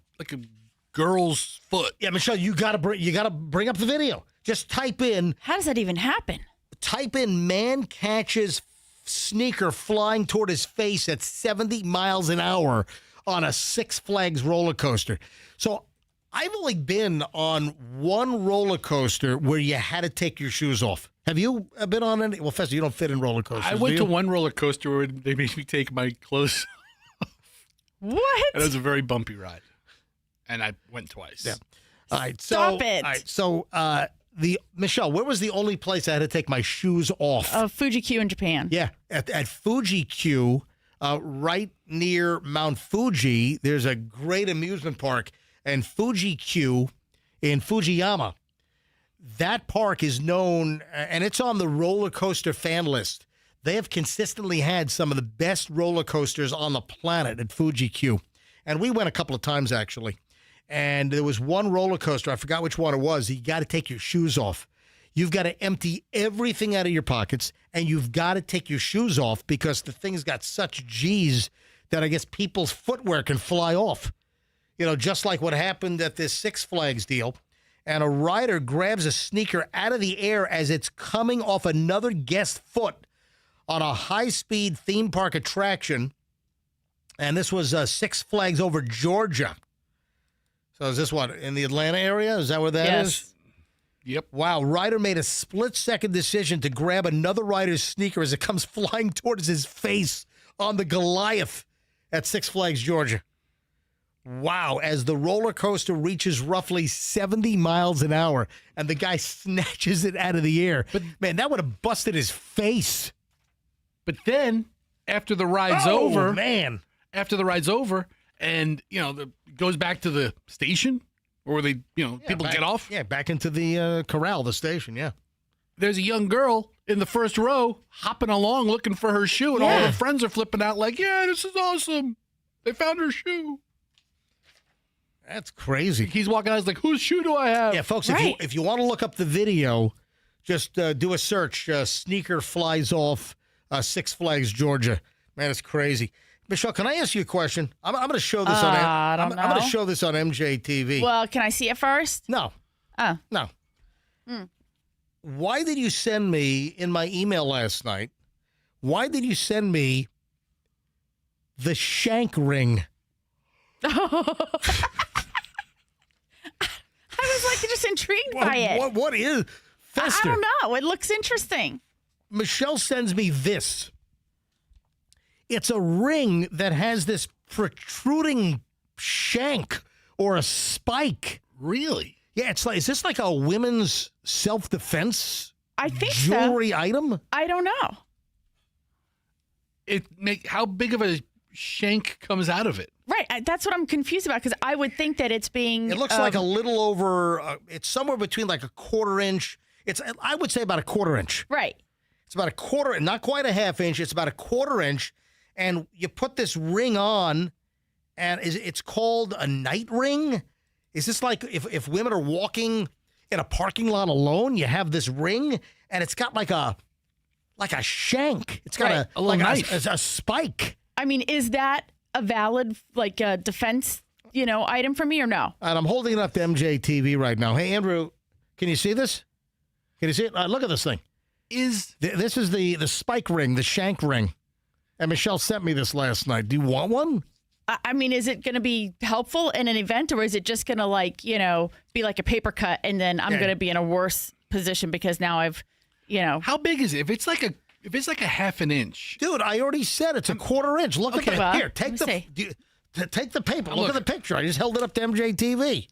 girl's foot. Yeah, Michelle, you gotta bring up the video. Just type in. How does that even happen? Type in man catches sneaker flying toward his face at 70 miles an hour on a Six Flags roller coaster. So I've only been on one roller coaster where you had to take your shoes off. Have you been on any? Well, Fester, you don't fit in roller coasters. I went to one roller coaster where they made me take my clothes off. What? And it was a very bumpy ride. And I went twice. Yeah. All right. So, Stop it. All right. So, Michelle, where was the only place I had to take my shoes off? Fuji-Q in Japan. Yeah. At Fuji-Q, right near Mount Fuji, there's a great amusement park. And Fuji-Q in Fujiyama, that park is known, and it's on the roller coaster fan list. They have consistently had some of the best roller coasters on the planet at Fuji-Q. And we went a couple of times, actually. And there was one roller coaster, I forgot which one it was. You got to take your shoes off. You've got to empty everything out of your pockets, and you've got to take your shoes off because the thing's got such G's that I guess people's footwear can fly off. You know, just like what happened at this Six Flags deal. And a rider grabs a sneaker out of the air as it's coming off another guest's foot on a high-speed theme park attraction. And this was Six Flags over Georgia. So is this what, in the Atlanta area? Is that where that is? Yep. Wow, rider made a split-second decision to grab another rider's sneaker as it comes flying towards his face on the Goliath at Six Flags, Georgia. Wow, as the roller coaster reaches roughly 70 miles an hour, and the guy snatches it out of the air. But man, that would have busted his face. But then, after the ride's over, and goes back to the station, or they, people get off. Yeah, back into the corral, the station. Yeah. There's a young girl in the first row hopping along looking for her shoe, and all her friends are flipping out like, "Yeah, this is awesome! They found her shoe." That's crazy. He's walking out. He's like, "Whose shoe do I have?" Yeah, folks, if you want to look up the video, just do a search. Sneaker flies off Six Flags, Georgia. Man, it's crazy. Michelle, can I ask you a question? I'm going to show this on. I'm going to show this on MJ TV. Well, can I see it first? No. Oh. No. Why did you send me in my email last night? Why did you send me the shank ring? I was like just intrigued by it. What is Fester? I don't know. It looks interesting. Michelle sends me this. It's a ring that has this protruding shank or a spike. Really? Yeah, it's like, is this like a women's self-defense jewelry item? I don't know. How big of a shank comes out of it? Right. That's what I'm confused about because I would think that it's being. It looks like a little over. It's somewhere between like a quarter inch. I would say about a quarter inch. Right. It's about a quarter, not quite a half inch. It's about a quarter inch, and you put this ring on, and it's called a night ring. Is this like if women are walking in a parking lot alone, you have this ring, and it's got like a shank. It's got a spike. I mean, is that a valid defense, item for me or no? And I'm holding it up to MJ TV right now. Hey, Andrew, can you see this? Can you see it? Look at this thing. This is the spike ring, the shank ring. And Michelle sent me this last night. Do you want one? I mean, is it going to be helpful in an event, or is it just going to be like a paper cut, and then I'm going to be in a worse position because now I've, How big is it? If it's like a half an inch, dude, I already said it's a quarter inch. Look at that. Here, take the paper. Look at the picture. I just held it up to MJ TV.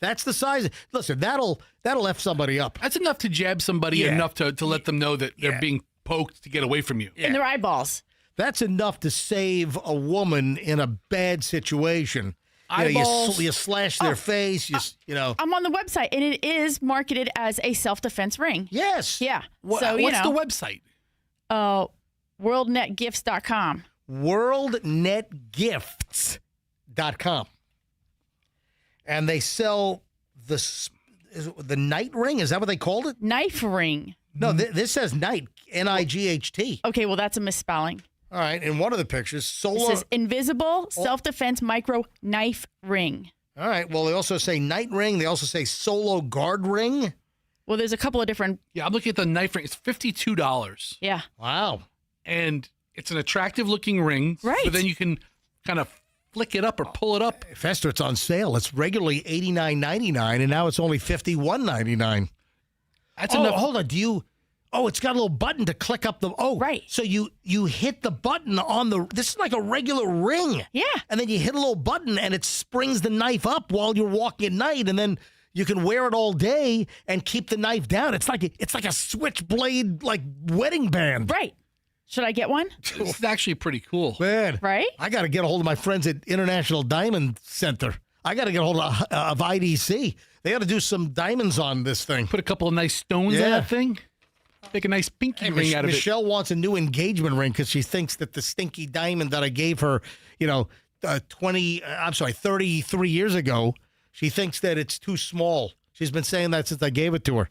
That's the size. Listen, that'll F somebody up. That's enough to jab somebody enough to let them know that they're being poked to get away from you. In their eyeballs. That's enough to save a woman in a bad situation. Eyeballs. You slash their face. I'm on the website, and it is marketed as a self-defense ring. Yes. Yeah. What's the website? WorldNetGifts.com. WorldNetGifts.com. And they sell the night ring. Is that what they called it? Knife ring. No, this says night. Night. Okay, well, that's a misspelling. All right. In one of the pictures, It says invisible self-defense micro knife ring. All right. Well, they also say night ring. They also say solo guard ring. Well, there's a couple of different. Yeah, I'm looking at the knife ring. It's $52. Yeah. Wow. And it's an attractive looking ring. Right. But then you can kind of flick it up or pull it up. Fester, it's on sale. It's regularly $89.99, and now it's only $51.99. That's enough. Hold on. It's got a little button to click up the. Oh, right. So you hit the button on the. This is like a regular ring. Yeah. And then you hit a little button, and it springs the knife up while you're walking at night, and then you can wear it all day and keep the knife down. It's like a switchblade wedding band. Right. Should I get one? It's actually pretty cool. Man. Right? I got to get a hold of my friends at International Diamond Center. I got to get a hold of IDC. They got to do some diamonds on this thing. Put a couple of nice stones on that thing. Make a nice pinky ring out of it. Michelle wants a new engagement ring because she thinks that the stinky diamond that I gave her, 33 years ago, she thinks that it's too small. She's been saying that since I gave it to her.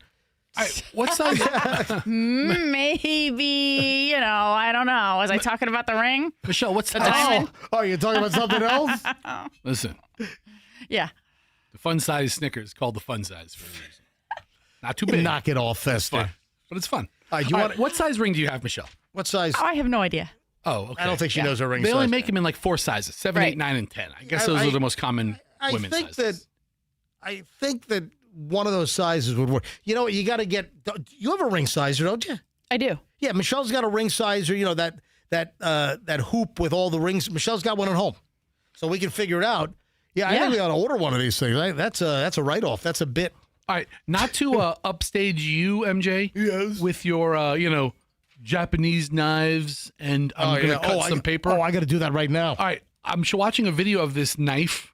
What size? Maybe, I don't know. Was I talking about the ring? Michelle, what's the diamond? Oh, you're talking about something else? Listen. Yeah. The fun size Snickers called the fun size for a reason. Not too big. Knock it off, Fester. But it's fun. All right, what size ring do you have, Michelle? What size? Oh, I have no idea. Oh, okay. I don't think she knows her ring size. They only make them in like 4 sizes, 7, 8, 9, and 10. I guess those are the most common women's sizes. I think that one of those sizes would work. You know what? You got to get. You have a ring sizer, don't you? I do. Yeah, Michelle's got a ring sizer. That hoop with all the rings. Michelle's got one at home, so we can figure it out. Yeah, I think we ought to order one of these things. That's a write-off. That's a bit. All right, not to upstage you, MJ. Yes. With your, Japanese knives, and I'm going to cut some paper. Oh, I got to do that right now. All right, I'm watching a video of this knife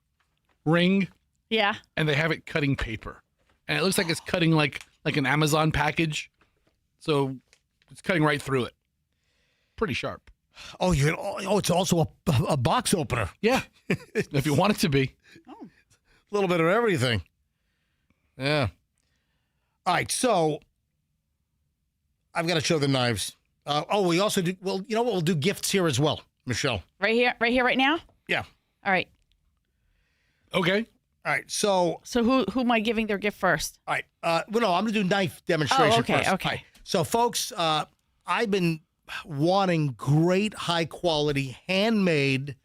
ring. Yeah. And they have it cutting paper, and it looks like it's cutting like an Amazon package, so it's cutting right through it. Pretty sharp. Oh, it's also a box opener. Yeah, if you want it to be. A little bit of everything. Yeah. All right, so I've got to show the knives. We also do. Well, you know what? We'll do gifts here as well, Michelle. Right here, right now. Yeah. All right. Okay. All right. So who am I giving their gift first? All right. No, I'm going to do knife demonstration okay, first. okay. All right. So, folks, I've been wanting great, high-quality, handmade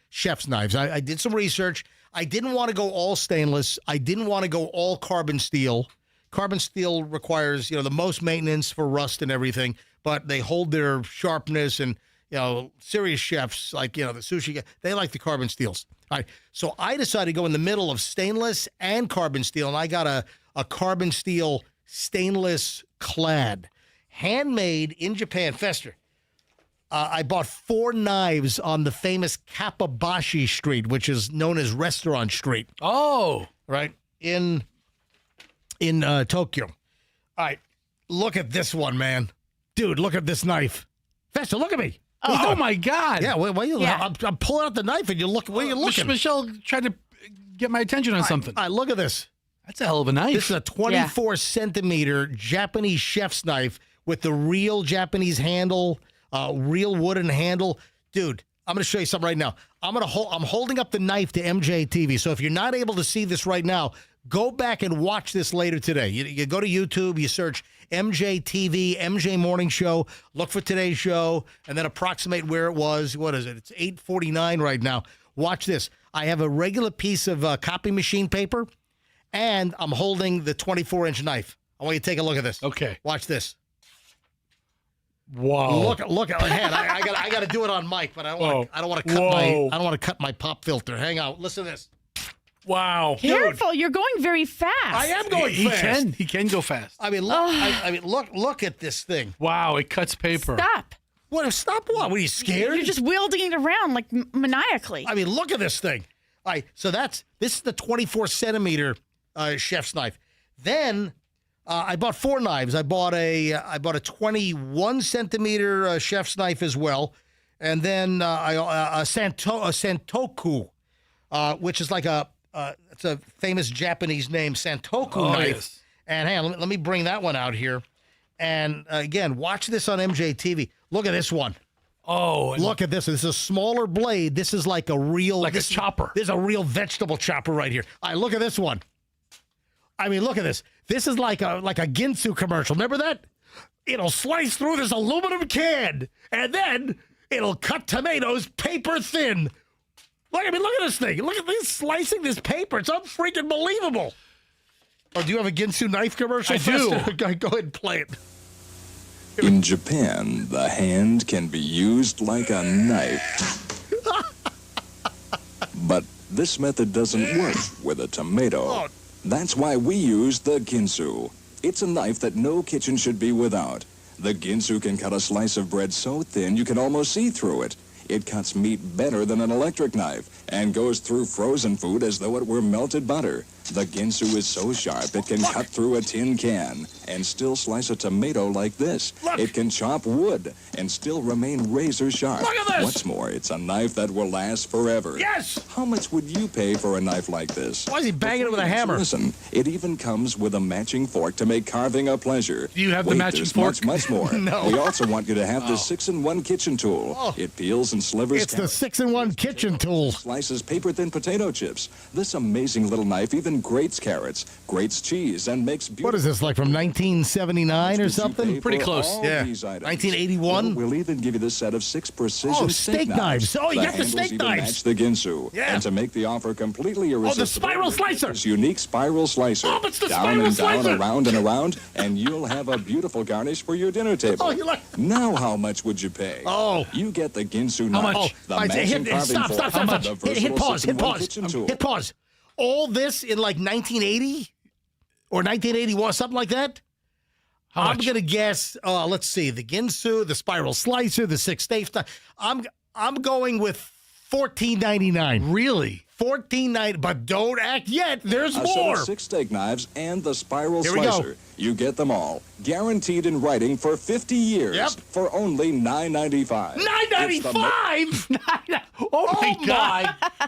chef's knives. I did some research. I didn't want to go all stainless. I didn't want to go all carbon steel. Carbon steel requires, the most maintenance for rust and everything, but they hold their sharpness, and, serious chefs like, the sushi guy, they like the carbon steels. All right. So I decided to go in the middle of stainless and carbon steel, and I got a carbon steel stainless clad, handmade in Japan. Fester. I bought 4 knives on the famous Kappabashi Street, which is known as Restaurant Street. Oh, right in Tokyo. All right, look at this one, man, dude. Look at this knife, Fester. Look at me. Oh my God. Yeah. I'm pulling out the knife, and you look. Where you looking? Michelle tried to get my attention on something. All right, look at this. That's a hell of a knife. This is a 24 centimeter Japanese chef's knife with the real Japanese handle. Real wooden handle. Dude, I'm going to show you something right now. I'm holding up the knife to MJ TV. So if you're not able to see this right now, go back and watch this later today. You go to YouTube, you search MJ TV, MJ Morning Show, look for today's show, and then approximate where it was. What is it? It's 8:49 right now. Watch this. I have a regular piece of copy machine paper, and I'm holding the 24-inch knife. I want you to take a look at this. Okay. Watch this. Wow! Look at my hand. I got to do it on mic, but I don't want to cut my pop filter. Hang on. Listen to this. Wow! Careful! Dude. You're going very fast. I am going fast. He can go fast. I mean, look. Look at this thing. Wow! It cuts paper. Stop. What? Stop what? What, are you scared? You're just wielding it around like maniacally. I mean, look at this thing. All right, so this is the 24 centimeter chef's knife. Then I bought 4 knives. I bought a 21 centimeter chef's knife as well, and then a Santoku, which is like it's a famous Japanese name, Santoku knife. Yes. And hang on, let me bring that one out here. And again, watch this on MJTV. Look at this one. Oh, look at this. This is a smaller blade. This is like a real, a chopper. This is a real vegetable chopper right here. All right, look at this one. I mean, look at this. This is like a Ginsu commercial. Remember that? It'll slice through this aluminum can, and then it'll cut tomatoes paper thin. Look at this thing. Look at this slicing this paper. It's unfreaking believable. Oh, do you have a Ginsu knife commercial? I do. Go ahead and play it. In Japan, the hand can be used like a knife. But this method doesn't work with a tomato. That's why we use the Ginsu. It's a knife that no kitchen should be without. The Ginsu can cut a slice of bread so thin you can almost see through it. It cuts meat better than an electric knife and goes through frozen food as though it were melted butter. The Ginsu is so sharp it can cut through a tin can and still slice a tomato like this. It can chop wood and still remain razor sharp. Look at this! What's more, it's a knife that will last forever. Yes! How much would you pay for a knife like this? Why is he banging it with a hammer? Listen, it even comes with a matching fork to make carving a pleasure. Do you have the matching fork? Much more. No. We also want you to have the 6-in-1 kitchen tool. It peels and slivers. It's the 6-in-1 kitchen tool. Slices paper-thin potato chips. This amazing little knife even grates carrots, grates cheese, and makes beautiful... What is this, like from 1979 or something? Pretty close. Yeah. 1981? We'll even give you the set of 6 precision steak knives. Oh, you got the steak knives. Match the Ginsu. Yeah. And to make the offer completely irresistible... Oh, the spiral slicer. This unique spiral slicer. Oh, it's the down spiral and slicer. down, around and around, and you'll have a beautiful garnish for your dinner table. Oh, you like... Now how much would you pay? Oh. You get the Ginsu How knife. much? The matching carving fork, the Hit versatile pause. 6-in-1 kitchen tool. Hit pause. All this in like 1980 or 1981, something like that? I'm going to guess, let's see, the Ginsu, the spiral slicer, the 6 steak stuff. I'm going with $14.99. Really? $14.99, but don't act yet. There's A more. set of 6 steak knives and the spiral Here we go. slicer. You get them all, guaranteed in writing for 50 years. Yep. For only $9.95. $9.95? Oh my God. God!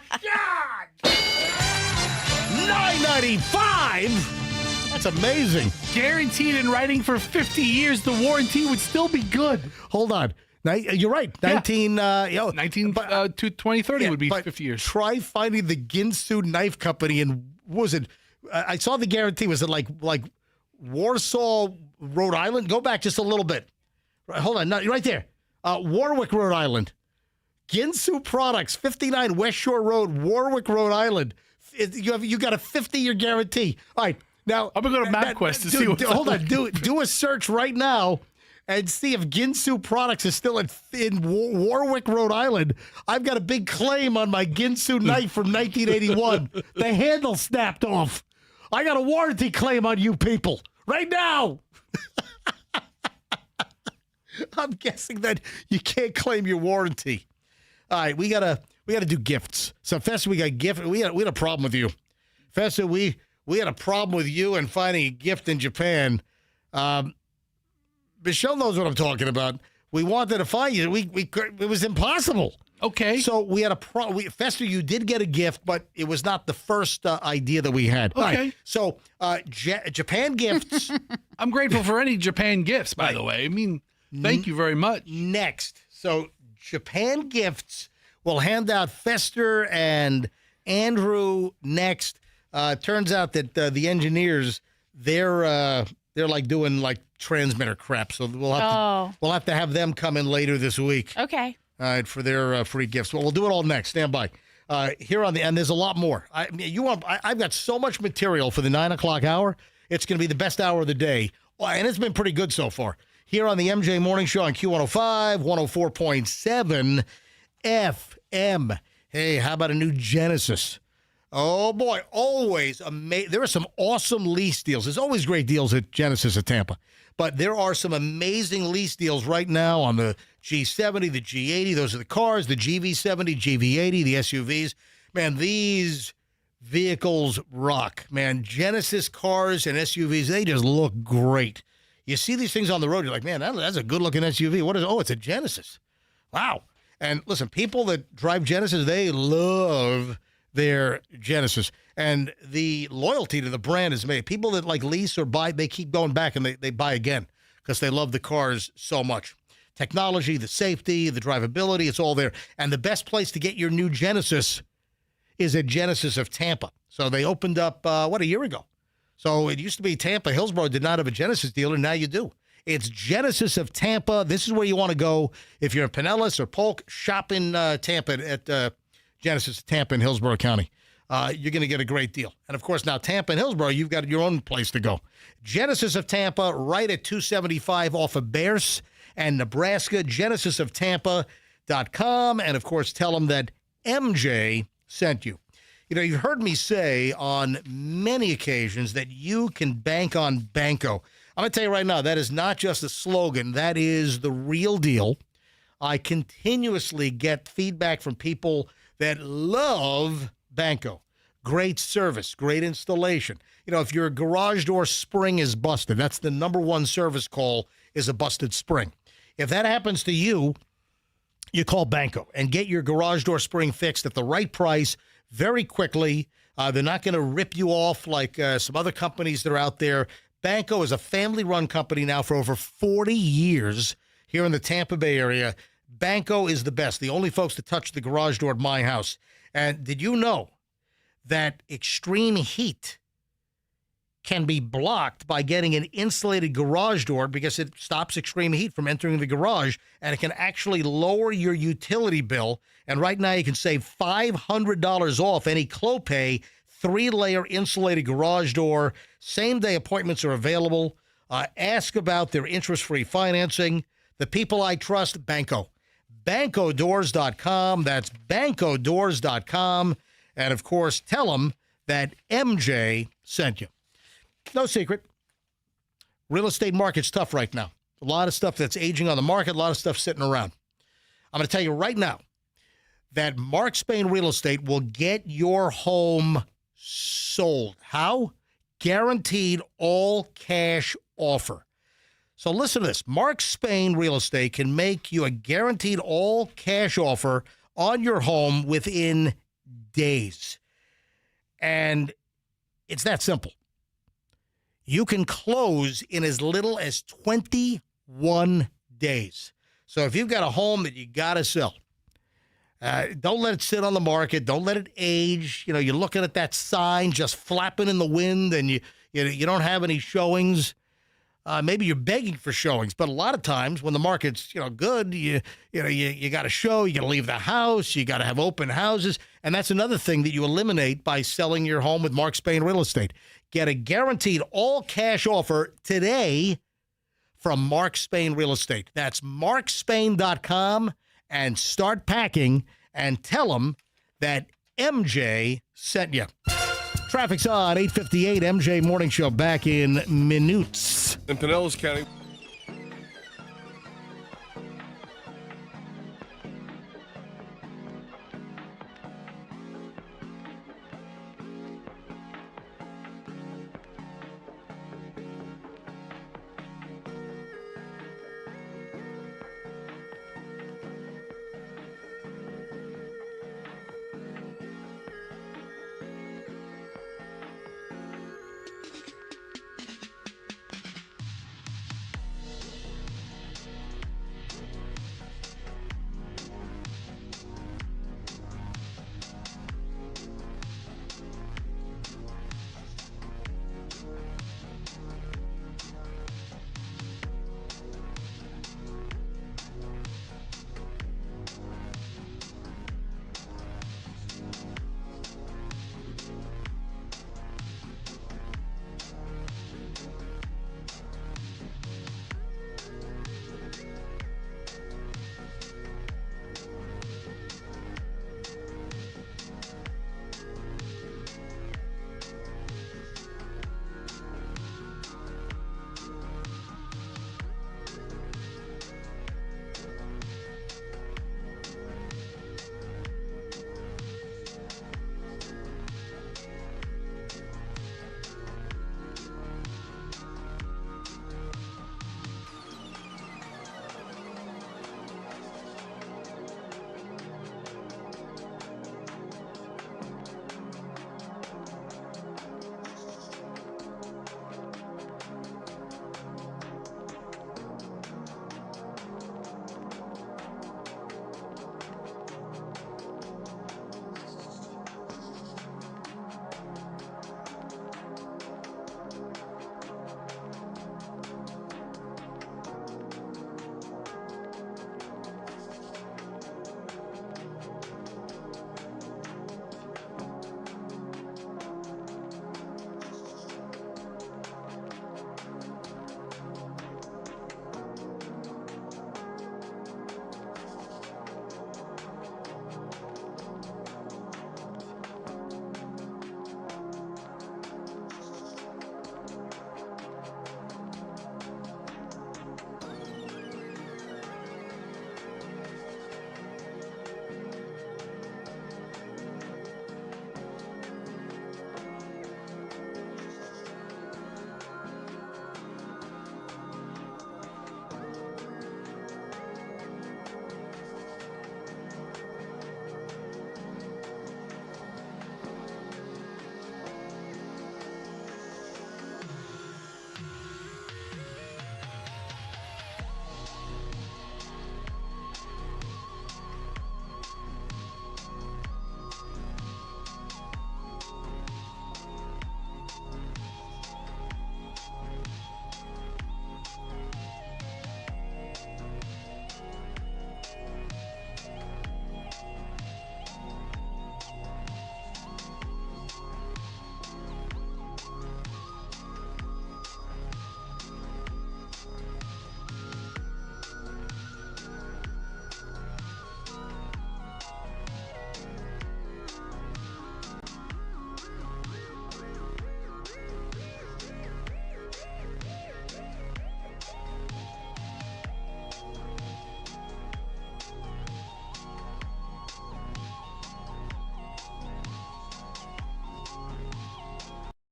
$9.95? That's amazing. Guaranteed in writing for 50 years, the warranty would still be good. Hold on. You're right. 2030 would be 50 years. Try finding the Ginsu Knife Company in, what was it? I saw the guarantee. Was it like Warsaw, Rhode Island? Go back just a little bit. Hold on. No, right there. Warwick, Rhode Island. Ginsu Products, 59 West Shore Road, Warwick, Rhode Island. You got a 50-year guarantee. All right. Now, I'm going to go to MapQuest to see what's hold on. Do a search right now and see if Ginsu Products is still in Warwick, Rhode Island. I've got a big claim on my Ginsu knife from 1981. The handle snapped off. I got a warranty claim on you people right now. I'm guessing that you can't claim your warranty. All right, we gotta do gifts. So Fester, we got gift. We had a problem with you, Fester. We had a problem with you and finding a gift in Japan. Michelle knows what I'm talking about. We wanted to find you. It was impossible. Okay. So we had a problem. Fester, you did get a gift, but it was not the first idea that we had. Okay. All right. So Japan gifts. I'm grateful for any Japan gifts, by the way. I mean, thank you very much. Next. So Japan gifts will hand out Fester and Andrew next. Turns out that the engineers, they're like doing like transmitter crap. So we'll have to have them come in later this week. Okay. All right, for their free gifts. Well, we'll do it all next. Stand by. Here on the end, there's a lot more. I've got so much material for the 9 o'clock hour. It's going to be the best hour of the day, and it's been pretty good so far. Here on the MJ Morning Show on Q105, 104.7 FM. Hey, how about a new Genesis? Oh, boy, always amazing. There are some awesome lease deals. There's always great deals at Genesis at Tampa. But there are some amazing lease deals right now on the G70, the G80. Those are the cars, the GV70, GV80, the SUVs. Man, these vehicles rock. Man, Genesis cars and SUVs, they just look great. You see these things on the road, you're like, man, that's a good-looking SUV. What is it? Oh, it's a Genesis. Wow. And listen, people that drive Genesis, they love their Genesis. And the loyalty to the brand is made. People that like lease or buy, they keep going back and they buy again because they love the cars so much. Technology, the safety, the drivability, it's all there. And the best place to get your new Genesis is at Genesis of Tampa. So they opened up, a year ago. So it used to be Tampa. Hillsborough did not have a Genesis dealer. Now you do. It's Genesis of Tampa. This is where you want to go. If you're in Pinellas or Polk, shop in Tampa at Genesis of Tampa in Hillsborough County. You're going to get a great deal. And, of course, now Tampa and Hillsborough, you've got your own place to go. Genesis of Tampa, right at 275 off of Bears and Nebraska, genesisoftampa.com. And, of course, tell them that MJ sent you. You know, you've heard me say on many occasions that you can bank on Banco. I'm going to tell you right now, that is not just a slogan. That is the real deal. I continuously get feedback from people that love Banco. Great service, great installation. You know, if your garage door spring is busted, that's the number one service call is a busted spring. If that happens to you, you call Banco and get your garage door spring fixed at the right price very quickly. They're not going to rip you off like some other companies that are out there. Banco is a family-run company now for over 40 years here in the Tampa Bay area. Banco is the best, the only folks to touch the garage door at my house. And did you know that extreme heat can be blocked by getting an insulated garage door because it stops extreme heat from entering the garage, and it can actually lower your utility bill. And right now you can save $500 off any Clopay 3-layer insulated garage door. Same-day appointments are available. Ask about their interest-free financing. The people I trust, Banco. BancoDoors.com. That's BancoDoors.com. And, of course, tell them that MJ sent you. No secret. Real estate market's tough right now. A lot of stuff that's aging on the market, a lot of stuff sitting around. I'm going to tell you right now that Mark Spain Real Estate will get your home sold. How? Guaranteed all cash offer. So listen to this. Mark Spain Real Estate can make you a guaranteed all cash offer on your home within days. And it's that simple. You can close in as little as 21 days. So if you've got a home that you got to sell, don't let it sit on the market. Don't let it age. You know, you're looking at that sign just flapping in the wind and you don't have any showings. Maybe you're begging for showings, but a lot of times when the market's, good, you got to show, you got to leave the house, you got to have open houses. And that's another thing that you eliminate by selling your home with Mark Spain Real Estate. Get a guaranteed all cash offer today from Mark Spain Real Estate. That's markspain.com, and start packing and tell them that MJ sent you. Traffic's on 8:58. MJ Morning Show back in minutes. In Pinellas County.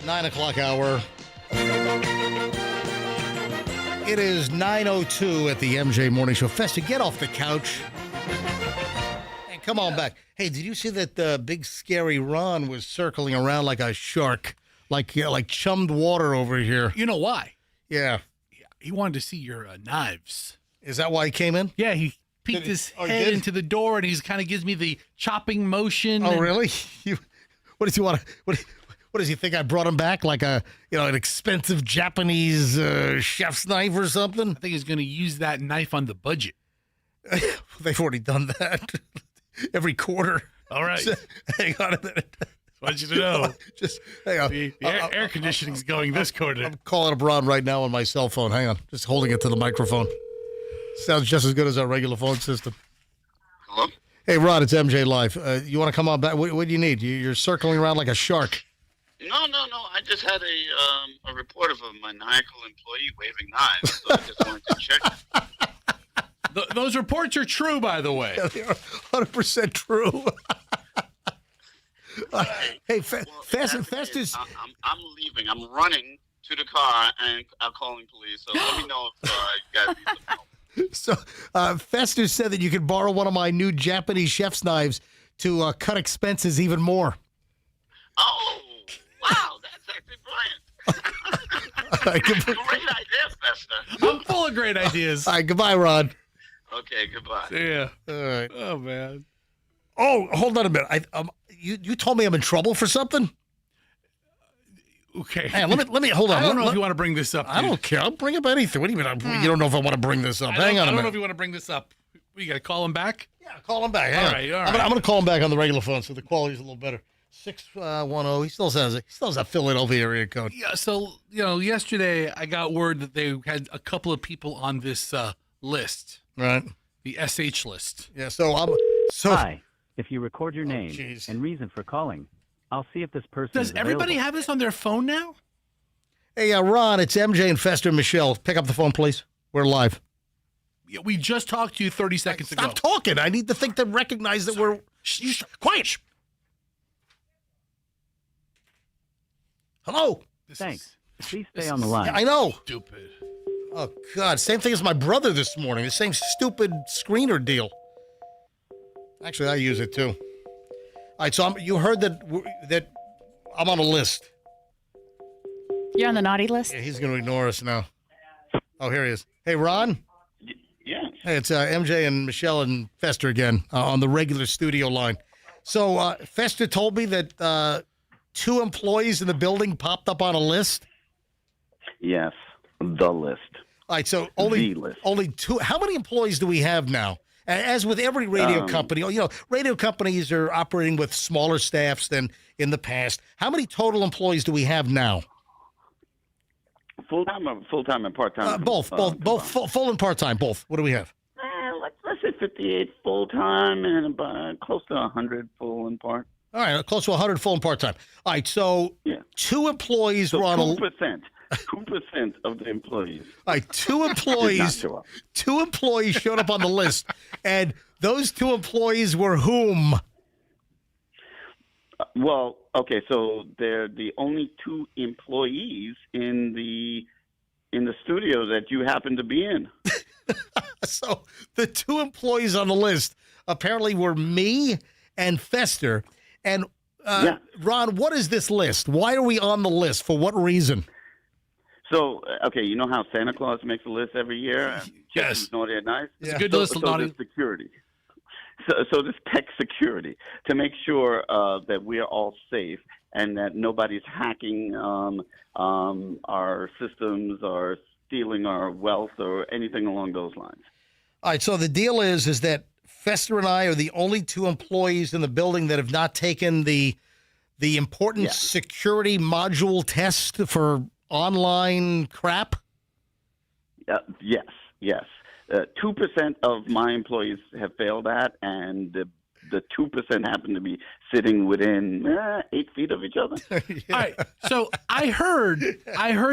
9 o'clock hour. It is 9:02 at the MJ Morning Show. Festa, get off the couch. And come on back. Hey, did you see that big scary Ron was circling around like a shark? Like chummed water over here. You know why? Yeah. He wanted to see your knives. Is that why he came in? Yeah, he peeked his head into the door, and he's kind of gives me the chopping motion. Oh, really? What does he want? What does he think? I brought him back like an expensive Japanese chef's knife or something? I think he's going to use that knife on the budget. They've already done that every quarter. All right. Hang on a minute. I want you to know. Just hang on. The air conditioning's going this quarter. I'm calling up Ron right now on my cell phone. Hang on. Just holding it to the microphone. Sounds just as good as our regular phone system. Hello? Hey, Ron, it's MJ Live. You want to come on back? What do you need? You're circling around like a shark. No. I just had a report of a maniacal employee waving knives, so I just wanted to check. Those reports are true, by the way. Yeah, they are 100% true. Hey, Festus. I'm leaving. I'm running to the car, and I'm calling police. So let me know if you guys need some help. So, Festus said that you could borrow one of my new Japanese chef's knives to cut expenses even more. Oh, wow. That's actually brilliant. Great idea, Fester. I'm full of great ideas. All right, goodbye, Ron. Okay, goodbye. See ya. All right. Oh, man. Oh, hold on a minute. You told me I'm in trouble for something? Okay. Hey, let me hold on. I don't know if you want to bring this up. I don't care. I'll bring up anything. What do you mean? You don't know if I want to bring this up? Hang on a minute. I don't know if you want to bring this up. You got to call him back? Yeah, call him back. All right. I'm going to call him back on the regular phone so the quality's a little better. 610. He still has a Philadelphia area code. Yeah. So yesterday I got word that they had a couple of people on this list. Right. The SH list. Yeah. So Hi. If you record your name and reason for calling, I'll see if this person Does is everybody available. have this on their phone now? Hey, Ron, it's MJ and Fester and Michelle. Pick up the phone, please. We're live. Yeah, we just talked to you 30 seconds ago. Stop talking. I need the thing to recognize that we're... Quiet. Hello. Thanks. Please stay on the line. Yeah, I know. Stupid. Oh, God. Same thing as my brother this morning. The same stupid screener deal. Actually, I use it, too. All right, so you heard that I'm on a list. You're on the naughty list? Yeah, he's going to ignore us now. Oh, here he is. Hey, Ron? Yeah. Hey, it's MJ and Michelle and Fester again on the regular studio line. So Fester told me that 2 employees in the building popped up on a list? Yes, the list. All right, so only 2. How many employees do we have now? As with every radio company, radio companies are operating with smaller staffs than in the past. How many total employees do we have now? Full time and part time. Both full and part time. Both. What do we have? Let's say 58 full time and about close to 100 full and part. All right, close to 100 full and part time. All right, so 2 employees were on 2%. 2% of the employees. All right, 2 employees. 2 employees showed up on the list, and those 2 employees were whom? Well, okay, so they're the only 2 employees in the studio that you happen to be in. So the 2 employees on the list apparently were me and Fester. And Ron, what is this list? Why are we on the list? For what reason? So, okay, you know how Santa Claus makes a list every year? Yes. Naughty and nice? It's a good list of naughty. There's security. So this tech security to make sure that we are all safe and that nobody's hacking our systems or stealing our wealth or anything along those lines. All right, so the deal is that Fester and I are the only 2 employees in the building that have not taken the important security module test for online crap? Yes. 2% of my employees have failed that, and the 2% happen to be sitting within 8 feet of each other. All right. So I heard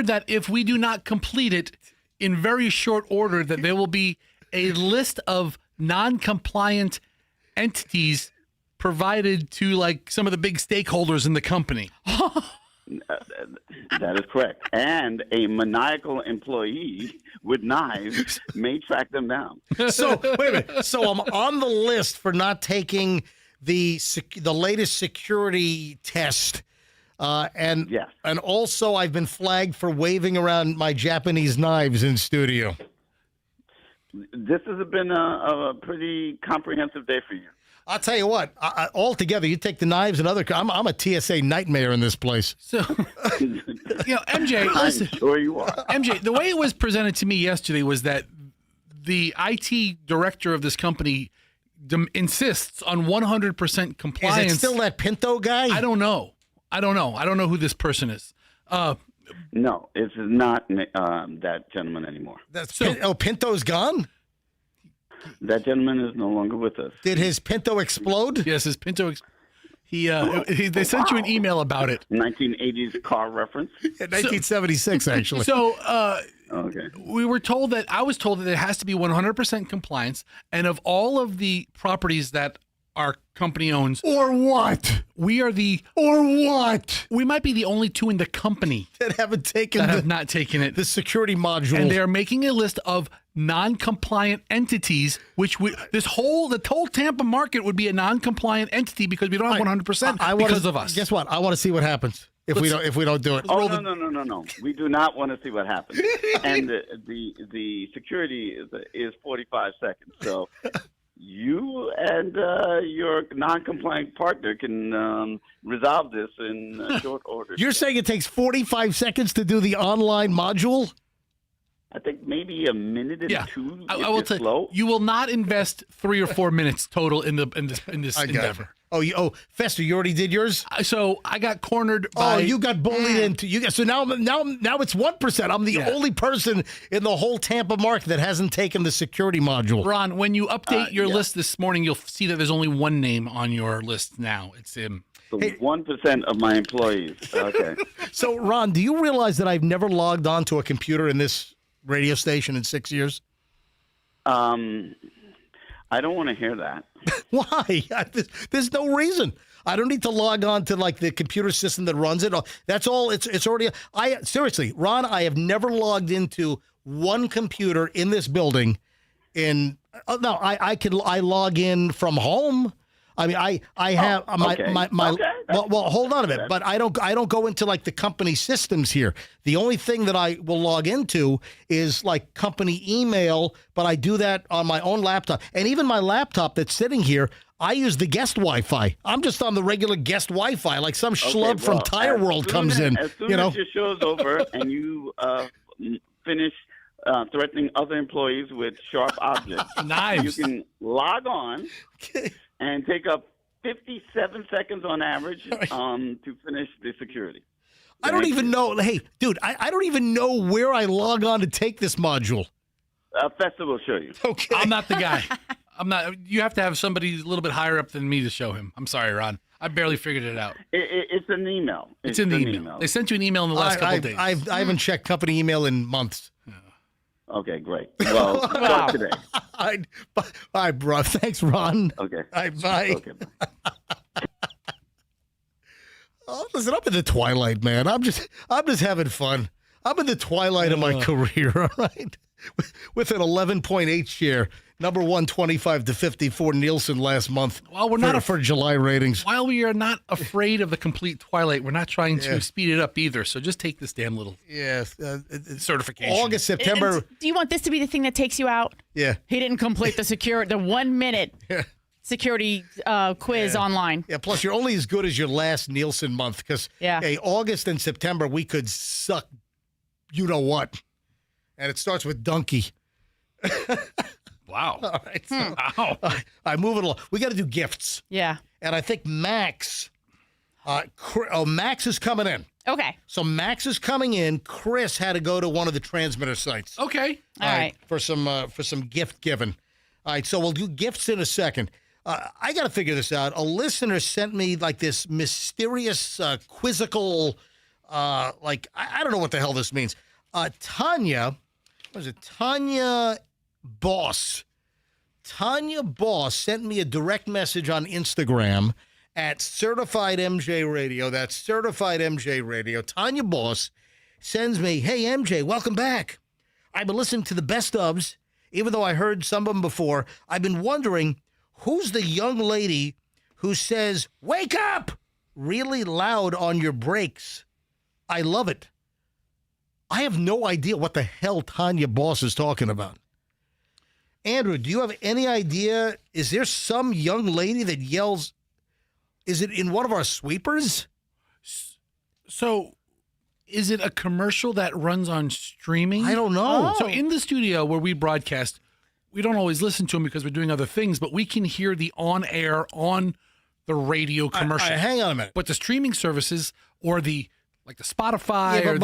that if we do not complete it in very short order, that there will be a list of non-compliant entities provided to like some of the big stakeholders in the company. That is correct. And a maniacal employee with knives may track them down. So wait a minute. So I'm on the list for not taking the latest security test, and yes. And also I've been flagged for waving around my Japanese knives in studio. This has been a pretty comprehensive day for you. I'll tell you what. Altogether, you take the knives and other. I'm a TSA nightmare in this place. So, MJ, listen, I'm sure you are. MJ, the way it was presented to me yesterday was that the IT director of this company insists on 100% compliance. Is it still that Pinto guy? I don't know. I don't know who this person is. No, it's not that gentleman anymore. Pinto's gone? That gentleman is no longer with us. Did his Pinto explode? Yes, his Pinto. They sent you an email about it. 1980s car reference. 1976, actually. So, okay. I was told that it has to be 100% compliance, and of all of the properties that our company owns, or what? We are we might be the only two in the company that haven't taken have not taken it. The security module. And they are making a list of non-compliant entities, the whole Tampa market would be a non-compliant entity because we don't have 100% because of us. Guess what? I want to see what happens if we don't do it. Oh, no. We do not want to see what happens. And the security is 45 seconds. So you and your non-compliant partner can resolve this in short order. You're saying it takes 45 seconds to do the online module? I think maybe a minute and two. I will tell you, you will not invest 3 or 4 minutes total in this endeavor. Fester, you already did yours? So I got cornered by... Oh, you got bullied into... So now it's 1%. I'm the only person in the whole Tampa market that hasn't taken the security module. Ron, when you update your list this morning, you'll see that there's only one name on your list now. It's him. So 1% of my employees. Okay. So, Ron, do you realize that I've never logged on to a computer in this radio station in 6 years? I don't want to hear that. Why? There's no reason. I don't need to log on to like the computer system that runs it. That's all. It's already. Seriously, Ron, I have never logged into one computer in this building. I log in from home. I mean, I have well, hold on a bit, but I don't go into like the company systems here. The only thing that I will log into is like company email, but I do that on my own laptop. And even my laptop that's sitting here, I use the guest Wi-Fi. I'm just on the regular guest Wi-Fi, like some schlub from Tire World comes in. As soon as your show's over and you finish threatening other employees with sharp objects, knives, you can log on. And take up 57 seconds on average to finish the security. I don't even know. Hey, dude, I don't even know where I log on to take this module. Festa will show you. Okay. I'm not the guy. I'm not. You have to have somebody a little bit higher up than me to show him. I'm sorry, Ron. I barely figured it out. It's an email. It's in the email. They sent you an email in the last couple of days. I haven't checked company email in months. Okay, great. Well, start today. All right, bro. Thanks, Ron. Okay. All right, bye. Okay, bye. Listen, I'm in the twilight, man. I'm just having fun. I'm in the twilight of my career, all right? With an 11.8 share, number 125 to 54 Nielsen last month. Well, we're not for July ratings. While we are not afraid of the complete twilight, we're not trying to speed it up either. So just take this damn little certification. August, September. And do you want this to be the thing that takes you out? Yeah. He didn't complete the 1 minute security quiz online. Yeah. Plus, you're only as good as your last Nielsen month because August and September we could suck. You know what? And it starts with donkey. Wow. All right. So, I move it along. We got to do gifts. Yeah. And I think Max, Max is coming in. Okay. So Max is coming in. Chris had to go to one of the transmitter sites. Okay. All right. For some gift giving. All right. So we'll do gifts in a second. I got to figure this out. A listener sent me like this mysterious, quizzical, I don't know what the hell this means. Tanya Boss. Tanya Boss sent me a direct message on Instagram at Certified MJ Radio. That's Certified MJ Radio. Tanya Boss sends me, hey, MJ, welcome back. I've been listening to the best ofs, even though I heard some of them before. I've been wondering, who's the young lady who says, wake up, really loud on your breaks? I love it. I have no idea what the hell Tanya Boss is talking about. Andrew, do you have any idea? Is there some young lady that yells? Is it in one of our sweepers? So, is it a commercial that runs on streaming? I don't know. So, in the studio where we broadcast, we don't always listen to them because we're doing other things, but we can hear the on-air, on the radio commercial. Hang on a minute. But the streaming services or the Spotify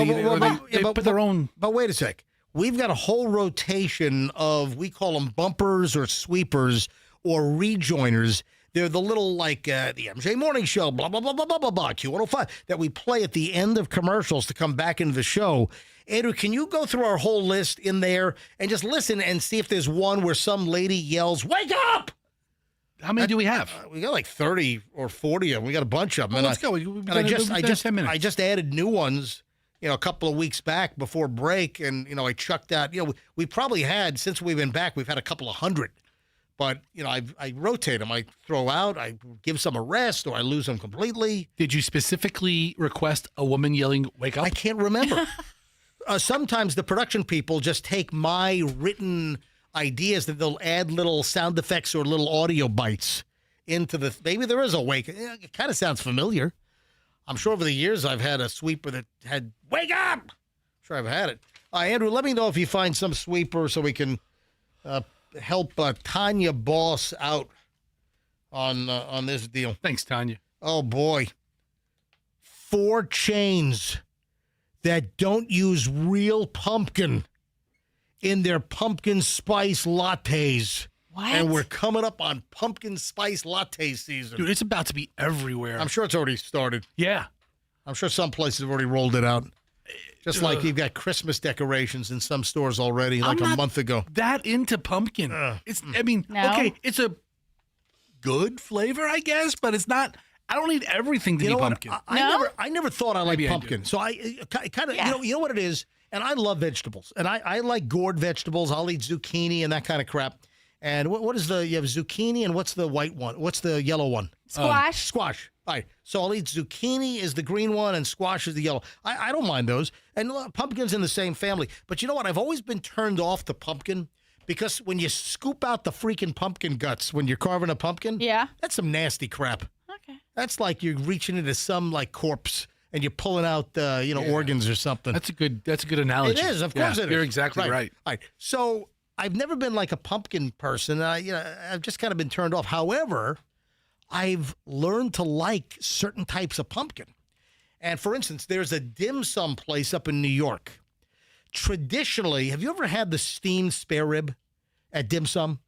they put their own. But wait a sec. We've got a whole rotation of, we call them bumpers or sweepers or rejoiners. They're the little, the MJ Morning Show, blah, blah, blah, blah, blah, blah, blah, Q105, that we play at the end of commercials to come back into the show. Andrew, can you go through our whole list in there and just listen and see if there's one where some lady yells, wake up? How many do we have? We got like 30 or 40 of them. We got a bunch of them. Let's go. I just added new ones, a couple of weeks back before break, and, I chucked out, we probably had, since we've been back, we've had a couple of hundred. But, I rotate them. I throw out, I give some a rest, or I lose them completely. Did you specifically request a woman yelling, wake up? I can't remember. Sometimes the production people just take my written ideas that they'll add little sound effects or little audio bites into the, maybe there is a wake. It kind of sounds familiar. I'm sure over the years I've had a sweeper that had wake up. I'm sure I've had it. Andrew, let me know if you find some sweeper so we can help Tanya Boss out on this deal. Thanks, Tanya. Oh, boy. 4 chains that don't use real pumpkin in their pumpkin spice lattes. What? And we're coming up on pumpkin spice latte season. Dude, it's about to be everywhere. I'm sure it's already started. Yeah. I'm sure some places have already rolled it out. Just like you've got Christmas decorations in some stores already, like a month ago. That into pumpkin. Okay, it's a good flavor, I guess, but it's not. I don't need everything to be pumpkin. I never thought I liked pumpkin. So I kind of, you know what it is? And I love vegetables. And I like gourd vegetables. I'll eat zucchini and that kind of crap. And what is you have zucchini, and what's the white one? What's the yellow one? Squash. Squash. All right. So I'll eat zucchini is the green one and squash is the yellow. I don't mind those. And pumpkin's in the same family. But you know what? I've always been turned off to pumpkin because when you scoop out the freaking pumpkin guts when you're carving a pumpkin, that's some nasty crap. Okay. That's like you're reaching into some corpse and you're pulling out organs or something. That's a good analogy. It is, of course it is. You're exactly right. All right. So I've never been like a pumpkin person. I've just kind of been turned off. However, I've learned to like certain types of pumpkin. And for instance, there's a dim sum place up in New York. Traditionally, have you ever had the steamed spare rib at dim sum?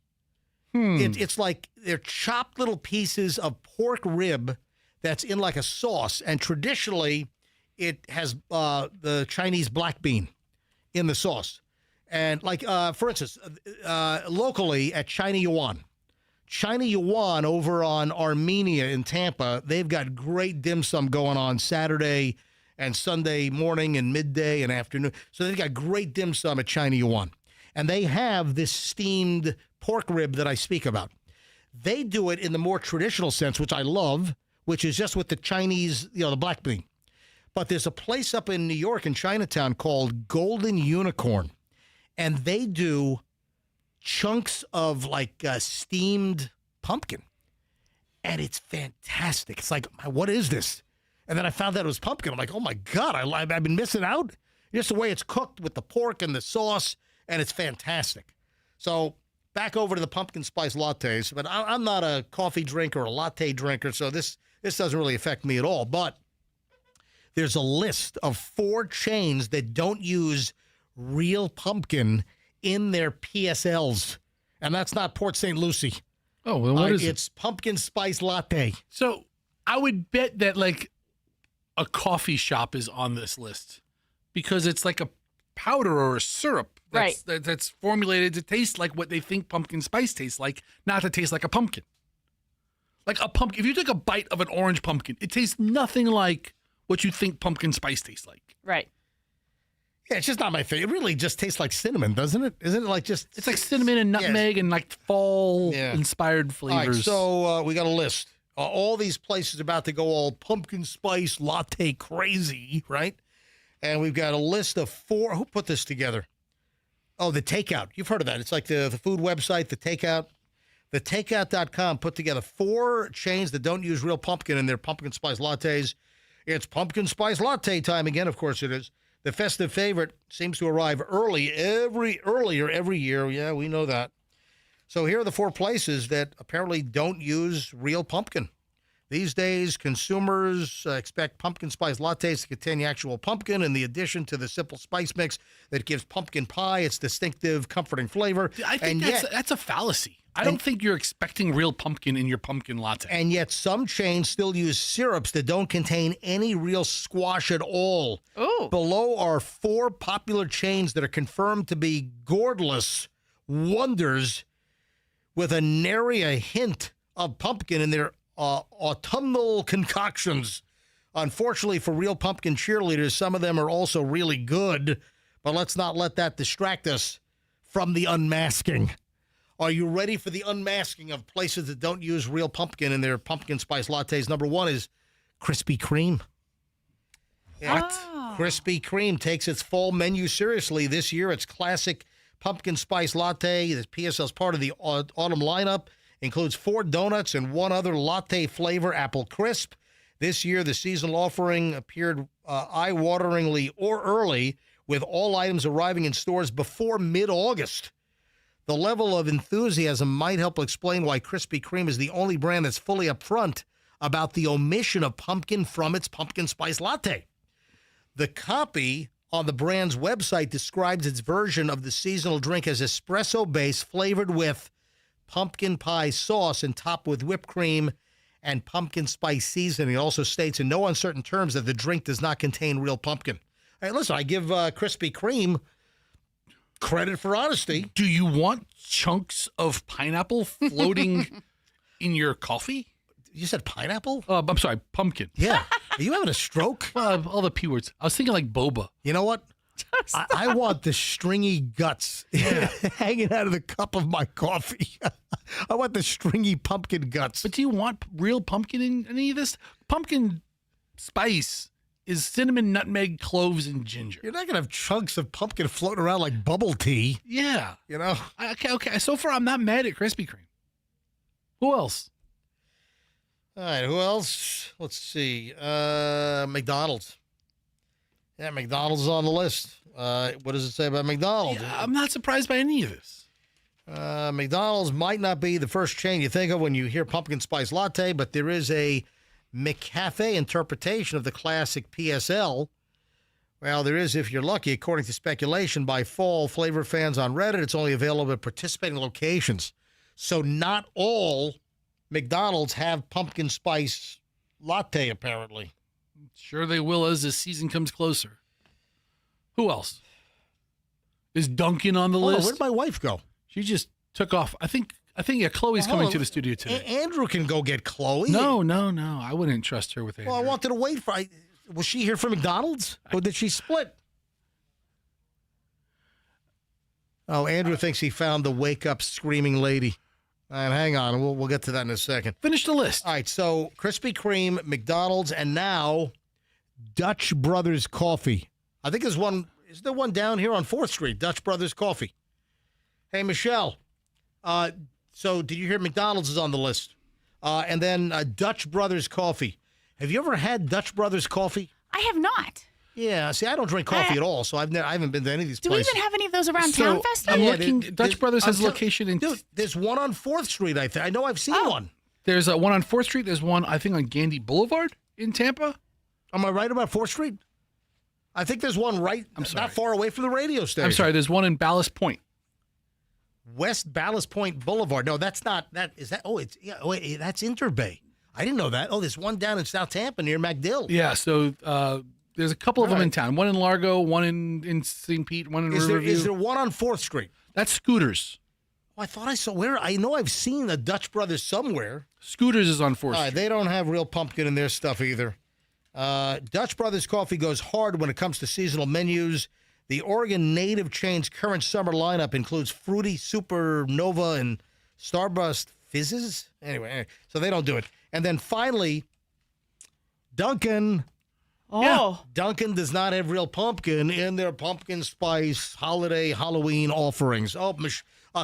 It's like they're chopped little pieces of pork rib that's in like a sauce. And traditionally, it has the Chinese black bean in the sauce. And for instance, locally at China Yuan over on Armenia in Tampa, they've got great dim sum going on Saturday and Sunday morning and midday and afternoon. So they've got great dim sum at China Yuan. And they have this steamed pork rib that I speak about. They do it in the more traditional sense, which I love, which is just with the Chinese, the black bean. But there's a place up in New York in Chinatown called Golden Unicorn. And they do chunks of steamed pumpkin. And it's fantastic. It's like, what is this? And then I found out it was pumpkin. I'm like, oh my God, I've been missing out. Just the way it's cooked with the pork and the sauce, and it's fantastic. So back over to the pumpkin spice lattes. But I'm not a coffee drinker or a latte drinker, so this doesn't really affect me at all. But there's a list of 4 chains that don't use real pumpkin in their PSLs. And that's not Port St. Lucie. Oh, well, what is it? It's pumpkin spice latte. So I would bet that a coffee shop is on this list because it's like a powder or a syrup that's formulated to taste like what they think pumpkin spice tastes like, not to taste like a pumpkin. Like a pumpkin. If you take a bite of an orange pumpkin, it tastes nothing like what you think pumpkin spice tastes like. Right. Yeah, it's just not my favorite. It really just tastes like cinnamon, doesn't it? Isn't it like just... It's like cinnamon and nutmeg and like fall-inspired flavors. All right, so we got a list. All these places about to go all pumpkin spice latte crazy, right? And we've got a list of 4. Who put this together? Oh, the Takeout. You've heard of that. It's like the food website, the Takeout. The Takeout.com put together 4 chains that don't use real pumpkin in their pumpkin spice lattes. It's pumpkin spice latte time again. Of course it is. The festive favorite seems to arrive earlier every year. Yeah, we know that. So here are the 4 places that apparently don't use real pumpkin. These days, consumers expect pumpkin spice lattes to contain the actual pumpkin in the addition to the simple spice mix that gives pumpkin pie its distinctive, comforting flavor. I think that's a fallacy. I don't think you're expecting real pumpkin in your pumpkin latte. And yet some chains still use syrups that don't contain any real squash at all. Oh. Below are 4 popular chains that are confirmed to be gourdless wonders with a nary a hint of pumpkin in their autumnal concoctions. Unfortunately for real pumpkin cheerleaders, some of them are also really good, but let's not let that distract us from the unmasking. Are you ready for the unmasking of places that don't use real pumpkin in their pumpkin spice lattes? Number 1 is Krispy Kreme. What? Krispy Kreme takes its fall menu seriously. This year, its classic pumpkin spice latte, the PSL's part of the autumn lineup, includes 4 donuts and 1 other latte flavor, Apple Crisp. This year, the seasonal offering appeared eye-wateringly or early, with all items arriving in stores before mid-August. The level of enthusiasm might help explain why Krispy Kreme is the only brand that's fully upfront about the omission of pumpkin from its pumpkin spice latte. The copy on the brand's website describes its version of the seasonal drink as espresso-based, flavored with pumpkin pie sauce and topped with whipped cream and pumpkin spice seasoning. It also states in no uncertain terms that the drink does not contain real pumpkin. Hey, listen, I give Krispy Kreme credit for honesty. Do you want chunks of pineapple floating in your coffee? You said pineapple? I'm sorry, pumpkin. Yeah. Are you having a stroke? All the P words. I was thinking like boba. You know what? I want the stringy guts hanging out of the cup of my coffee. I want the stringy pumpkin guts. But do you want real pumpkin in any of this? Pumpkin spice is cinnamon, nutmeg, cloves, and ginger. You're not going to have chunks of pumpkin floating around like bubble tea. Yeah. You know? Okay. So far, I'm not mad at Krispy Kreme. Who else? All right, who else? Let's see. McDonald's. Yeah, McDonald's is on the list. What does it say about McDonald's? Yeah, I'm not surprised by any of this. McDonald's might not be the first chain you think of when you hear pumpkin spice latte, but there is a McCafe interpretation of the classic PSL. Well, there is, if you're lucky, according to speculation by fall flavor fans on Reddit. It's only available at participating locations. So not all McDonald's have pumpkin spice latte, apparently. Sure they will as the season comes closer. Who else? Is Dunkin' on the list? Where'd my wife go? She just took off. I think Chloe's coming to the studio today. Andrew can go get Chloe. No. I wouldn't trust her with Andrew. Well, I wanted to wait for... Was she here for McDonald's? Or did she split? Oh, Andrew thinks he found the wake-up screaming lady. All right, hang on. We'll get to that in a second. Finish the list. All right, so Krispy Kreme, McDonald's, and now Dutch Brothers Coffee. I think there's one... Is there one down here on 4th Street? Dutch Brothers Coffee. Hey, Michelle. So did you hear McDonald's is on the list? And then Dutch Brothers Coffee. Have you ever had Dutch Brothers Coffee? I have not. Yeah, see, I don't drink coffee at all, so I haven't been to any of these Do places. we even have any of those around town, Festa? I'm looking. Dutch Brothers has a location in... Dude, there's one on 4th Street, I think. I know I've seen one. There's one on 4th Street. There's one, I think, on Gandy Boulevard in Tampa. Am I right about 4th Street? I think there's one not far away from the radio station. I'm sorry, there's one in Ballast Point. West Ballast Point Boulevard. No, that's not that. Is that? Oh, that's Interbay. I didn't know that. Oh, there's one down in South Tampa near MacDill. Yeah. So there's a couple of them in town. One in Largo, one in St. Pete, one in Riverview. Is there one on 4th Street? That's Scooters. Oh, I thought I saw where. I know I've seen the Dutch Brothers somewhere. Scooters is on 4th All right, Street. they don't have real pumpkin in their stuff either. Dutch Brothers Coffee goes hard when it comes to seasonal menus. The Oregon native chain's current summer lineup includes Fruity Supernova and Starburst Fizzes. Anyway, so they don't do it. And then finally, Dunkin'. Oh. Yeah, Dunkin' does not have real pumpkin in their pumpkin spice holiday Halloween offerings. Oh,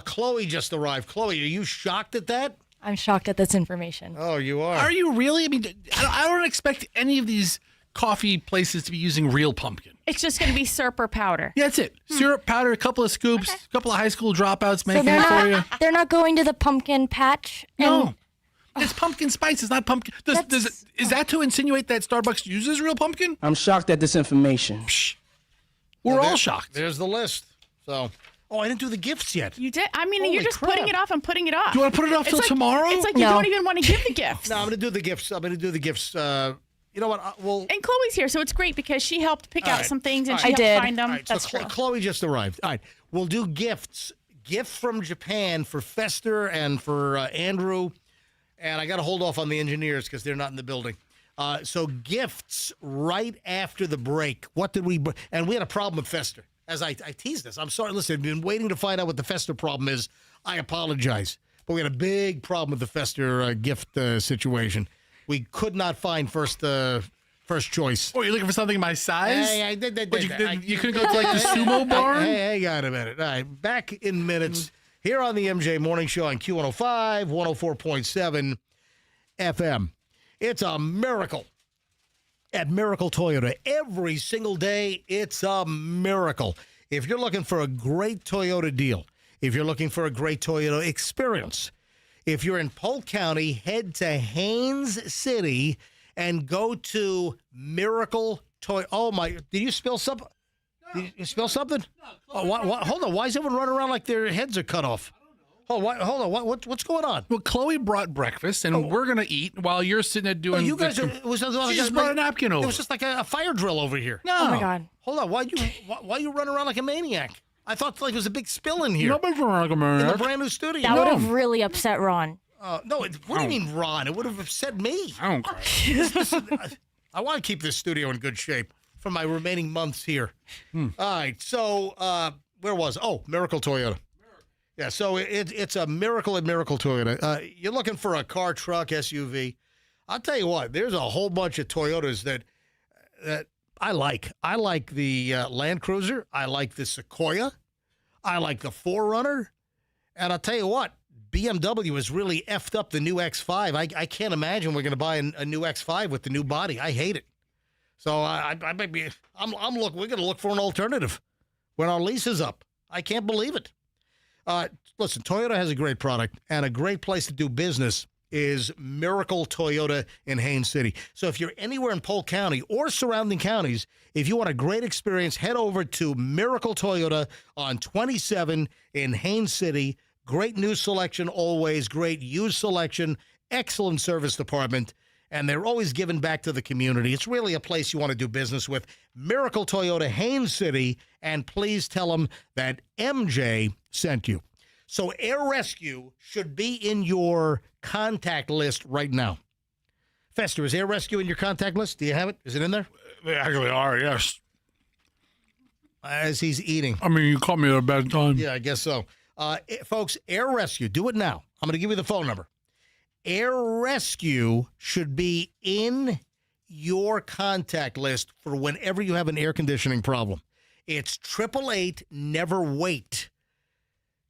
Chloe just arrived. Chloe, are you shocked at that? I'm shocked at this information. Oh, you are. Are you really? I mean, I don't expect any of these coffee places to be using real pumpkin. It's just going to be syrup or powder. Yeah, that's it. Syrup, powder, a couple of scoops, a couple of high school dropouts So making they're it for you. not, they're not going to the pumpkin patch? No. It's pumpkin spice. It's not pumpkin. Is that to insinuate that Starbucks uses real pumpkin? I'm shocked at this information. We're all shocked. There's the list. So, I didn't do the gifts yet. You did? I mean, Holy you're just crap. putting it off and putting it off. Do you want to put it off till tomorrow? It's like you don't even want to give the gifts. No, I'm going to do the gifts. You know what? And Chloe's here, so it's great because she helped pick All out right. some things and All she right. helped find them. All right, so That's true. Chloe just arrived. All right, we'll do gifts. Gift from Japan for Fester and for Andrew. And I got to hold off on the engineers because they're not in the building. So gifts right after the break. What did we? And we had a problem with Fester. As I teased this, I'm sorry. Listen, I've been waiting to find out what the Fester problem is. I apologize, but we had a big problem with the Fester gift situation. We could not find first choice. Oh, you're looking for something my size? Hey, you couldn't go to like the sumo barn? Hey, hang on a minute. All right, back in minutes here on the MJ Morning Show on Q105, 104.7 FM. It's a miracle at Miracle Toyota. Every single day, it's a miracle. If you're looking for a great Toyota deal, if you're looking for a great Toyota experience, if you're in Polk County, head to Haines City and go to Miracle Toy. Oh, my. Did you spill something? Did you spill something? No, hold on. Why is everyone running around like their heads are cut off? Hold on. What's going on? Well, Chloe brought breakfast, and we're going to eat while you're sitting there doing you guys are. She just brought a napkin over. It was just like a fire drill over here. No. Oh, my God. Hold on. Why you running around like a maniac? I thought like it was a big spill in here. Nobody's running like a maniac. In the brand new studio. That would have really upset Ron. No, what do you mean, Ron? It would have upset me. I don't care. I want to keep this studio in good shape for my remaining months here. All right, so where was? Miracle Toyota. Yeah, so it's a miracle at Miracle Toyota. You're looking for a car, truck, SUV. I'll tell you what, there's a whole bunch of Toyotas that I like. I like the Land Cruiser. I like the Sequoia. I like the 4Runner. And I'll tell you what, BMW has really effed up the new X5. I can't imagine we're going to buy a new X5 with the new body. I hate it. So I might be. I'm look. We're going to look for an alternative when our lease is up. I can't believe it. Listen, Toyota has a great product, and a great place to do business is Miracle Toyota in Haines City. So if you're anywhere in Polk County or surrounding counties, if you want a great experience, head over to Miracle Toyota on 27 in Haines City. Great new selection always, great used selection, excellent service department, and they're always giving back to the community. It's really a place you want to do business with. Miracle Toyota, Haines City, and please tell them that MJ sent you. So Air Rescue should be in your contact list right now. Fester, is Air Rescue in your contact list? Do you have it? Is it in there? They actually are, yes. As he's eating. I mean, you caught me at a bad time. Yeah, I guess so. Folks, Air Rescue, do it now. I'm going to give you the phone number. Air Rescue should be in your contact list for whenever you have an air conditioning problem. It's 888 never wait.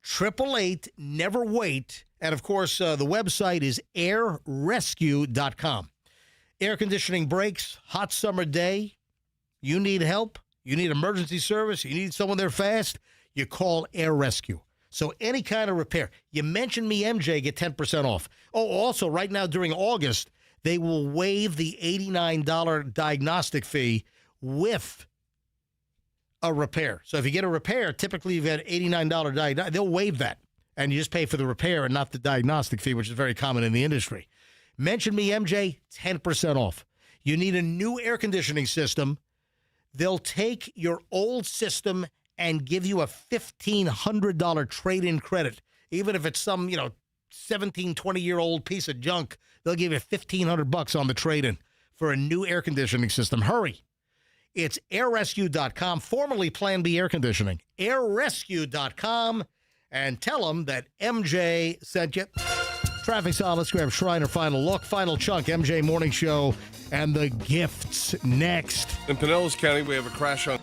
888 never wait. And, of course, the website is airrescue.com. Air conditioning breaks, hot summer day. You need help. You need emergency service. You need someone there fast. You call Air Rescue. So any kind of repair. You mention me, MJ, get 10% off. Oh, also, right now during August, they will waive the $89 diagnostic fee with a repair. So if you get a repair, typically you've got $89 diagnostic. They'll waive that, and you just pay for the repair and not the diagnostic fee, which is very common in the industry. Mention me, MJ, 10% off. You need a new air conditioning system. They'll take your old system and give you a $1,500 trade-in credit, even if it's some, 17, 20-year-old piece of junk, they'll give you $1,500 on the trade-in for a new air conditioning system. Hurry. It's airrescue.com, formerly Plan B Air Conditioning. Airrescue.com, and tell them that MJ sent you. Traffic on. Let's grab Shriner Final Look. Final chunk, MJ Morning Show, and the gifts next. In Pinellas County, we have a crash on...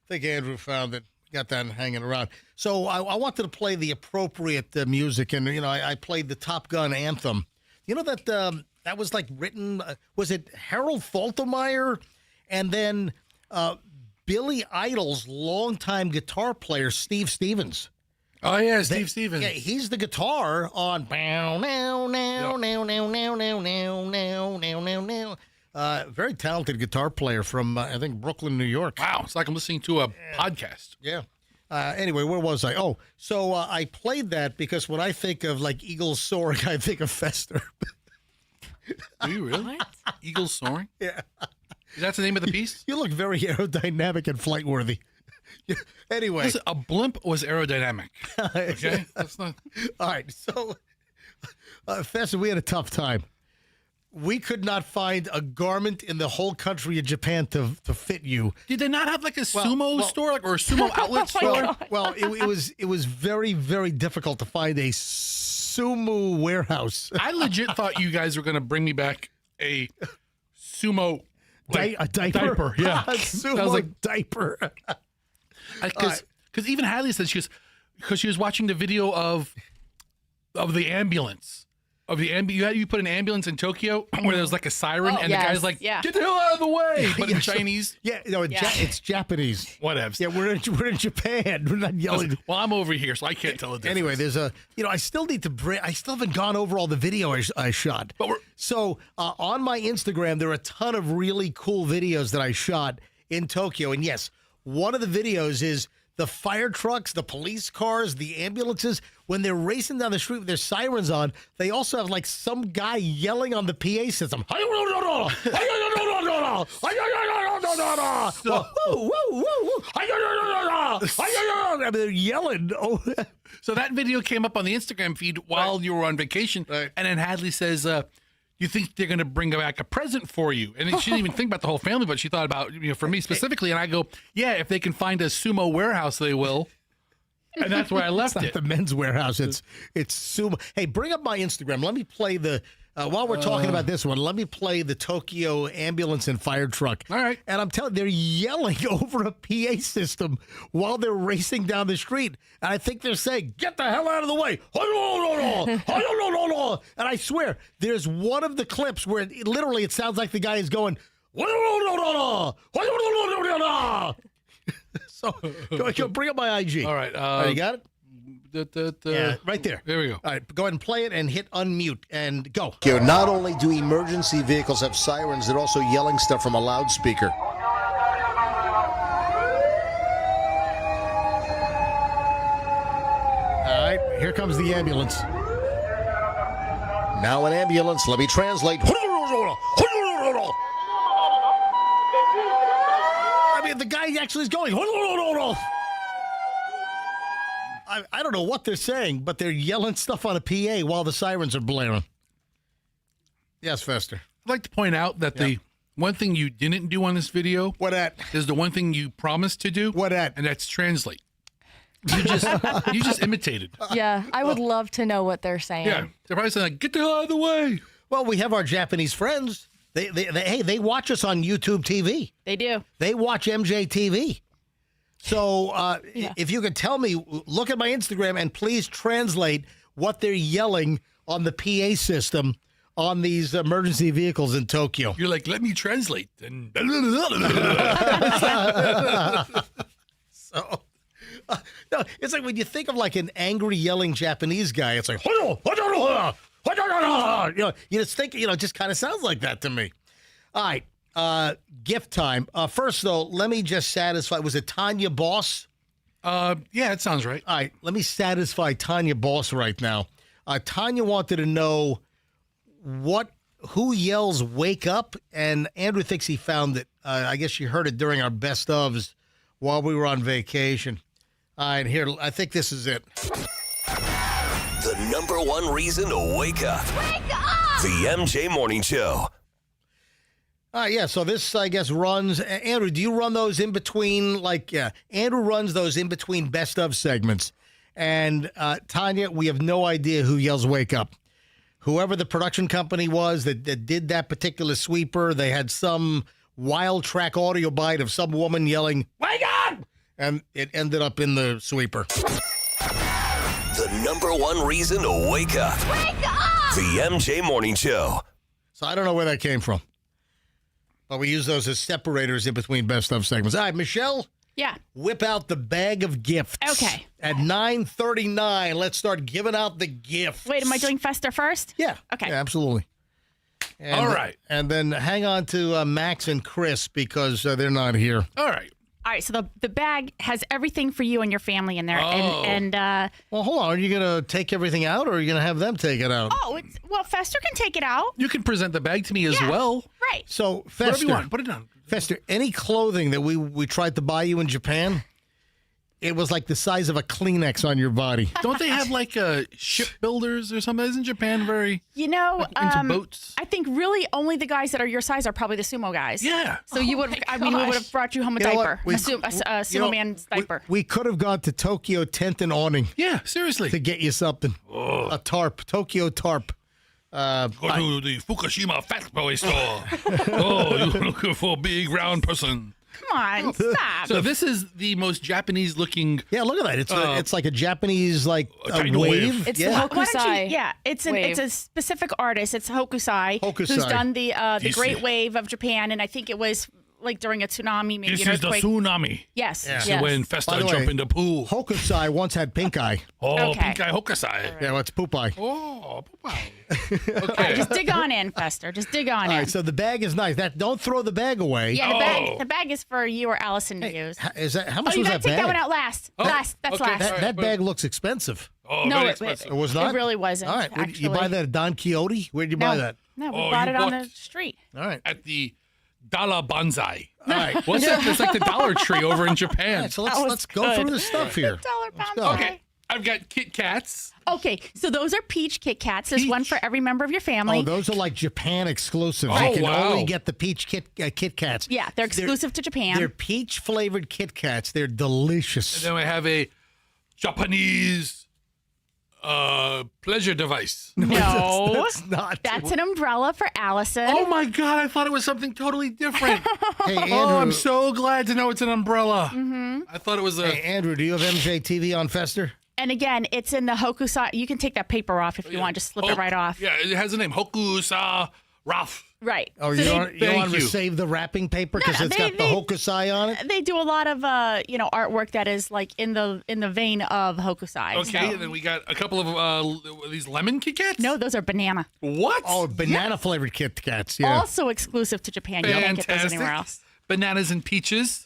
I think Andrew found it. Got that hanging around. So I wanted to play the appropriate music, and I played the Top Gun anthem. You know that that was like written. Was it Harold Faltermeyer, and then Billy Idol's longtime guitar player Steve Stevens. Oh yeah, Steve Stevens. Yeah, he's the guitar on. Very talented guitar player from, I think, Brooklyn, New York. Wow, it's like I'm listening to a podcast. Yeah. Anyway, where was I? Oh, so I played that because when I think of, like, eagles soaring, I think of Fester. Do you really? What? Eagles soaring? Yeah. That's the name of the piece? You look very aerodynamic and flight-worthy. Anyway. Listen, a blimp was aerodynamic. Okay? That's not... All right, so, Fester, we had a tough time. We could not find a garment in the whole country of Japan to fit you. Did they not have like a sumo store or a sumo outlet store? Well, it was very, very difficult to find a sumo warehouse. I legit thought you guys were going to bring me back a sumo a diaper. Yeah, a sumo diaper. Because even Hadley said she was watching the video of the ambulance. You put an ambulance in Tokyo where there's like a siren and the guy's like, get the hell out of the way, but in Chinese. Yeah, no, it's Japanese. Whatever. Yeah, we're in Japan. We're not yelling. Well, I'm over here, so I can't tell the difference. Anyway, there's I still need to I still haven't gone over all the video I shot. So on my Instagram, there are a ton of really cool videos that I shot in Tokyo. And yes, one of the videos is the fire trucks, the police cars, the ambulances, when they're racing down the street with their sirens on, they also have like some guy yelling on the PA system. They're yelling. So that video came up on the Instagram feed while you were on vacation. Right. And then Hadley says, you think they're going to bring back a present for you? And she didn't even think about the whole family, but she thought about, for me specifically. And I go, yeah, if they can find a sumo warehouse, they will. And that's where I left it. It's not the men's warehouse. It's sumo. Hey, bring up my Instagram. Let me play the, while we're talking about this one, let me play the Tokyo ambulance and fire truck. All right. And I'm telling you, they're yelling over a PA system while they're racing down the street. And I think they're saying, get the hell out of the way. And I swear, there's one of the clips where it sounds like the guy is going, so go bring up my IG. All right. You got it? Yeah, right there. There we go. All right, go ahead and play it and hit unmute and go. Here, not only do emergency vehicles have sirens, they're also yelling stuff from a loudspeaker. All right, here comes the ambulance. Now an ambulance. Let me translate. I mean, the guy actually is going. I don't know what they're saying, but they're yelling stuff on a PA while the sirens are blaring. Yes, Fester. I'd like to point out that the one thing you didn't do on this video is the one thing you promised to do. And that's translate. You just imitated. Yeah, I would love to know what they're saying. Yeah, they're probably saying, like, get the hell out of the way. Well, we have our Japanese friends. They watch us on YouTube TV. They do. They watch MJ TV. So if you could tell me, look at my Instagram and please translate what they're yelling on the PA system on these emergency vehicles in Tokyo. You're like, let me translate. And so, no, it's like when you think of like an angry yelling Japanese guy, it's like, you just think, it just kind of sounds like that to me. All right. Gift time. First, though, let me just satisfy. Was it Tanya Boss? Yeah, it sounds right. All right. Let me satisfy Tanya Boss right now. Tanya wanted to know what Who yells "Wake up"? And Andrew thinks he found it. I guess you heard it during our best ofs while we were on vacation. All right, here. I think this is it. The number one reason to wake up. Wake up! The MJ Morning Show. Yeah, so this, I guess, runs. Andrew, do you run those in between? Andrew runs those in between best of segments. And Tanya, we have no idea who yells "Wake up." Whoever the production company was that did that particular sweeper, they had some wild track audio bite of some woman yelling, "Wake up!" And it ended up in the sweeper. The number one reason to wake up. Wake up! The MJ Morning Show. So I don't know where that came from. But we use those as separators in between best of segments. All right, Michelle. Yeah. Whip out the bag of gifts. Okay. At 9:39, let's start giving out the gifts. Wait, am I doing Fester first? Yeah. Okay. Yeah, absolutely. And, All right. And then hang on to Max and Chris because they're not here. All right. All right, so the bag has everything for you and your family in there. Oh. And well, hold on. Are you going to take everything out or are you going to have them take it out? well, Fester can take it out. You can present the bag to me as well. Right. So, Fester. Whatever you want. Put it down. Fester, any clothing that we tried to buy you in Japan, it was like the size of a Kleenex on your body. Don't they have like shipbuilders or something? Isn't Japan very into boats? I think really only the guys that are your size are probably the sumo guys. Yeah. So you would, we would have brought you home a You know what? diaper, a sumo man's diaper. We could have gone to Tokyo Tent and Awning. Yeah, seriously. To get you something. A tarp, Tokyo tarp. Go to the Fukushima Fat Boy store. Oh, you're looking for a big round person. Come on, stop. So this is the most Japanese looking. Yeah, look at that. It's like a Japanese kind of wave. It's the Hokusai. It's wave. a specific artist. It's Hokusai, Hokusai. who's done the Great Wave of Japan, and I think it was like during a tsunami, maybe This an is the earthquake. tsunami. Yes. Yeah. So when Festa By the jump way, in the pool. Hokusai once had pink eye. Oh, Okay. pink eye Hokusai. Yeah, well, it's poop eye. Oh, poop eye. All right, just dig on in, Fester. Just dig on All in. right, so the bag is nice. Don't throw the bag away. Yeah, the bag is for you or Allison to use. Is that how much you was gotta that take bag? that one out last. That's okay. last. That bag looks expensive. Oh, No, very it expensive. It was not? It really wasn't. All right, actually. you buy that at Don Quixote? Where'd you buy that? No, we Oh, bought you it on bought- the street. All right. At the Dollar Bonsai. All right. What's that? It's like the Dollar Tree over in Japan. All right, so let's go through the stuff here. Dollar pound. go. Okay, I've got Kit Kats. Okay, so those are peach Kit Kats. There's one for every member of your family. Oh, those are like Japan exclusives. Oh, you can wow. only get the peach Kit Kats. Yeah, they're exclusive to Japan. They're peach flavored Kit Kats. They're delicious. And then we have a Japanese pleasure device. No, that's not. That's an umbrella for Allison. Oh my God, I thought it was something totally different. Hey, Andrew. Oh, I'm so glad to know it's an umbrella. Mm-hmm. I thought it was a. Hey, Andrew, do you have MJTV on Fester? And again, it's in the Hokusai. You can take that paper off if you want. Just slip it right off. Yeah, it has a name. Hokusa Ralph. Right. Oh, So you they- don't want to you. save the wrapping paper because No, it's they- got the Hokusai on it? They do a lot of artwork that is like in the vein of Hokusai. Okay, so- and then we got a couple of these lemon Kit Kats. No, those are banana. What? Oh, banana flavored Kit Kats. Yeah. Also exclusive to Japan. You can't get those Fantastic. anywhere else. Bananas and peaches.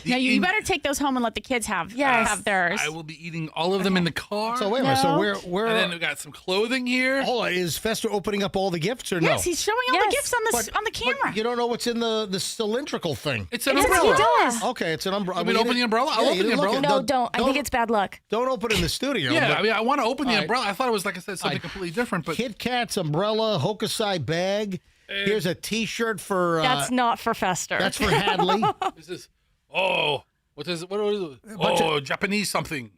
Now you better take those home and let the kids have theirs. I will be eating all of them in the car. So wait a minute. So where? And then we got some clothing here. Hold on. Is Fester opening up all the gifts or no? Yes, he's showing all the gifts on the camera. But you don't know what's in the cylindrical thing. It's an It's an umbrella. umbrella. Okay, it's an umbrella. You want me to open the umbrella? I'll open the umbrella. No, don't. I think it's bad luck. Don't open it in the studio. Yeah, but- I mean, I want to open the All right. umbrella. I thought it was, like I said, something completely different. But Kit Kat's umbrella, Hokusai bag. Here's a T-shirt for. That's not for Fester. That's for Hadley. this is what is it? What is it? Oh, Japanese something.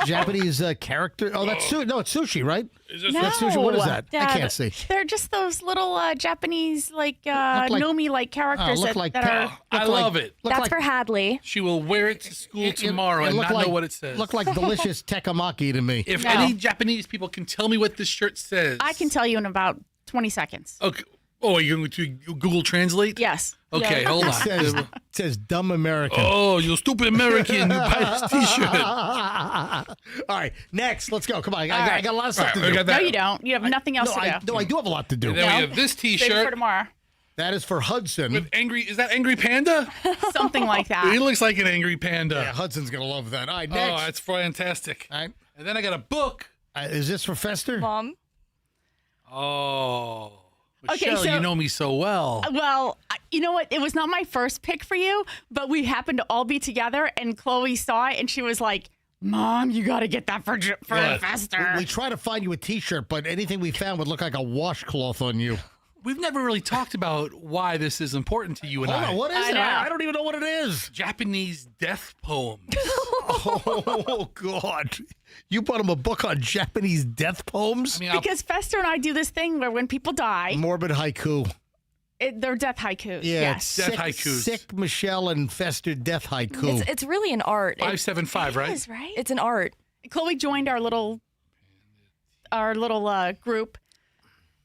Japanese character. Oh, that's it's sushi, right? Is this That's sushi. What is that? Dad, I can't see. They're just those little Japanese like- Nomi-like characters look that, like that pa- are. I love it. That's for Hadley. She will wear it to school tomorrow It and looked not like- know what it says. Look like delicious tekamaki to me. If No. any Japanese people can tell me what this shirt says, I can tell you in about 20 seconds. Okay. Oh, you're going to Google Translate? Yes. Okay, hold on. It says dumb American. Oh, you stupid American! You buy this T-shirt. All right, next. Let's go. Come on. I got a lot of stuff All to right, do. we got that. No, you don't. You have nothing else to do. No, I do have a lot to do. And then we have this Save it for T-shirt tomorrow. That is for Hudson. with Is that Angry Panda? Something like He that. looks like an angry panda. Yeah, Hudson's going to love that. All right, Oh, next. that's fantastic. All right. And then I got a book. Is this for Fester? Mom. Oh. Michelle, you know me so well. Well, you know what? It was not my first pick for you, but we happened to all be together, and Chloe saw it, and she was like, Mom, you got to get that for Fester. We try to find you a T-shirt, but anything we found would look like a washcloth on you. We've never really talked about why this is important to you and Hold I. on, what is it? I don't even know what it is. Japanese death poems. Oh, God. You bought him a book on Japanese death poems? Because Fester and I do this thing where when people die, Morbid haiku. They're death haikus. Yeah, Yes. Death haikus. Sick Michelle and Fester death haiku. It's really an art. 575, right? It is, right? It's an art. Chloe joined our little group.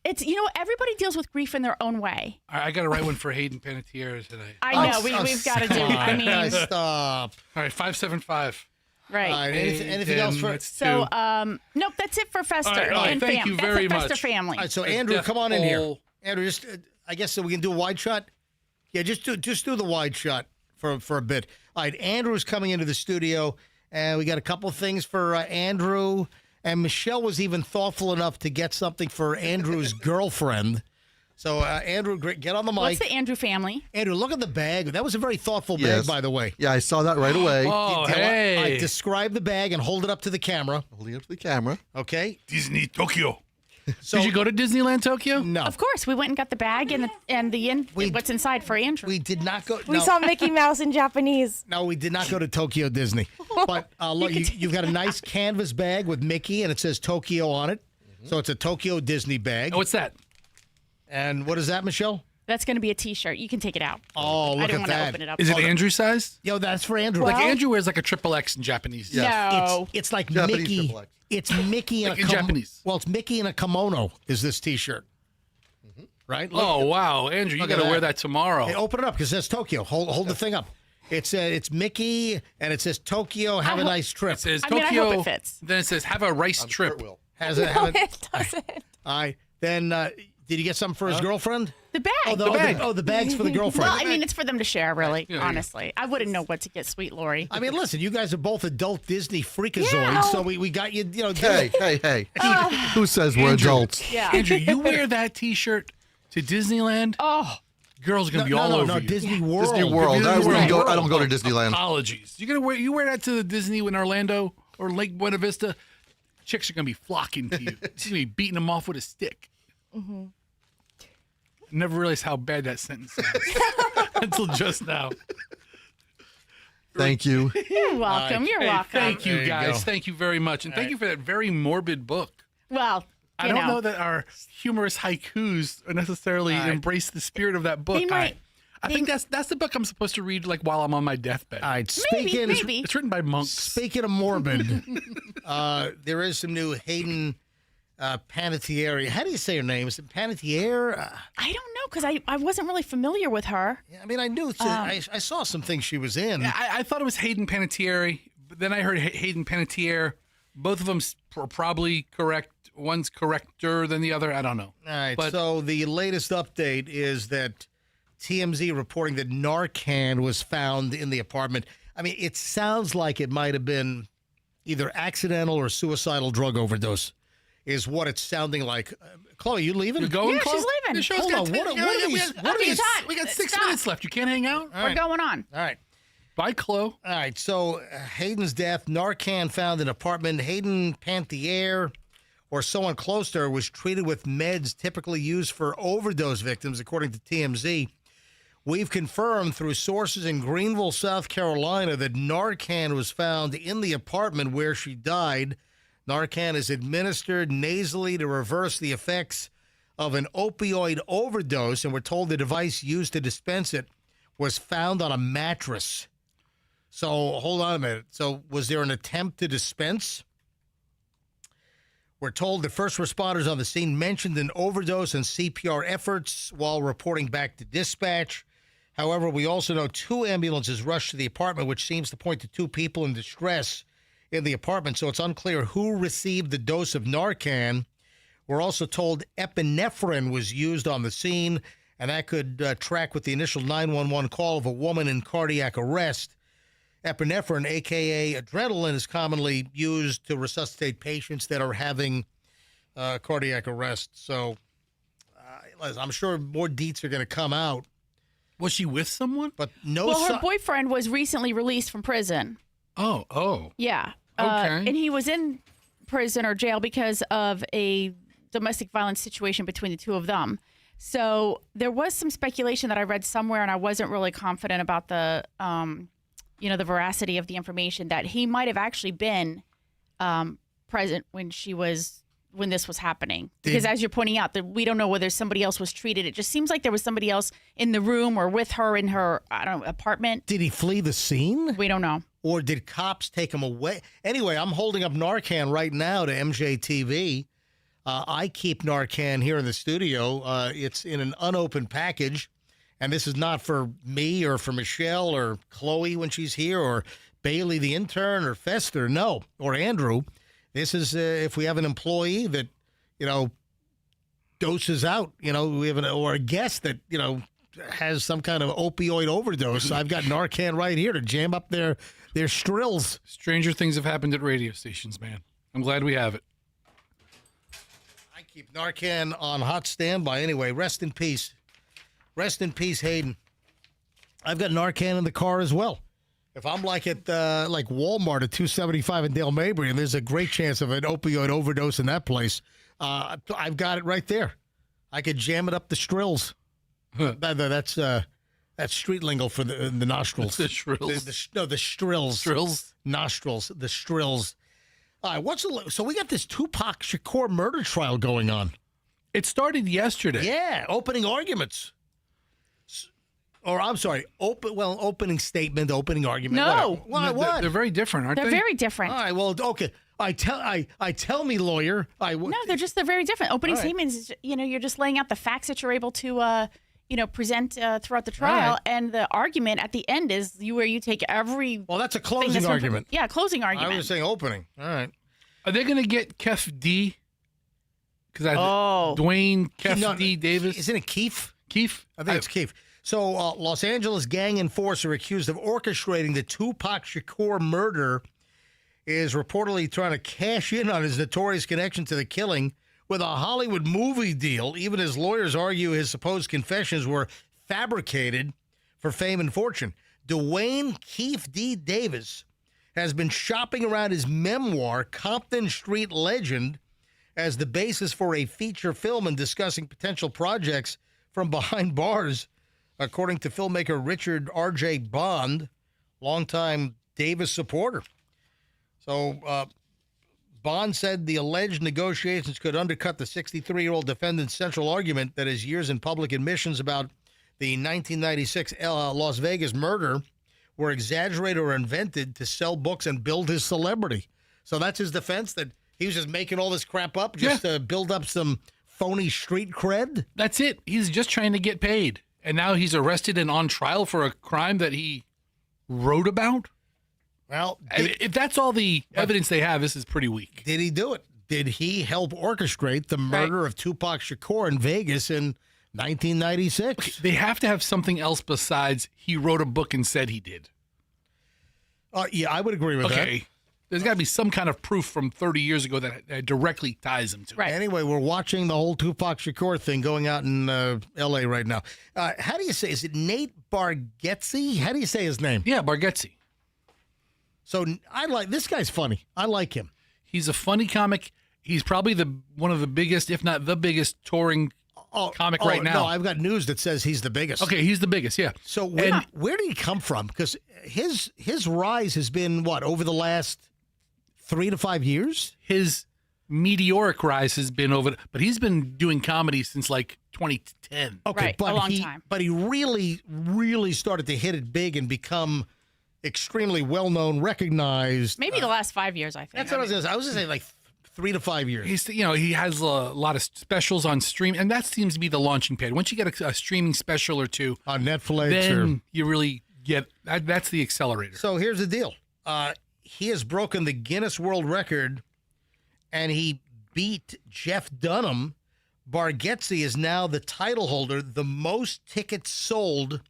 It's, everybody deals with grief in their own way. I got to write one for Hayden Panettiere today. I know. We've got to do it. Stop. All right, 575. Right. All right, anything else for So, nope, that's it for Fester. All right, and thank you that's very the Fester much. family. All right, so Andrew, come on in here. Andrew, just I guess so we can do a wide shot. Yeah, just do the wide shot for a bit. All right, Andrew's coming into the studio, and we got a couple things for Andrew. And Michelle was even thoughtful enough to get something for Andrew's girlfriend. So, Andrew, get on the mic. What's the Andrew family? Andrew, look at the bag. That was a very thoughtful bag, by the way. Yeah, I saw that right away. Oh, hey. All right, describe the bag and hold it up to the camera. Holding up to the camera. Okay. Disney Tokyo. So, did you go to Disneyland Tokyo? No. Of course. We went and got the bag and what's inside for Andrew. We did not go. We saw Mickey Mouse in Japanese. No, we did not go to Tokyo Disney. But look, you've got a nice canvas bag with Mickey, and it says Tokyo on it. So it's a Tokyo Disney bag. Oh, what's that? And what is that, Michelle? That's going to be a T-shirt. You can take it out. Oh, look I don't at want to that. open it up. Is it Andrew size? Yo, that's for Andrew. Like Andrew wears like a XXX in Japanese. No. It's like Japanese Mickey. XXX. It's Mickey in Like a in Japanese. Well, it's Mickey in a kimono is this T-shirt. Right? Look, Oh, wow. Andrew, you look got at to wear that. that tomorrow. Hey, open it up because it says Tokyo. Hold the thing up. It's Mickey, and it says Tokyo. Have a nice trip. It says I Tokyo. hope it fits. Then it says, have a rice trip. It doesn't. All right. Then, did you get something for his girlfriend? The bag. Oh, the bag's for the girlfriend. Well, I mean, it's for them to share, really, Yeah. honestly. I wouldn't know what to get sweet Lori. I mean, listen, you guys are both adult Disney freakazoids, Yeah. so we got you, Hey. Who says we're Andrew. adults? Yeah. Andrew, you wear that T-shirt to Disneyland? Oh, Girls are going to be all over you. Disney World. Disney World. I don't go to Disneyland. Apologies. You wear that to the Disney in Orlando or Lake Buena Vista, chicks are going to be flocking to you. You're going to be beating them off with a stick. Mm-hmm. Never realized how bad that sentence sounds until just now. Thank you. you're welcome. You're welcome. Thank you, There you guys. go. Thank you very much. And thank you for that very morbid book. Well, I don't know that our humorous haikus necessarily embrace the spirit of that book. They might. I think that's the book I'm supposed to read like while I'm on my deathbed. All right, Maybe. It's written by monks. Speaking of morbid, there is some new Hayden Panettiere. How do you say her name? Is it Panettiere? I don't know because I wasn't really familiar with her. I mean, I knew. I saw some things she was in. I thought it was Hayden Panettiere, but then I heard Hayden Panettiere. Both of them are probably correct. One's correcter than the other. I don't know. All right. But So the latest update is that TMZ reporting that Narcan was found in the apartment. I mean, it sounds like it might have been either accidental or suicidal drug overdose, is what it's sounding like. Chloe, you leaving? You're going, Yeah, Chloe? she's leaving. The show's Hold got on, 10 what are these? What are these? We got 6 Stop. minutes left. You can't hang out? All We're right. going on. All right. Bye, Chloe. All right, so Hayden's death, Narcan found in apartment. Hayden Panettiere, or someone close to her, was treated with meds typically used for overdose victims, according to TMZ. We've confirmed through sources in Greenville, South Carolina, that Narcan was found in the apartment where she died. Narcan is administered nasally to reverse the effects of an opioid overdose, and we're told the device used to dispense it was found on a mattress. So, hold on a minute. So, was there an attempt to dispense? We're told that first responders on the scene mentioned an overdose and CPR efforts while reporting back to dispatch. However, we also know 2 ambulances rushed to the apartment, which seems to point to 2 people in distress in the apartment. So, it's unclear who received the dose of Narcan. We're also told epinephrine was used on the scene, and that could track with the initial 911 call of a woman in cardiac arrest. Epinephrine, a.k.a. adrenaline, is commonly used to resuscitate patients that are having cardiac arrest. So, I'm sure more deets are going to come out. Was she with someone? But no. Well, her boyfriend was recently released from prison. Oh. Yeah. Okay. And he was in prison or jail because of a domestic violence situation between the two of them. So there was some speculation that I read somewhere, and I wasn't really confident about the, the veracity of the information, that he might have actually been present when this was happening. Because as you're pointing out, that we don't know whether somebody else was treated. It just seems like there was somebody else in the room or with her in her, apartment. Did he flee the scene? We don't know. Or did cops take him away? Anyway, I'm holding up Narcan right now to MJTV. I keep Narcan here in the studio. It's in an unopened package. And this is not for me or for Michelle or Chloe when she's here or Bailey, the intern, or Fester. No, or Andrew. This is if we have an employee that, doses out, we have or a guest that, has some kind of opioid overdose. I've got Narcan right here to jam up their strills. Stranger things have happened at radio stations, man. I'm glad we have it. I keep Narcan on hot standby. Anyway, rest in peace. Rest in peace, Hayden. I've got Narcan in the car as well. If I'm like at Walmart at 275 in Dale Mabry, and there's a great chance of an opioid overdose in that place, I've got it right there. I could jam it up the strills. That's street lingo for the nostrils. The shrills. The strills. Strills. Nostrils. The strills. All right. So we got this Tupac Shakur murder trial going on. It started yesterday. Yeah. Opening arguments. Or I'm sorry, opening statement, opening argument. No. What? They're very different, aren't they? They're very different. All right, well, okay. I tell me, lawyer. No, they're very different. Opening statements, you're just laying out the facts that you're able to, present throughout the trial, and the argument at the end is where you take every. Well, that's a closing argument. Yeah, closing argument. I was saying opening. All right. Are they going to get Kef D? Because Dwayne Kef D Davis. Isn't it Keefe? Keefe? I think it's Keefe. So, Los Angeles gang enforcer accused of orchestrating the Tupac Shakur murder is reportedly trying to cash in on his notorious connection to the killing with a Hollywood movie deal. Even his lawyers argue his supposed confessions were fabricated for fame and fortune. Dwayne Keefe D. Davis has been shopping around his memoir, Compton Street Legend, as the basis for a feature film and discussing potential projects from behind bars. According to filmmaker Richard R.J. Bond, longtime Davis supporter. So Bond said the alleged negotiations could undercut the 63-year-old defendant's central argument that his years in public admissions about the 1996 Las Vegas murder were exaggerated or invented to sell books and build his celebrity. So that's his defense, that he was just making all this crap up just to build up some phony street cred? That's it. He's just trying to get paid. And now he's arrested and on trial for a crime that he wrote about? Well, if that's all the evidence they have, this is pretty weak. Did he do it? Did he help orchestrate the murder of Tupac Shakur in Vegas in 1996? Okay, they have to have something else besides he wrote a book and said he did. Yeah, I would agree with that. Okay. There's got to be some kind of proof from 30 years ago that directly ties him to it. Anyway, we're watching the whole Tupac Shakur thing going out in L.A. right now. How do you say? Is it Nate Bargatze? How do you say his name? Yeah, Bargatze. So I like this guy's funny. I like him. He's a funny comic. He's probably one of the biggest, if not the biggest, touring comic right now. No, I've got news that says he's the biggest. Okay, he's the biggest. Yeah. So where did he come from? Because his rise has been what over the last 3 to 5 years? His meteoric rise has been but he's been doing comedy since like 2010. Okay, right, but a long time. But he really, really started to hit it big and become extremely well-known, recognized. Maybe the last 5 years, I think. That's what I was going to say. I was going to say like 3 to 5 years. He has a lot of specials on stream, and that seems to be the launching pad. Once you get a streaming special or two on Netflix, then you really get that's the accelerator. So here's the deal. He has broken the Guinness World Record, and he beat Jeff Dunham. Bargatze is now the title holder, the most tickets sold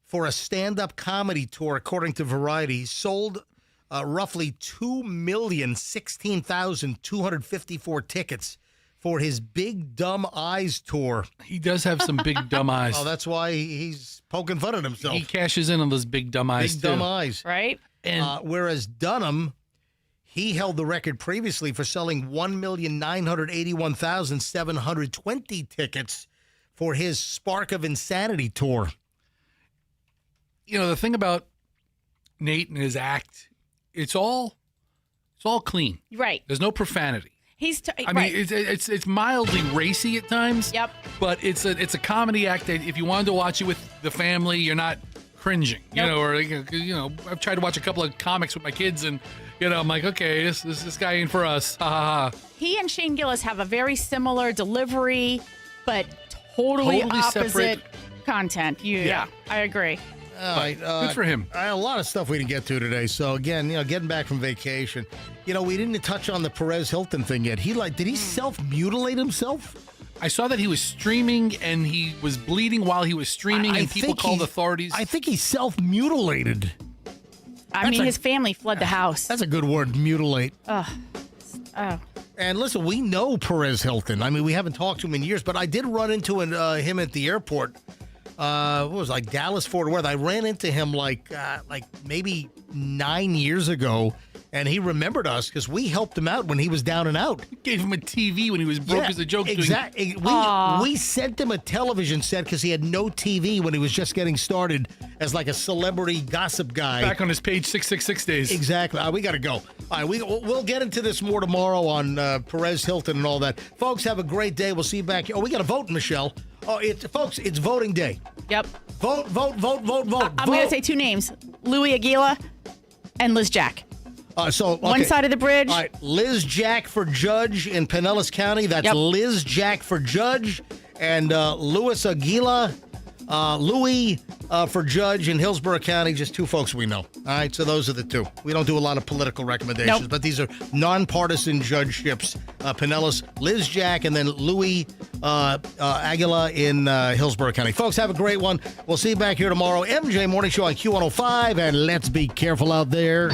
for a stand-up comedy tour, according to Variety. He sold roughly 2,016,254 tickets for his Big Dumb Eyes tour. He does have some big dumb eyes. Oh, that's why he's poking fun at himself. He cashes in on those big dumb eyes, Big Dumb Eyes. Right? And whereas Dunham, he held the record previously for selling 1,981,720 tickets for his Spark of Insanity tour. You know, the thing about Nate and his act, it's all clean. Right. There's no profanity. I mean, it's mildly racy at times. Yep. But it's a comedy act that if you wanted to watch it with the family, you're not cringing. You know, or I've tried to watch a couple of comics with my kids, and I'm like, okay, this guy ain't for us. Ha ha ha. He and Shane Gillis have a very similar delivery, but totally opposite separate content. Yeah, I agree. All right, good for him. A lot of stuff we didn't get to today. So again, getting back from vacation, we didn't touch on the Perez Hilton thing yet. Did he self-mutilate himself? I saw that he was streaming and he was bleeding while he was streaming, and people called authorities. I think he self-mutilated. His family fled the house. That's a good word, mutilate. Oh. And listen, we know Perez Hilton. I mean, we haven't talked to him in years, but I did run into him at the airport. What was it, like Dallas, Fort Worth? I ran into him like maybe 9 years ago, and he remembered us because we helped him out when he was down and out. We gave him a TV when he was broke as a joke. Exactly. We sent him a television set because he had no TV when he was just getting started as like a celebrity gossip guy. Back on his page 666 days. Exactly. We got to go. All right, we'll get into this more tomorrow on Perez Hilton and all that. Folks, have a great day. We'll see you back. Oh, we got to vote, Michelle. Oh, folks, it's voting day. Yep. Vote. I'm going to say two names: Louis Aguila and Liz Jack. One side of the bridge. All right, Liz Jack for judge in Pinellas County. That's Liz Jack for judge, and Louis Aguila, Louis for judge in Hillsborough County. Just two folks we know. All right, so those are the two. We don't do a lot of political recommendations, but these are nonpartisan judgeships. Pinellas, Liz Jack, and then Louis Aguila in Hillsborough County. Folks, have a great one. We'll see you back here tomorrow. MJ Morning Show on Q105, and let's be careful out there.